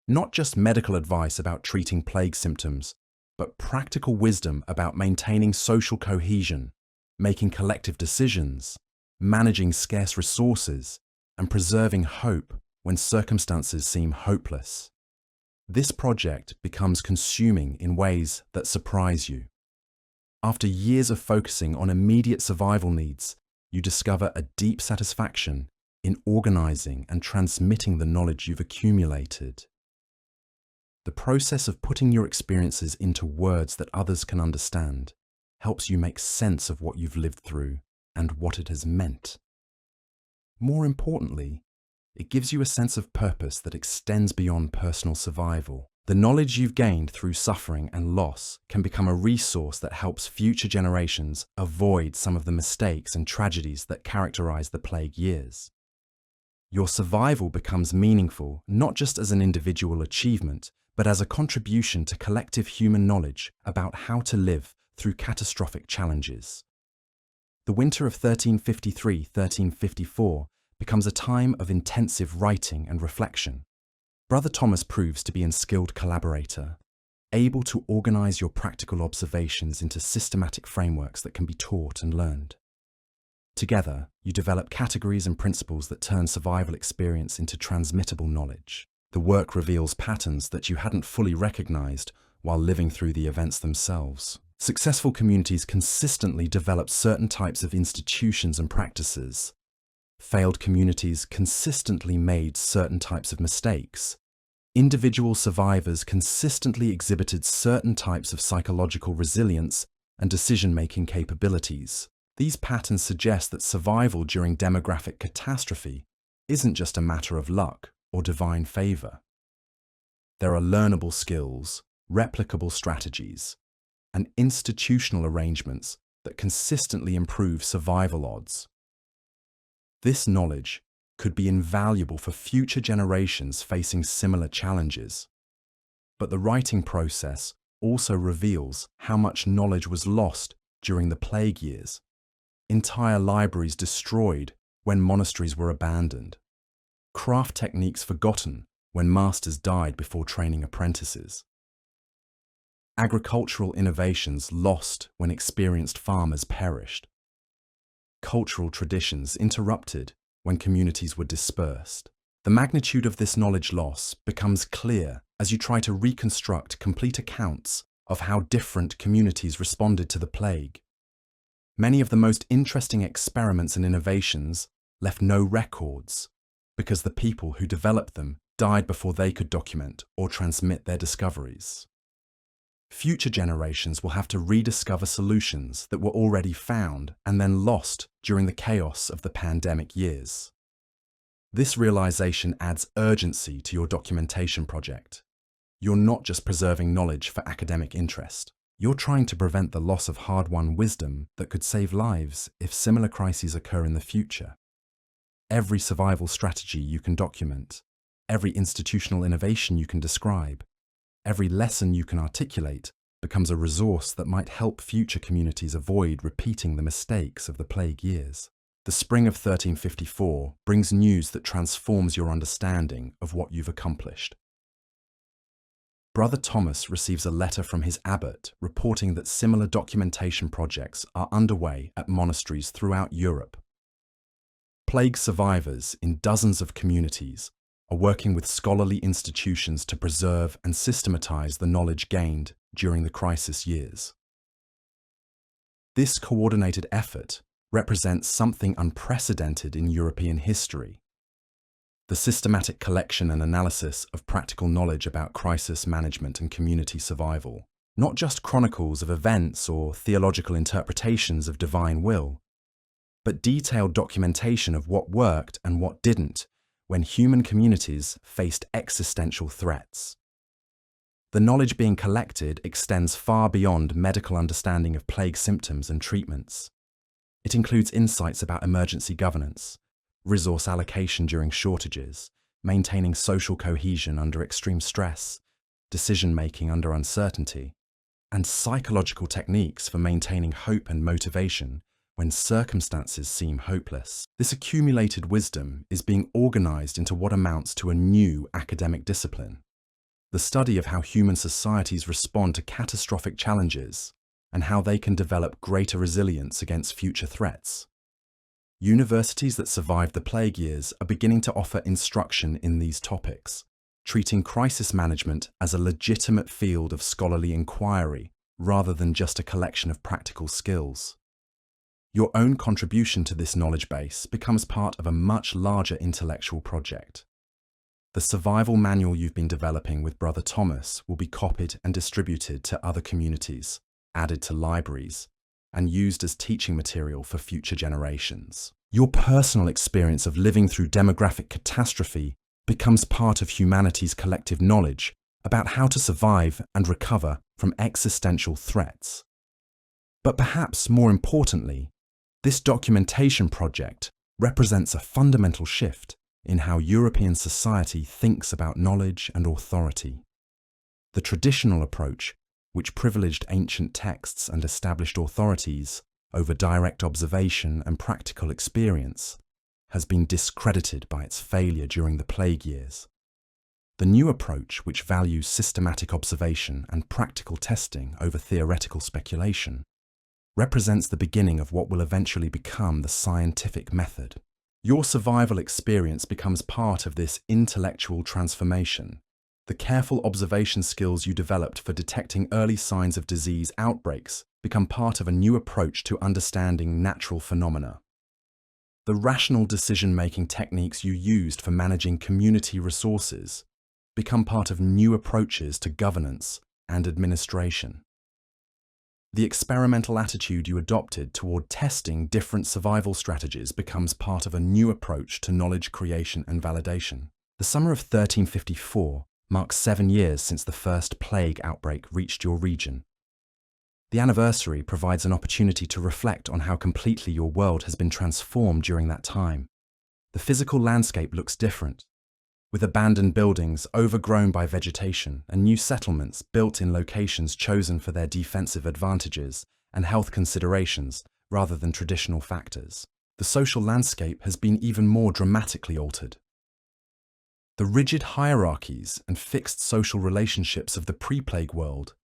Speaker 1: Not just medical advice about treating plague symptoms, but practical wisdom about maintaining social cohesion, making collective decisions, managing scarce resources, and preserving hope when circumstances seem hopeless. This project becomes consuming in ways that surprise you. After years of focusing on immediate survival needs, you discover a deep satisfaction in organizing and transmitting the knowledge you've accumulated. The process of putting your experiences into words that others can understand helps you make sense of what you've lived through and what it has meant. More importantly, it gives you a sense of purpose that extends beyond personal survival. The knowledge you've gained through suffering and loss can become a resource that helps future generations avoid some of the mistakes and tragedies that characterize the plague years. Your survival becomes meaningful not just as an individual achievement, but as a contribution to collective human knowledge about how to live through catastrophic challenges. The winter of 1353-1354 becomes a time of intensive writing and reflection. Brother Thomas proves to be a skilled collaborator, able to organize your practical observations into systematic frameworks that can be taught and learned. Together, you develop categories and principles that turn survival experience into transmittable knowledge. The work reveals patterns that you hadn't fully recognized while living through the events themselves. Successful communities consistently develop certain types of institutions and practices. Failed communities consistently made certain types of mistakes. Individual survivors consistently exhibited certain types of psychological resilience and decision-making capabilities. These patterns suggest that survival during demographic catastrophe isn't just a matter of luck or divine favor. There are learnable skills, replicable strategies, and institutional arrangements that consistently improve survival odds. This knowledge could be invaluable for future generations facing similar challenges. But the writing process also reveals how much knowledge was lost during the plague years. Entire libraries destroyed when monasteries were abandoned. Craft techniques forgotten when masters died before training apprentices. Agricultural innovations lost when experienced farmers perished. Cultural traditions interrupted when communities were dispersed. The magnitude of this knowledge loss becomes clear as you try to reconstruct complete accounts of how different communities responded to the plague. Many of the most interesting experiments and innovations left no records because the people who developed them died before they could document or transmit their discoveries. Future generations will have to rediscover solutions that were already found and then lost during the chaos of the pandemic years. This realization adds urgency to your documentation project. You're not just preserving knowledge for academic interest. You're trying to prevent the loss of hard-won wisdom that could save lives if similar crises occur in the future. Every survival strategy you can document, every institutional innovation you can describe, every lesson you can articulate becomes a resource that might help future communities avoid repeating the mistakes of the plague years. The spring of 1354 brings news that transforms your understanding of what you've accomplished. Brother Thomas receives a letter from his abbot reporting that similar documentation projects are underway at monasteries throughout Europe. Plague survivors in dozens of communities are working with scholarly institutions to preserve and systematize the knowledge gained during the crisis years. This coordinated effort represents something unprecedented in European history. The systematic collection and analysis of practical knowledge about crisis management and community survival, not just chronicles of events or theological interpretations of divine will, but detailed documentation of what worked and what didn't when human communities faced existential threats. The knowledge being collected extends far beyond medical understanding of plague symptoms and treatments. It includes insights about emergency governance, resource allocation during shortages, maintaining social cohesion under extreme stress, decision-making under uncertainty, and psychological techniques for maintaining hope and motivation when circumstances seem hopeless. This accumulated wisdom is being organized into what amounts to a new academic discipline: the study of how human societies respond to catastrophic challenges and how they can develop greater resilience against future threats. Universities that survived the plague years are beginning to offer instruction in these topics, treating crisis management as a legitimate field of scholarly inquiry rather than just a collection of practical skills. Your own contribution to this knowledge base becomes part of a much larger intellectual project. The survival manual you've been developing with Brother Thomas will be copied and distributed to other communities, added to libraries, and used as teaching material for future generations. Your personal experience of living through demographic catastrophe becomes part of humanity's collective knowledge about how to survive and recover from existential threats. But perhaps more importantly, this documentation project represents a fundamental shift in how European society thinks about knowledge and authority. The traditional approach, which privileged ancient texts and established authorities over direct observation and practical experience, has been discredited by its failure during the plague years. The new approach, which values systematic observation and practical testing over theoretical speculation, represents the beginning of what will eventually become the scientific method. Your survival experience becomes part of this intellectual transformation. The careful observation skills you developed for detecting early signs of disease outbreaks become part of a new approach to understanding natural phenomena. The rational decision-making techniques you used for managing community resources become part of new approaches to governance and administration. The experimental attitude you adopted toward testing different survival strategies becomes part of a new approach to knowledge creation and validation. The summer of 1354 marks 7 years since the first plague outbreak reached your region. The anniversary provides an opportunity to reflect on how completely your world has been transformed during that time. The physical landscape looks different, with abandoned buildings overgrown by vegetation and new settlements built in locations chosen for their defensive advantages and health considerations rather than traditional factors. The social landscape has been even more dramatically altered. The rigid hierarchies and fixed social relationships of the pre-plague world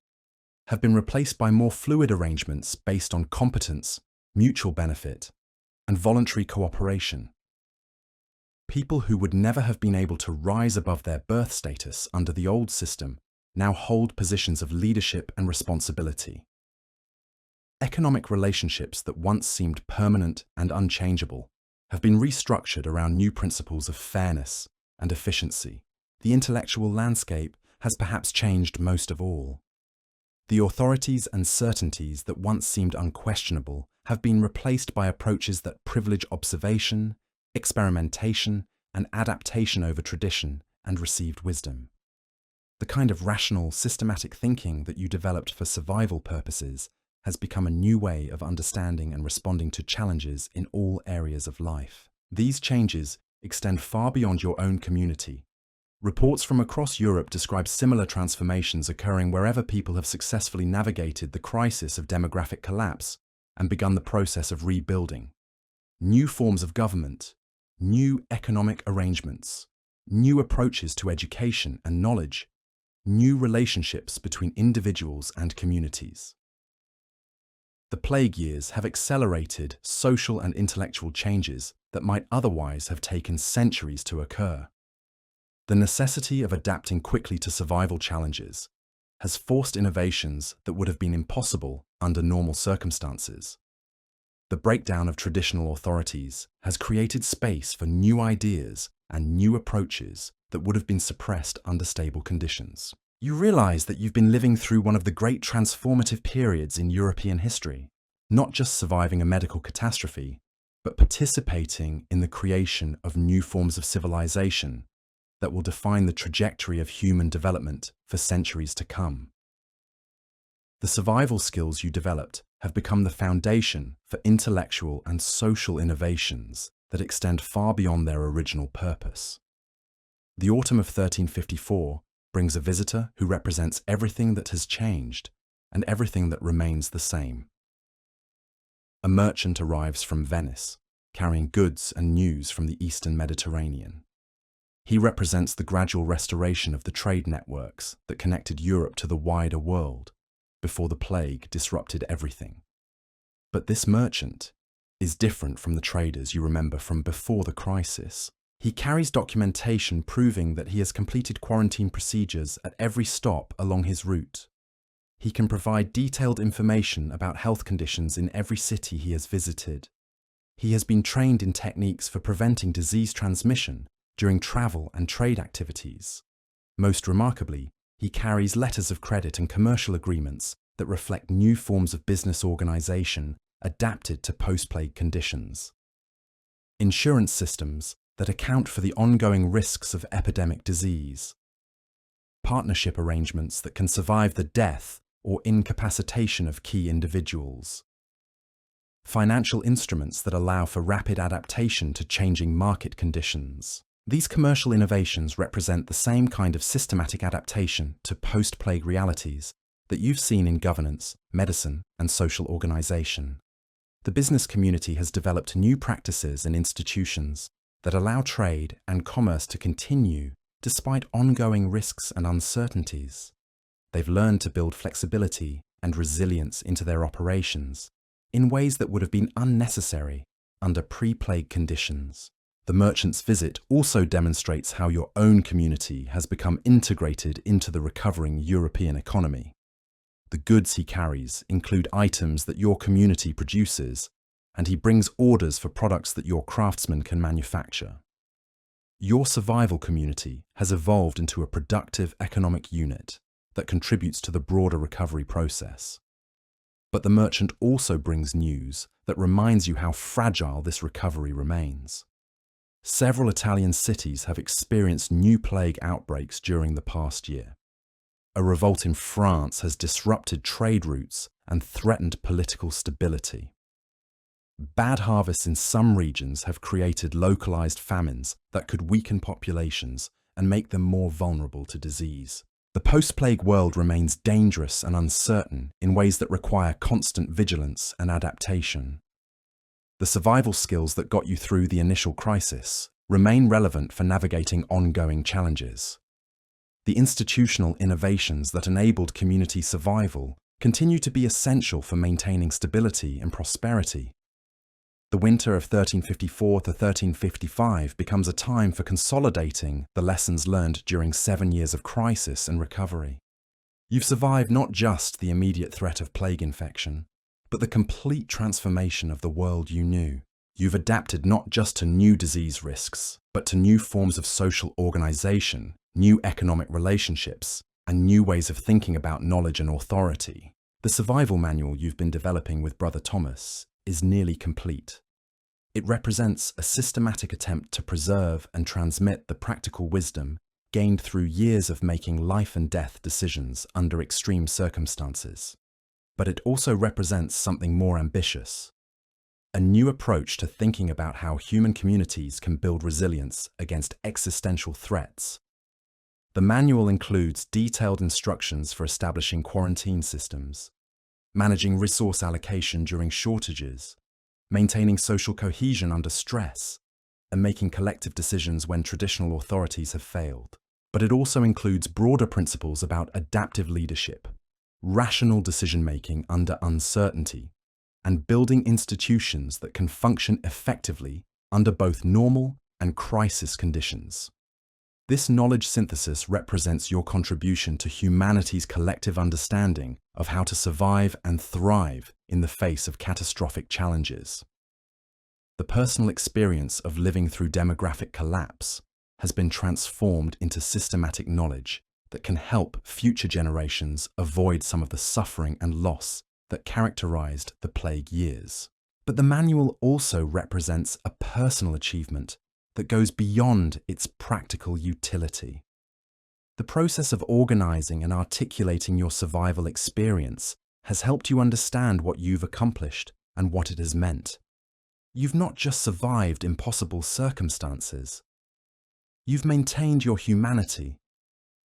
Speaker 1: have been replaced by more fluid arrangements based on competence, mutual benefit, and voluntary cooperation. People who would never have been able to rise above their birth status under the old system now hold positions of leadership and responsibility. Economic relationships that once seemed permanent and unchangeable have been restructured around new principles of fairness and efficiency. The intellectual landscape has perhaps changed most of all. The authorities and certainties that once seemed unquestionable have been replaced by approaches that privilege observation, experimentation, and adaptation over tradition and received wisdom. The kind of rational, systematic thinking that you developed for survival purposes has become a new way of understanding and responding to challenges in all areas of life. These changes extend far beyond your own community. Reports from across Europe describe similar transformations occurring wherever people have successfully navigated the crisis of demographic collapse and begun the process of rebuilding. New forms of government, new economic arrangements, new approaches to education and knowledge, new relationships between individuals and communities. The plague years have accelerated social and intellectual changes that might otherwise have taken centuries to occur. The necessity of adapting quickly to survival challenges has forced innovations that would have been impossible under normal circumstances. The breakdown of traditional authorities has created space for new ideas and new approaches that would have been suppressed under stable conditions. You realize that you've been living through one of the great transformative periods in European history, not just surviving a medical catastrophe, but participating in the creation of new forms of civilization that will define the trajectory of human development for centuries to come. The survival skills you developed have become the foundation for intellectual and social innovations that extend far beyond their original purpose. The autumn of 1354 brings a visitor who represents everything that has changed and everything that remains the same. A merchant arrives from Venice, carrying goods and news from the Eastern Mediterranean. He represents the gradual restoration of the trade networks that connected Europe to the wider world before the plague disrupted everything. But this merchant is different from the traders you remember from before the crisis. He carries documentation proving that he has completed quarantine procedures at every stop along his route. He can provide detailed information about health conditions in every city he has visited. He has been trained in techniques for preventing disease transmission during travel and trade activities. Most remarkably, he carries letters of credit and commercial agreements that reflect new forms of business organization adapted to post-plague conditions. Insurance systems that account for the ongoing risks of epidemic disease. Partnership arrangements that can survive the death or incapacitation of key individuals. Financial instruments that allow for rapid adaptation to changing market conditions. These commercial innovations represent the same kind of systematic adaptation to post-plague realities that you've seen in governance, medicine, and social organization. The business community has developed new practices and institutions that allow trade and commerce to continue despite ongoing risks and uncertainties. They've learned to build flexibility and resilience into their operations in ways that would have been unnecessary under pre-plague conditions. The merchant's visit also demonstrates how your own community has become integrated into the recovering European economy. The goods he carries include items that your community produces, and he brings orders for products that your craftsmen can manufacture. Your survival community has evolved into a productive economic unit that contributes to the broader recovery process. But the merchant also brings news that reminds you how fragile this recovery remains. Several Italian cities have experienced new plague outbreaks during the past year. A revolt in France has disrupted trade routes and threatened political stability. Bad harvests in some regions have created localized famines that could weaken populations and make them more vulnerable to disease. The post-plague world remains dangerous and uncertain in ways that require constant vigilance and adaptation. The survival skills that got you through the initial crisis remain relevant for navigating ongoing challenges. The institutional innovations that enabled community survival continue to be essential for maintaining stability and prosperity. The winter of 1354 to 1355 becomes a time for consolidating the lessons learned during 7 years of crisis and recovery. You've survived not just the immediate threat of plague infection, but the complete transformation of the world you knew. You've adapted not just to new disease risks, but to new forms of social organization, new economic relationships, and new ways of thinking about knowledge and authority. The survival manual you've been developing with Brother Thomas is nearly complete. It represents a systematic attempt to preserve and transmit the practical wisdom gained through years of making life and death decisions under extreme circumstances. But it also represents something more ambitious, a new approach to thinking about how human communities can build resilience against existential threats. The manual includes detailed instructions for establishing quarantine systems, managing resource allocation during shortages, maintaining social cohesion under stress, and making collective decisions when traditional authorities have failed. But it also includes broader principles about adaptive leadership, rational decision-making under uncertainty, and building institutions that can function effectively under both normal and crisis conditions. This knowledge synthesis represents your contribution to humanity's collective understanding of how to survive and thrive in the face of catastrophic challenges. The personal experience of living through demographic collapse has been transformed into systematic knowledge that can help future generations avoid some of the suffering and loss that characterized the plague years. But the manual also represents a personal achievement that goes beyond its practical utility. The process of organizing and articulating your survival experience has helped you understand what you've accomplished and what it has meant. You've not just survived impossible circumstances. You've maintained your humanity,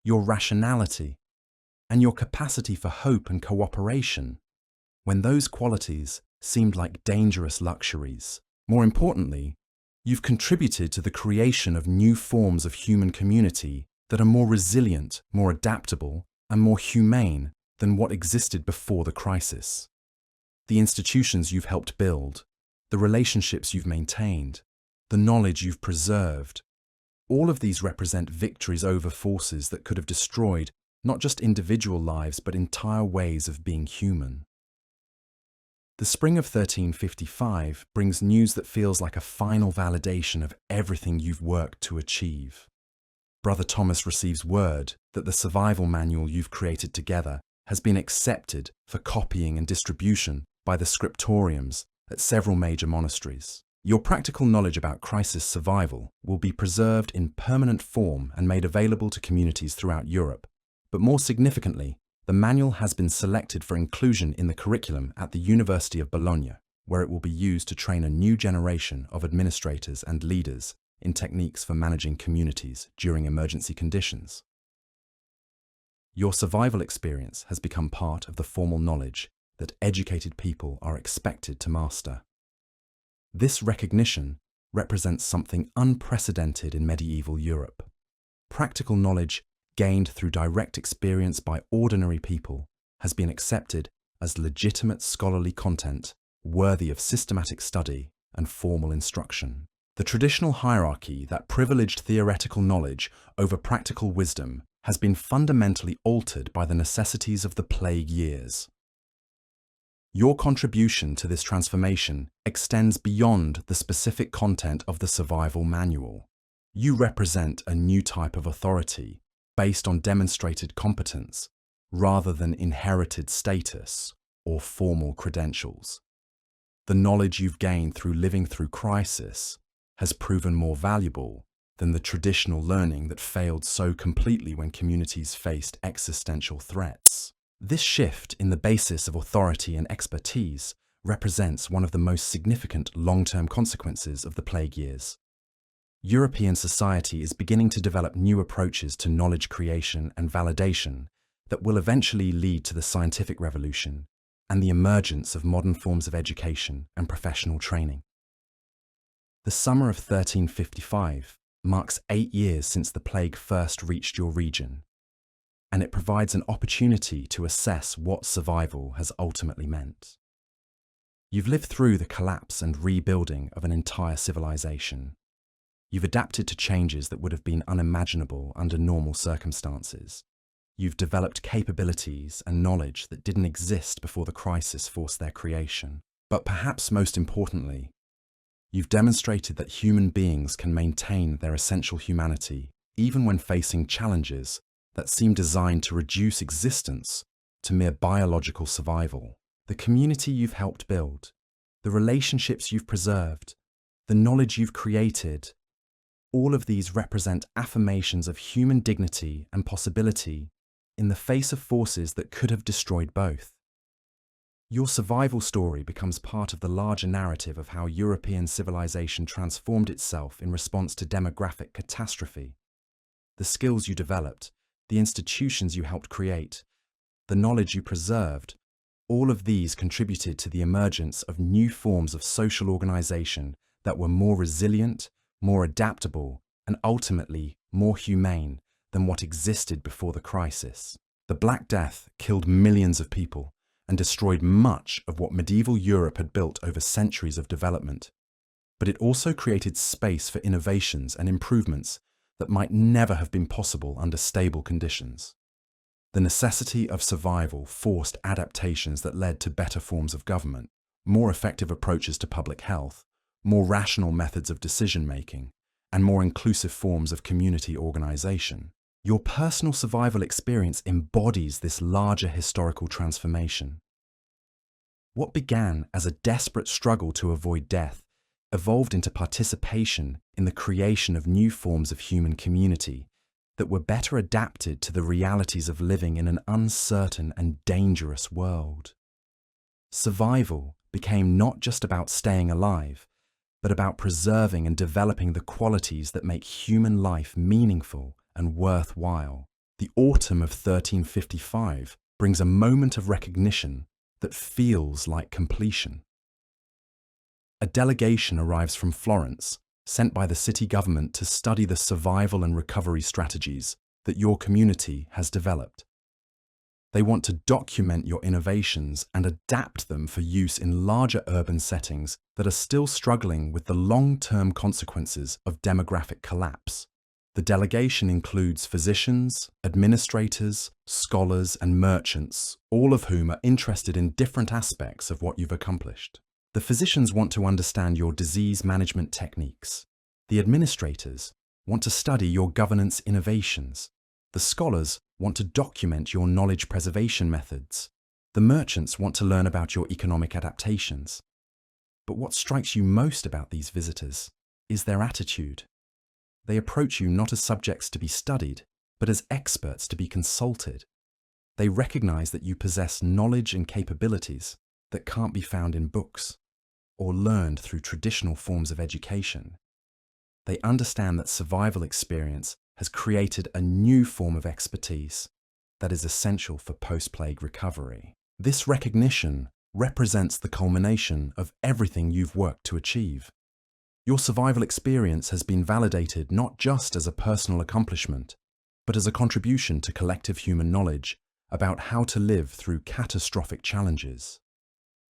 Speaker 1: your rationality, and your capacity for hope and cooperation when those qualities seemed like dangerous luxuries. More importantly, you've contributed to the creation of new forms of human community that are more resilient, more adaptable, and more humane than what existed before the crisis. The institutions you've helped build, the relationships you've maintained, the knowledge you've preserved, All of these represent victories over forces that could have destroyed not just individual lives, but entire ways of being human. The spring of 1355 brings news that feels like a final validation of everything you've worked to achieve. Brother Thomas receives word that the survival manual you've created together has been accepted for copying and distribution by the scriptoriums at several major monasteries. Your practical knowledge about crisis survival will be preserved in permanent form and made available to communities throughout Europe. But more significantly, the manual has been selected for inclusion in the curriculum at the University of Bologna, where it will be used to train a new generation of administrators and leaders in techniques for managing communities during emergency conditions. Your survival experience has become part of the formal knowledge that educated people are expected to master. This recognition represents something unprecedented in medieval Europe. Practical knowledge gained through direct experience by ordinary people has been accepted as legitimate scholarly content worthy of systematic study and formal instruction. The traditional hierarchy that privileged theoretical knowledge over practical wisdom has been fundamentally altered by the necessities of the plague years. Your contribution to this transformation extends beyond the specific content of the survival manual. You represent a new type of authority based on demonstrated competence rather than inherited status or formal credentials. The knowledge you've gained through living through crisis has proven more valuable than the traditional learning that failed so completely when communities faced existential threats. This shift in the basis of authority and expertise represents one of the most significant long-term consequences of the plague years. European society is beginning to develop new approaches to knowledge creation and validation that will eventually lead to the scientific revolution and the emergence of modern forms of education and professional training. The summer of 1355 marks 8 years since the plague first reached your region, and it provides an opportunity to assess what survival has ultimately meant. You've lived through the collapse and rebuilding of an entire civilization. You've adapted to changes that would have been unimaginable under normal circumstances. You've developed capabilities and knowledge that didn't exist before the crisis forced their creation. But perhaps most importantly, you've demonstrated that human beings can maintain their essential humanity even when facing challenges that seem designed to reduce existence to mere biological survival. The community you've helped build, the relationships you've preserved, the knowledge you've created, all of these represent affirmations of human dignity and possibility in the face of forces that could have destroyed both. Your survival story becomes part of the larger narrative of how European civilization transformed itself in response to demographic catastrophe. The skills you developed, the institutions you helped create, the knowledge you preserved, all of these contributed to the emergence of new forms of social organization that were more resilient, more adaptable, and ultimately more humane than what existed before the crisis. The Black Death killed millions of people and destroyed much of what medieval Europe had built over centuries of development. But it also created space for innovations and improvements that might never have been possible under stable conditions. The necessity of survival forced adaptations that led to better forms of government, more effective approaches to public health, more rational methods of decision-making, and more inclusive forms of community organization. Your personal survival experience embodies this larger historical transformation. What began as a desperate struggle to avoid death evolved into participation in the creation of new forms of human community that were better adapted to the realities of living in an uncertain and dangerous world. Survival became not just about staying alive, but about preserving and developing the qualities that make human life meaningful and worthwhile. The autumn of 1355 brings a moment of recognition that feels like completion. A delegation arrives from Florence, sent by the city government to study the survival and recovery strategies that your community has developed. They want to document your innovations and adapt them for use in larger urban settings that are still struggling with the long-term consequences of demographic collapse. The delegation includes physicians, administrators, scholars, and merchants, all of whom are interested in different aspects of what you've accomplished. The physicians want to understand your disease management techniques. The administrators want to study your governance innovations. The scholars want to document your knowledge preservation methods. The merchants want to learn about your economic adaptations. But what strikes you most about these visitors is their attitude. They approach you not as subjects to be studied, but as experts to be consulted. They recognize that you possess knowledge and capabilities that can't be found in books or learned through traditional forms of education. They understand that survival experience has created a new form of expertise that is essential for post-plague recovery. This recognition represents the culmination of everything you've worked to achieve. Your survival experience has been validated not just as a personal accomplishment, but as a contribution to collective human knowledge about how to live through catastrophic challenges.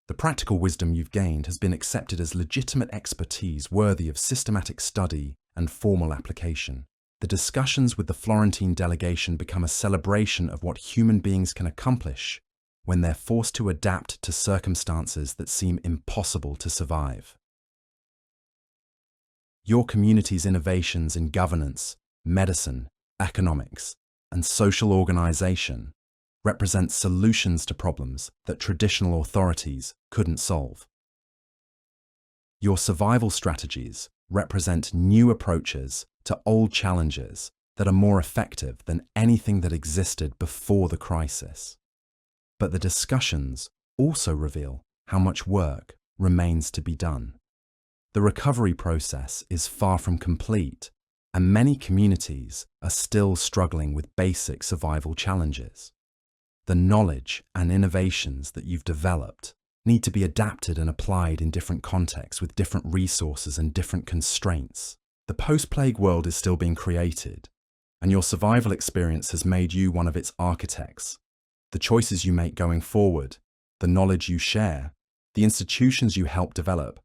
Speaker 1: The practical wisdom you've gained has been accepted as legitimate expertise worthy of systematic study and formal application. The discussions with the Florentine delegation become a celebration of what human beings can accomplish when they're forced to adapt to circumstances that seem impossible to survive. Your community's innovations in governance, medicine, economics, and social organization represent solutions to problems that traditional authorities couldn't solve. Your survival strategies represent new approaches to old challenges that are more effective than anything that existed before the crisis. But the discussions also reveal how much work remains to be done. The recovery process is far from complete, and many communities are still struggling with basic survival challenges. The knowledge and innovations that you've developed need to be adapted and applied in different contexts with different resources and different constraints. The post-plague world is still being created, and your survival experience has made you one of its architects. The choices you make going forward, the knowledge you share, the institutions you help develop,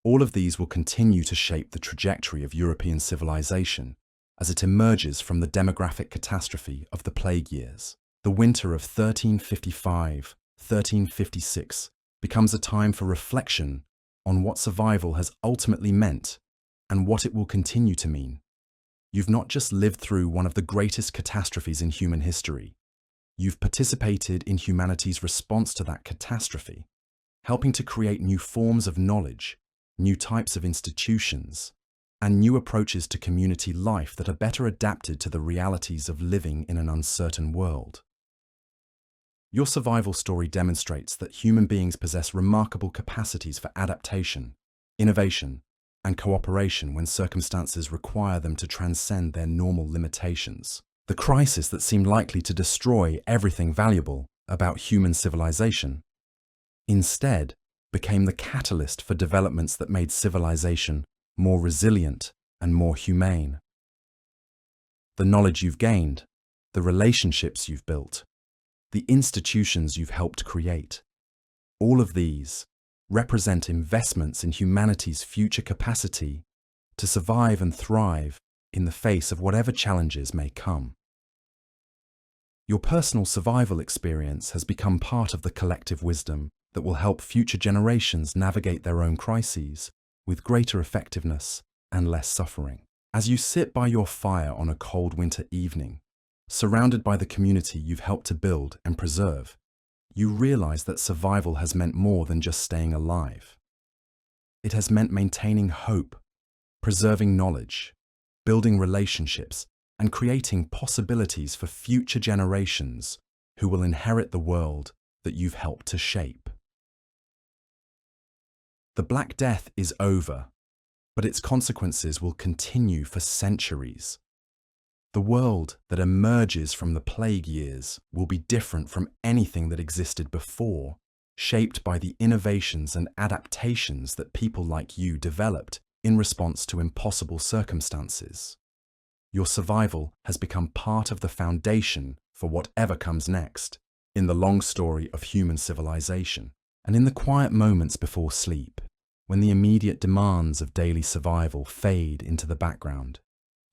Speaker 1: all of these will continue to shape the trajectory of European civilization as it emerges from the demographic catastrophe of the plague years. The winter of 1355-1356 becomes a time for reflection on what survival has ultimately meant and what it will continue to mean. You've not just lived through one of the greatest catastrophes in human history. You've participated in humanity's response to that catastrophe, helping to create new forms of knowledge, new types of institutions, and new approaches to community life that are better adapted to the realities of living in an uncertain world. Your survival story demonstrates that human beings possess remarkable capacities for adaptation, innovation, and cooperation when circumstances require them to transcend their normal limitations. The crisis that seemed likely to destroy everything valuable about human civilization instead became the catalyst for developments that made civilization more resilient and more humane. The knowledge you've gained, the relationships you've built, the institutions you've helped create, all of these represent investments in humanity's future capacity to survive and thrive in the face of whatever challenges may come. Your personal survival experience has become part of the collective wisdom that will help future generations navigate their own crises with greater effectiveness and less suffering. As you sit by your fire on a cold winter evening, surrounded by the community you've helped to build and preserve, you realize that survival has meant more than just staying alive. It has meant maintaining hope, preserving knowledge, building relationships, and creating possibilities for future generations who will inherit the world that you've helped to shape. The Black Death is over, but its consequences will continue for centuries. The world that emerges from the plague years will be different from anything that existed before, shaped by the innovations and adaptations that people like you developed in response to impossible circumstances. Your survival has become part of the foundation for whatever comes next in the long story of human civilization. And in the quiet moments before sleep, when the immediate demands of daily survival fade into the background,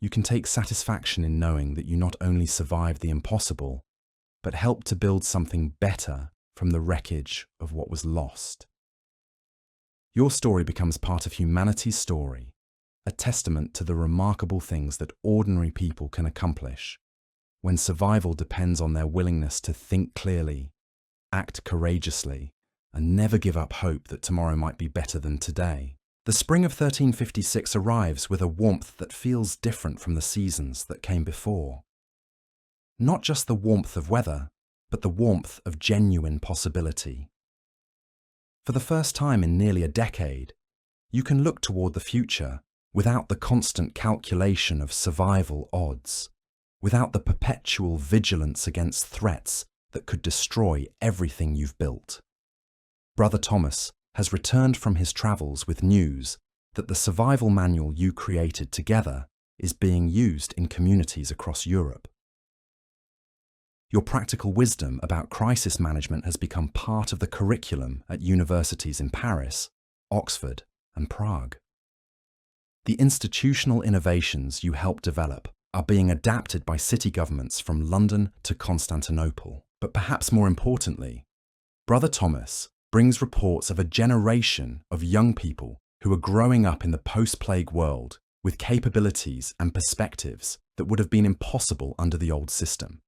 Speaker 1: You can take satisfaction in knowing that you not only survived the impossible, but helped to build something better from the wreckage of what was lost. Your story becomes part of humanity's story, a testament to the remarkable things that ordinary people can accomplish when survival depends on their willingness to think clearly, act courageously, and never give up hope that tomorrow might be better than today. The spring of 1356 arrives with a warmth that feels different from the seasons that came before. Not just the warmth of weather, but the warmth of genuine possibility. For the first time in nearly a decade, you can look toward the future without the constant calculation of survival odds, without the perpetual vigilance against threats that could destroy everything you've built. Brother Thomas has returned from his travels with news that the survival manual you created together is being used in communities across Europe. Your practical wisdom about crisis management has become part of the curriculum at universities in Paris, Oxford, and Prague. The institutional innovations you helped develop are being adapted by city governments from London to Constantinople. But perhaps more importantly, Brother Thomas brings reports of a generation of young people who are growing up in the post-plague world with capabilities and perspectives that would have been impossible under the old system.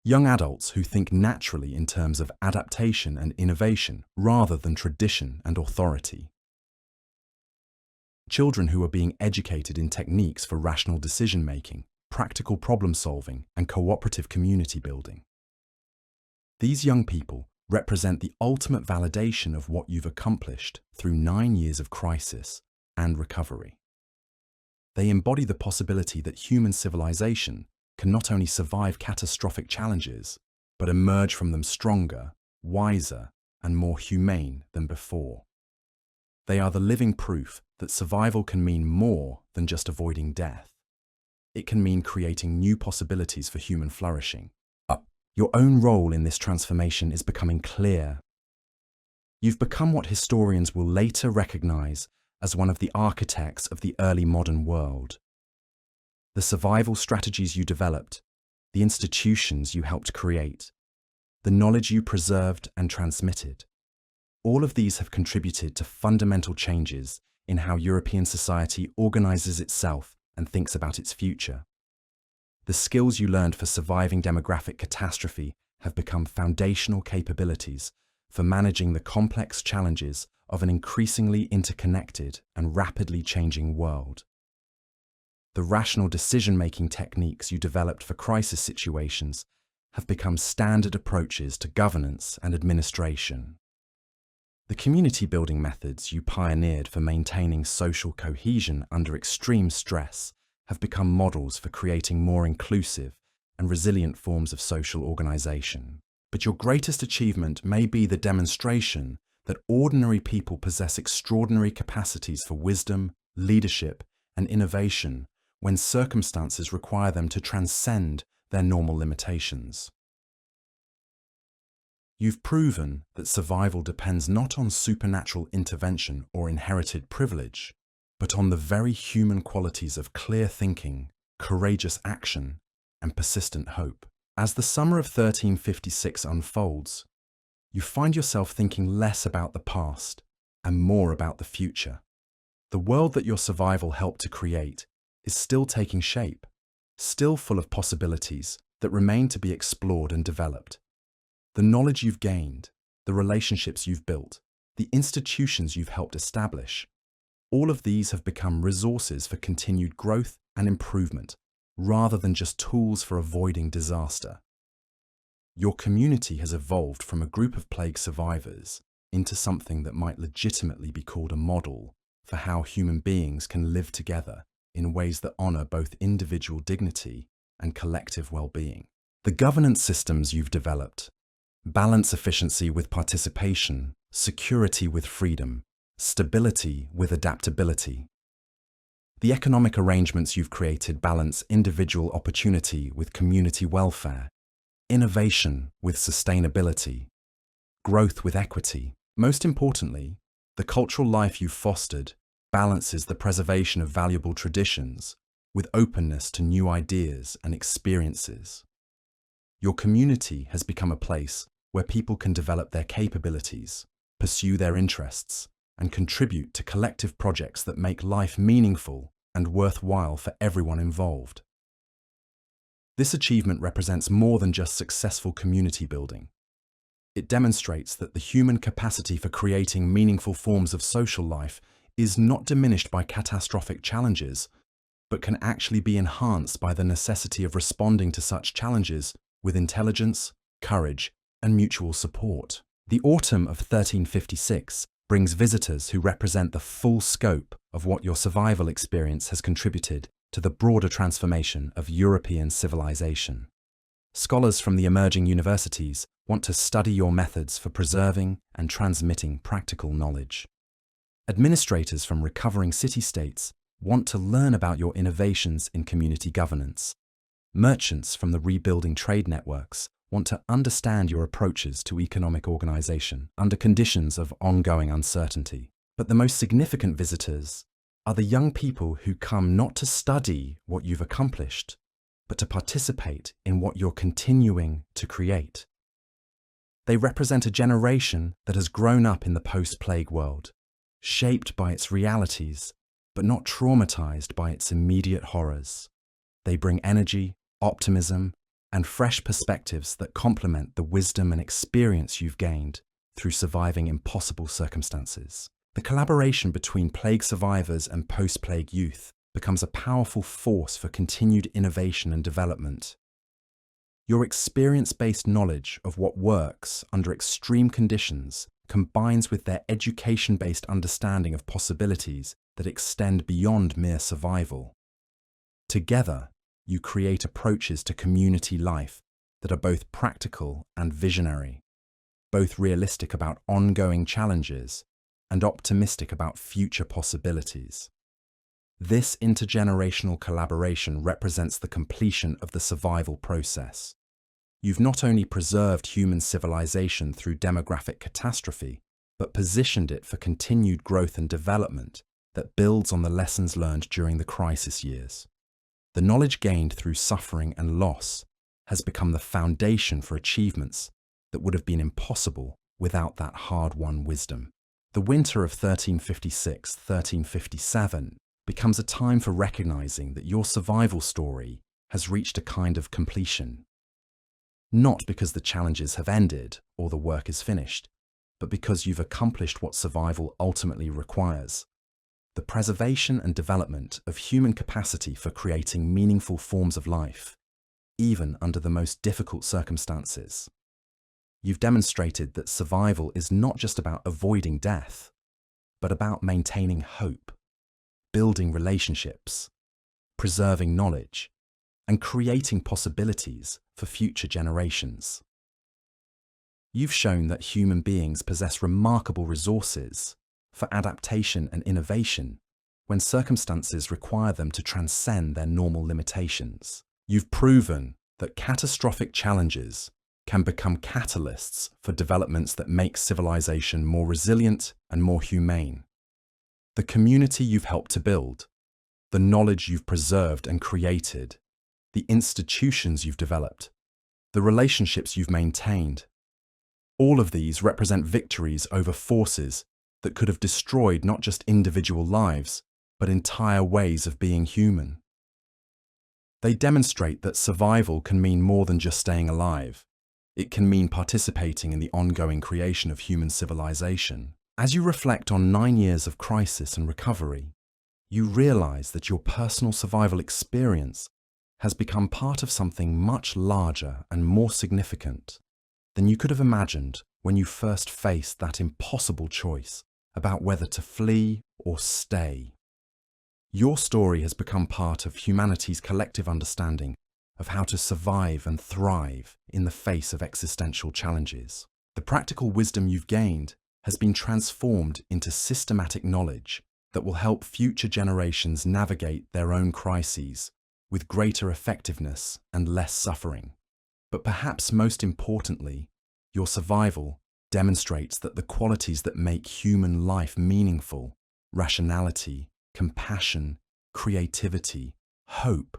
Speaker 1: Young adults who think naturally in terms of adaptation and innovation rather than tradition and authority. Children who are being educated in techniques for rational decision-making, practical problem-solving, and cooperative community building. These young people represent the ultimate validation of what you've accomplished through 9 years of crisis and recovery. They embody the possibility that human civilization can not only survive catastrophic challenges, but emerge from them stronger, wiser, and more humane than before. They are the living proof that survival can mean more than just avoiding death. It can mean creating new possibilities for human flourishing. Your own role in this transformation is becoming clear. You've become what historians will later recognize as one of the architects of the early modern world. The survival strategies you developed, the institutions you helped create, the knowledge you preserved and transmitted, all of these have contributed to fundamental changes in how European society organizes itself and thinks about its future. The skills you learned for surviving demographic catastrophe have become foundational capabilities for managing the complex challenges of an increasingly interconnected and rapidly changing world. The rational decision-making techniques you developed for crisis situations have become standard approaches to governance and administration. The community-building methods you pioneered for maintaining social cohesion under extreme stress have become models for creating more inclusive and resilient forms of social organization. But your greatest achievement may be the demonstration that ordinary people possess extraordinary capacities for wisdom, leadership, and innovation when circumstances require them to transcend their normal limitations. You've proven that survival depends not on supernatural intervention or inherited privilege, but on the very human qualities of clear thinking, courageous action, and persistent hope. As the summer of 1356 unfolds, you find yourself thinking less about the past and more about the future. The world that your survival helped to create is still taking shape, still full of possibilities that remain to be explored and developed. The knowledge you've gained, the relationships you've built, the institutions you've helped establish, all of these have become resources for continued growth and improvement, rather than just tools for avoiding disaster. Your community has evolved from a group of plague survivors into something that might legitimately be called a model for how human beings can live together in ways that honor both individual dignity and collective well-being. The governance systems you've developed balance efficiency with participation, security with freedom, stability with adaptability. The economic arrangements you've created balance individual opportunity with community welfare, innovation with sustainability, growth with equity. Most importantly, the cultural life you've fostered balances the preservation of valuable traditions with openness to new ideas and experiences. Your community has become a place where people can develop their capabilities, pursue their interests, and contribute to collective projects that make life meaningful and worthwhile for everyone involved. This achievement represents more than just successful community building. It demonstrates that the human capacity for creating meaningful forms of social life is not diminished by catastrophic challenges, but can actually be enhanced by the necessity of responding to such challenges with intelligence, courage, and mutual support. The autumn of 1356 brings visitors who represent the full scope of what your survival experience has contributed to the broader transformation of European civilization. Scholars from the emerging universities want to study your methods for preserving and transmitting practical knowledge. Administrators from recovering city-states want to learn about your innovations in community governance. Merchants from the rebuilding trade networks want to understand your approaches to economic organization under conditions of ongoing uncertainty. But the most significant visitors are the young people who come not to study what you've accomplished, but to participate in what you're continuing to create. They represent a generation that has grown up in the post-plague world, shaped by its realities, but not traumatized by its immediate horrors. They bring energy, optimism, and fresh perspectives that complement the wisdom and experience you've gained through surviving impossible circumstances. The collaboration between plague survivors and post-plague youth becomes a powerful force for continued innovation and development. Your experience-based knowledge of what works under extreme conditions combines with their education-based understanding of possibilities that extend beyond mere survival. Together, you create approaches to community life that are both practical and visionary, both realistic about ongoing challenges and optimistic about future possibilities. This intergenerational collaboration represents the completion of the survival process. You've not only preserved human civilization through demographic catastrophe, but positioned it for continued growth and development that builds on the lessons learned during the crisis years. The knowledge gained through suffering and loss has become the foundation for achievements that would have been impossible without that hard-won wisdom. The winter of 1356-1357 becomes a time for recognizing that your survival story has reached a kind of completion. Not because the challenges have ended or the work is finished, but because you've accomplished what survival ultimately requires: the preservation and development of human capacity for creating meaningful forms of life, even under the most difficult circumstances. You've demonstrated that survival is not just about avoiding death, but about maintaining hope, building relationships, preserving knowledge, and creating possibilities for future generations. You've shown that human beings possess remarkable resources for adaptation and innovation when circumstances require them to transcend their normal limitations. You've proven that catastrophic challenges can become catalysts for developments that make civilization more resilient and more humane. The community you've helped to build, the knowledge you've preserved and created, the institutions you've developed, the relationships you've maintained, all of these represent victories over forces that could have destroyed not just individual lives, but entire ways of being human. They demonstrate that survival can mean more than just staying alive. It can mean participating in the ongoing creation of human civilization. As you reflect on 9 years of crisis and recovery, you realize that your personal survival experience has become part of something much larger and more significant than you could have imagined when you first faced that impossible choice about whether to flee or stay. Your story has become part of humanity's collective understanding of how to survive and thrive in the face of existential challenges. The practical wisdom you've gained has been transformed into systematic knowledge that will help future generations navigate their own crises with greater effectiveness and less suffering. But perhaps most importantly, your survival demonstrates that the qualities that make human life meaningful — rationality, compassion, creativity, hope,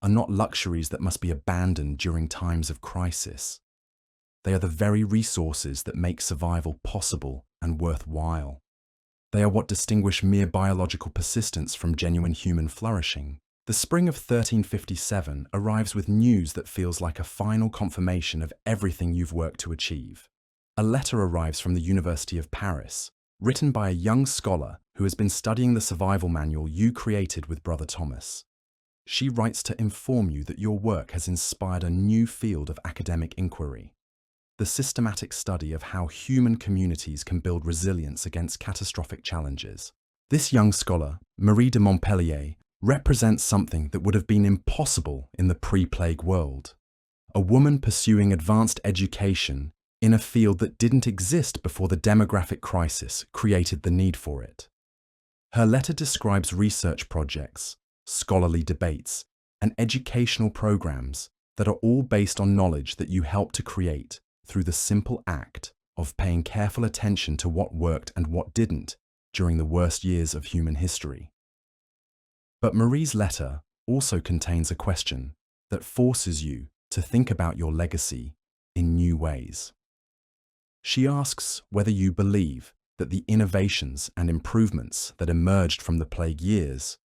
Speaker 1: are not luxuries that must be abandoned during times of crisis. They are the very resources that make survival possible and worthwhile. They are what distinguish mere biological persistence from genuine human flourishing. The spring of 1357 arrives with news that feels like a final confirmation of everything you've worked to achieve. A letter arrives from the University of Paris, written by a young scholar who has been studying the survival manual you created with Brother Thomas. She writes to inform you that your work has inspired a new field of academic inquiry, the systematic study of how human communities can build resilience against catastrophic challenges. This young scholar, Marie de Montpellier, represents something that would have been impossible in the pre-plague world. A woman pursuing advanced education in a field that didn't exist before the demographic crisis created the need for it. Her letter describes research projects, scholarly debates, and educational programs that are all based on knowledge that you helped to create through the simple act of paying careful attention to what worked and what didn't during the worst years of human history. But Marie's letter also contains a question that forces you to think about your legacy in new ways. She asks whether you believe that the innovations and improvements that emerged from the plague years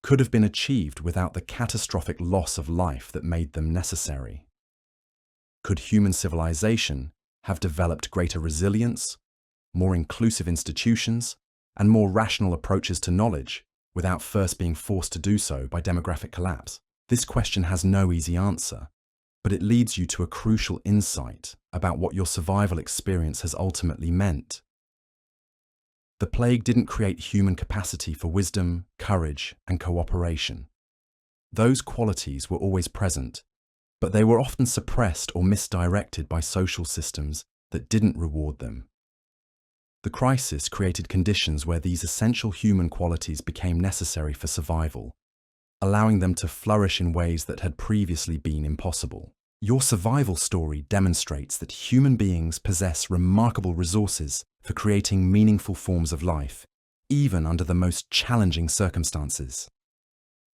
Speaker 1: could have been achieved without the catastrophic loss of life that made them necessary. Could human civilization have developed greater resilience, more inclusive institutions, and more rational approaches to knowledge without first being forced to do so by demographic collapse? This question has no easy answer, but it leads you to a crucial insight about what your survival experience has ultimately meant. The plague didn't create human capacity for wisdom, courage, and cooperation. Those qualities were always present, but they were often suppressed or misdirected by social systems that didn't reward them. The crisis created conditions where these essential human qualities became necessary for survival, allowing them to flourish in ways that had previously been impossible. Your survival story demonstrates that human beings possess remarkable resources for creating meaningful forms of life, even under the most challenging circumstances.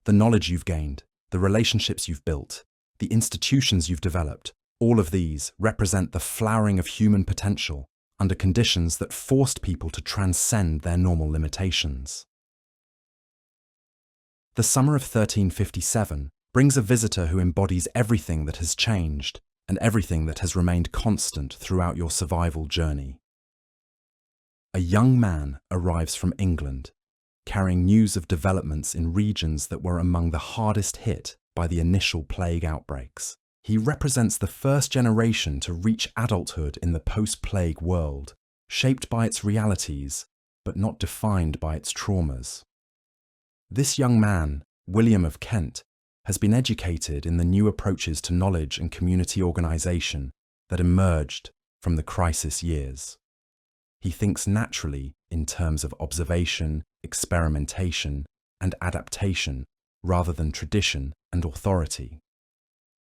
Speaker 1: The knowledge you've gained, the relationships you've built, the institutions you've developed, all of these represent the flowering of human potential under conditions that forced people to transcend their normal limitations. The summer of 1357 brings a visitor who embodies everything that has changed and everything that has remained constant throughout your survival journey. A young man arrives from England, carrying news of developments in regions that were among the hardest hit by the initial plague outbreaks. He represents the first generation to reach adulthood in the post-plague world, shaped by its realities, but not defined by its traumas. This young man, William of Kent, has been educated in the new approaches to knowledge and community organisation that emerged from the crisis years. He thinks naturally in terms of observation, experimentation, and adaptation, rather than tradition and authority.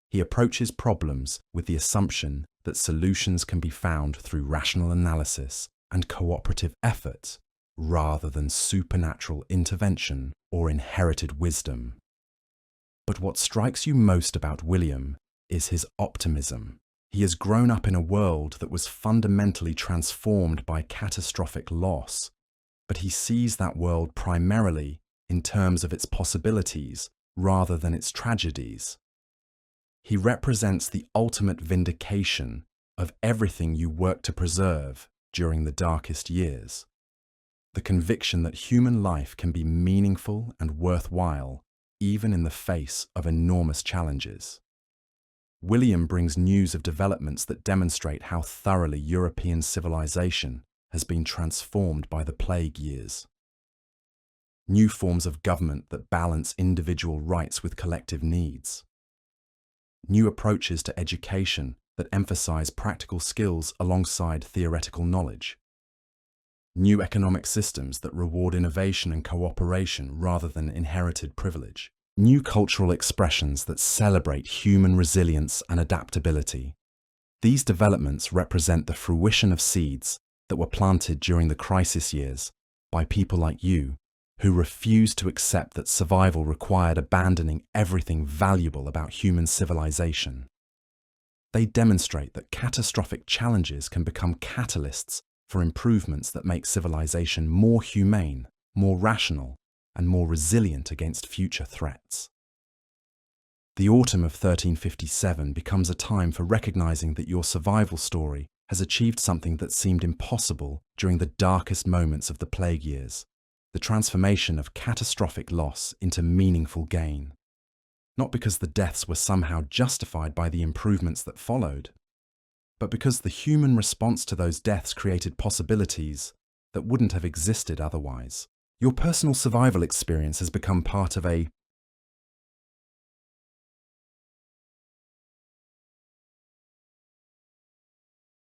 Speaker 1: He approaches problems with the assumption that solutions can be found through rational analysis and cooperative effort, rather than supernatural intervention or inherited wisdom. But what strikes you most about William is his optimism. He has grown up in a world that was fundamentally transformed by catastrophic loss, but he sees that world primarily in terms of its possibilities rather than its tragedies. He represents the ultimate vindication of everything you worked to preserve during the darkest years. The conviction that human life can be meaningful and worthwhile even in the face of enormous challenges. William brings news of developments that demonstrate how thoroughly European civilization has been transformed by the plague years. New forms of government that balance individual rights with collective needs. New approaches to education that emphasize practical skills alongside theoretical knowledge. New economic systems that reward innovation and cooperation rather than inherited privilege. New cultural expressions that celebrate human resilience and adaptability. These developments represent the fruition of seeds that were planted during the crisis years by people like you who refused to accept that survival required abandoning everything valuable about human civilization. They demonstrate that catastrophic challenges can become catalysts for improvements that make civilization more humane, more rational, and more resilient against future threats. The autumn of 1357 becomes a time for recognizing that your survival story has achieved something that seemed impossible during the darkest moments of the plague years, the transformation of catastrophic loss into meaningful gain. Not because the deaths were somehow justified by the improvements that followed, but because the human response to those deaths created possibilities that wouldn't have existed otherwise. Your personal survival experience has become part of a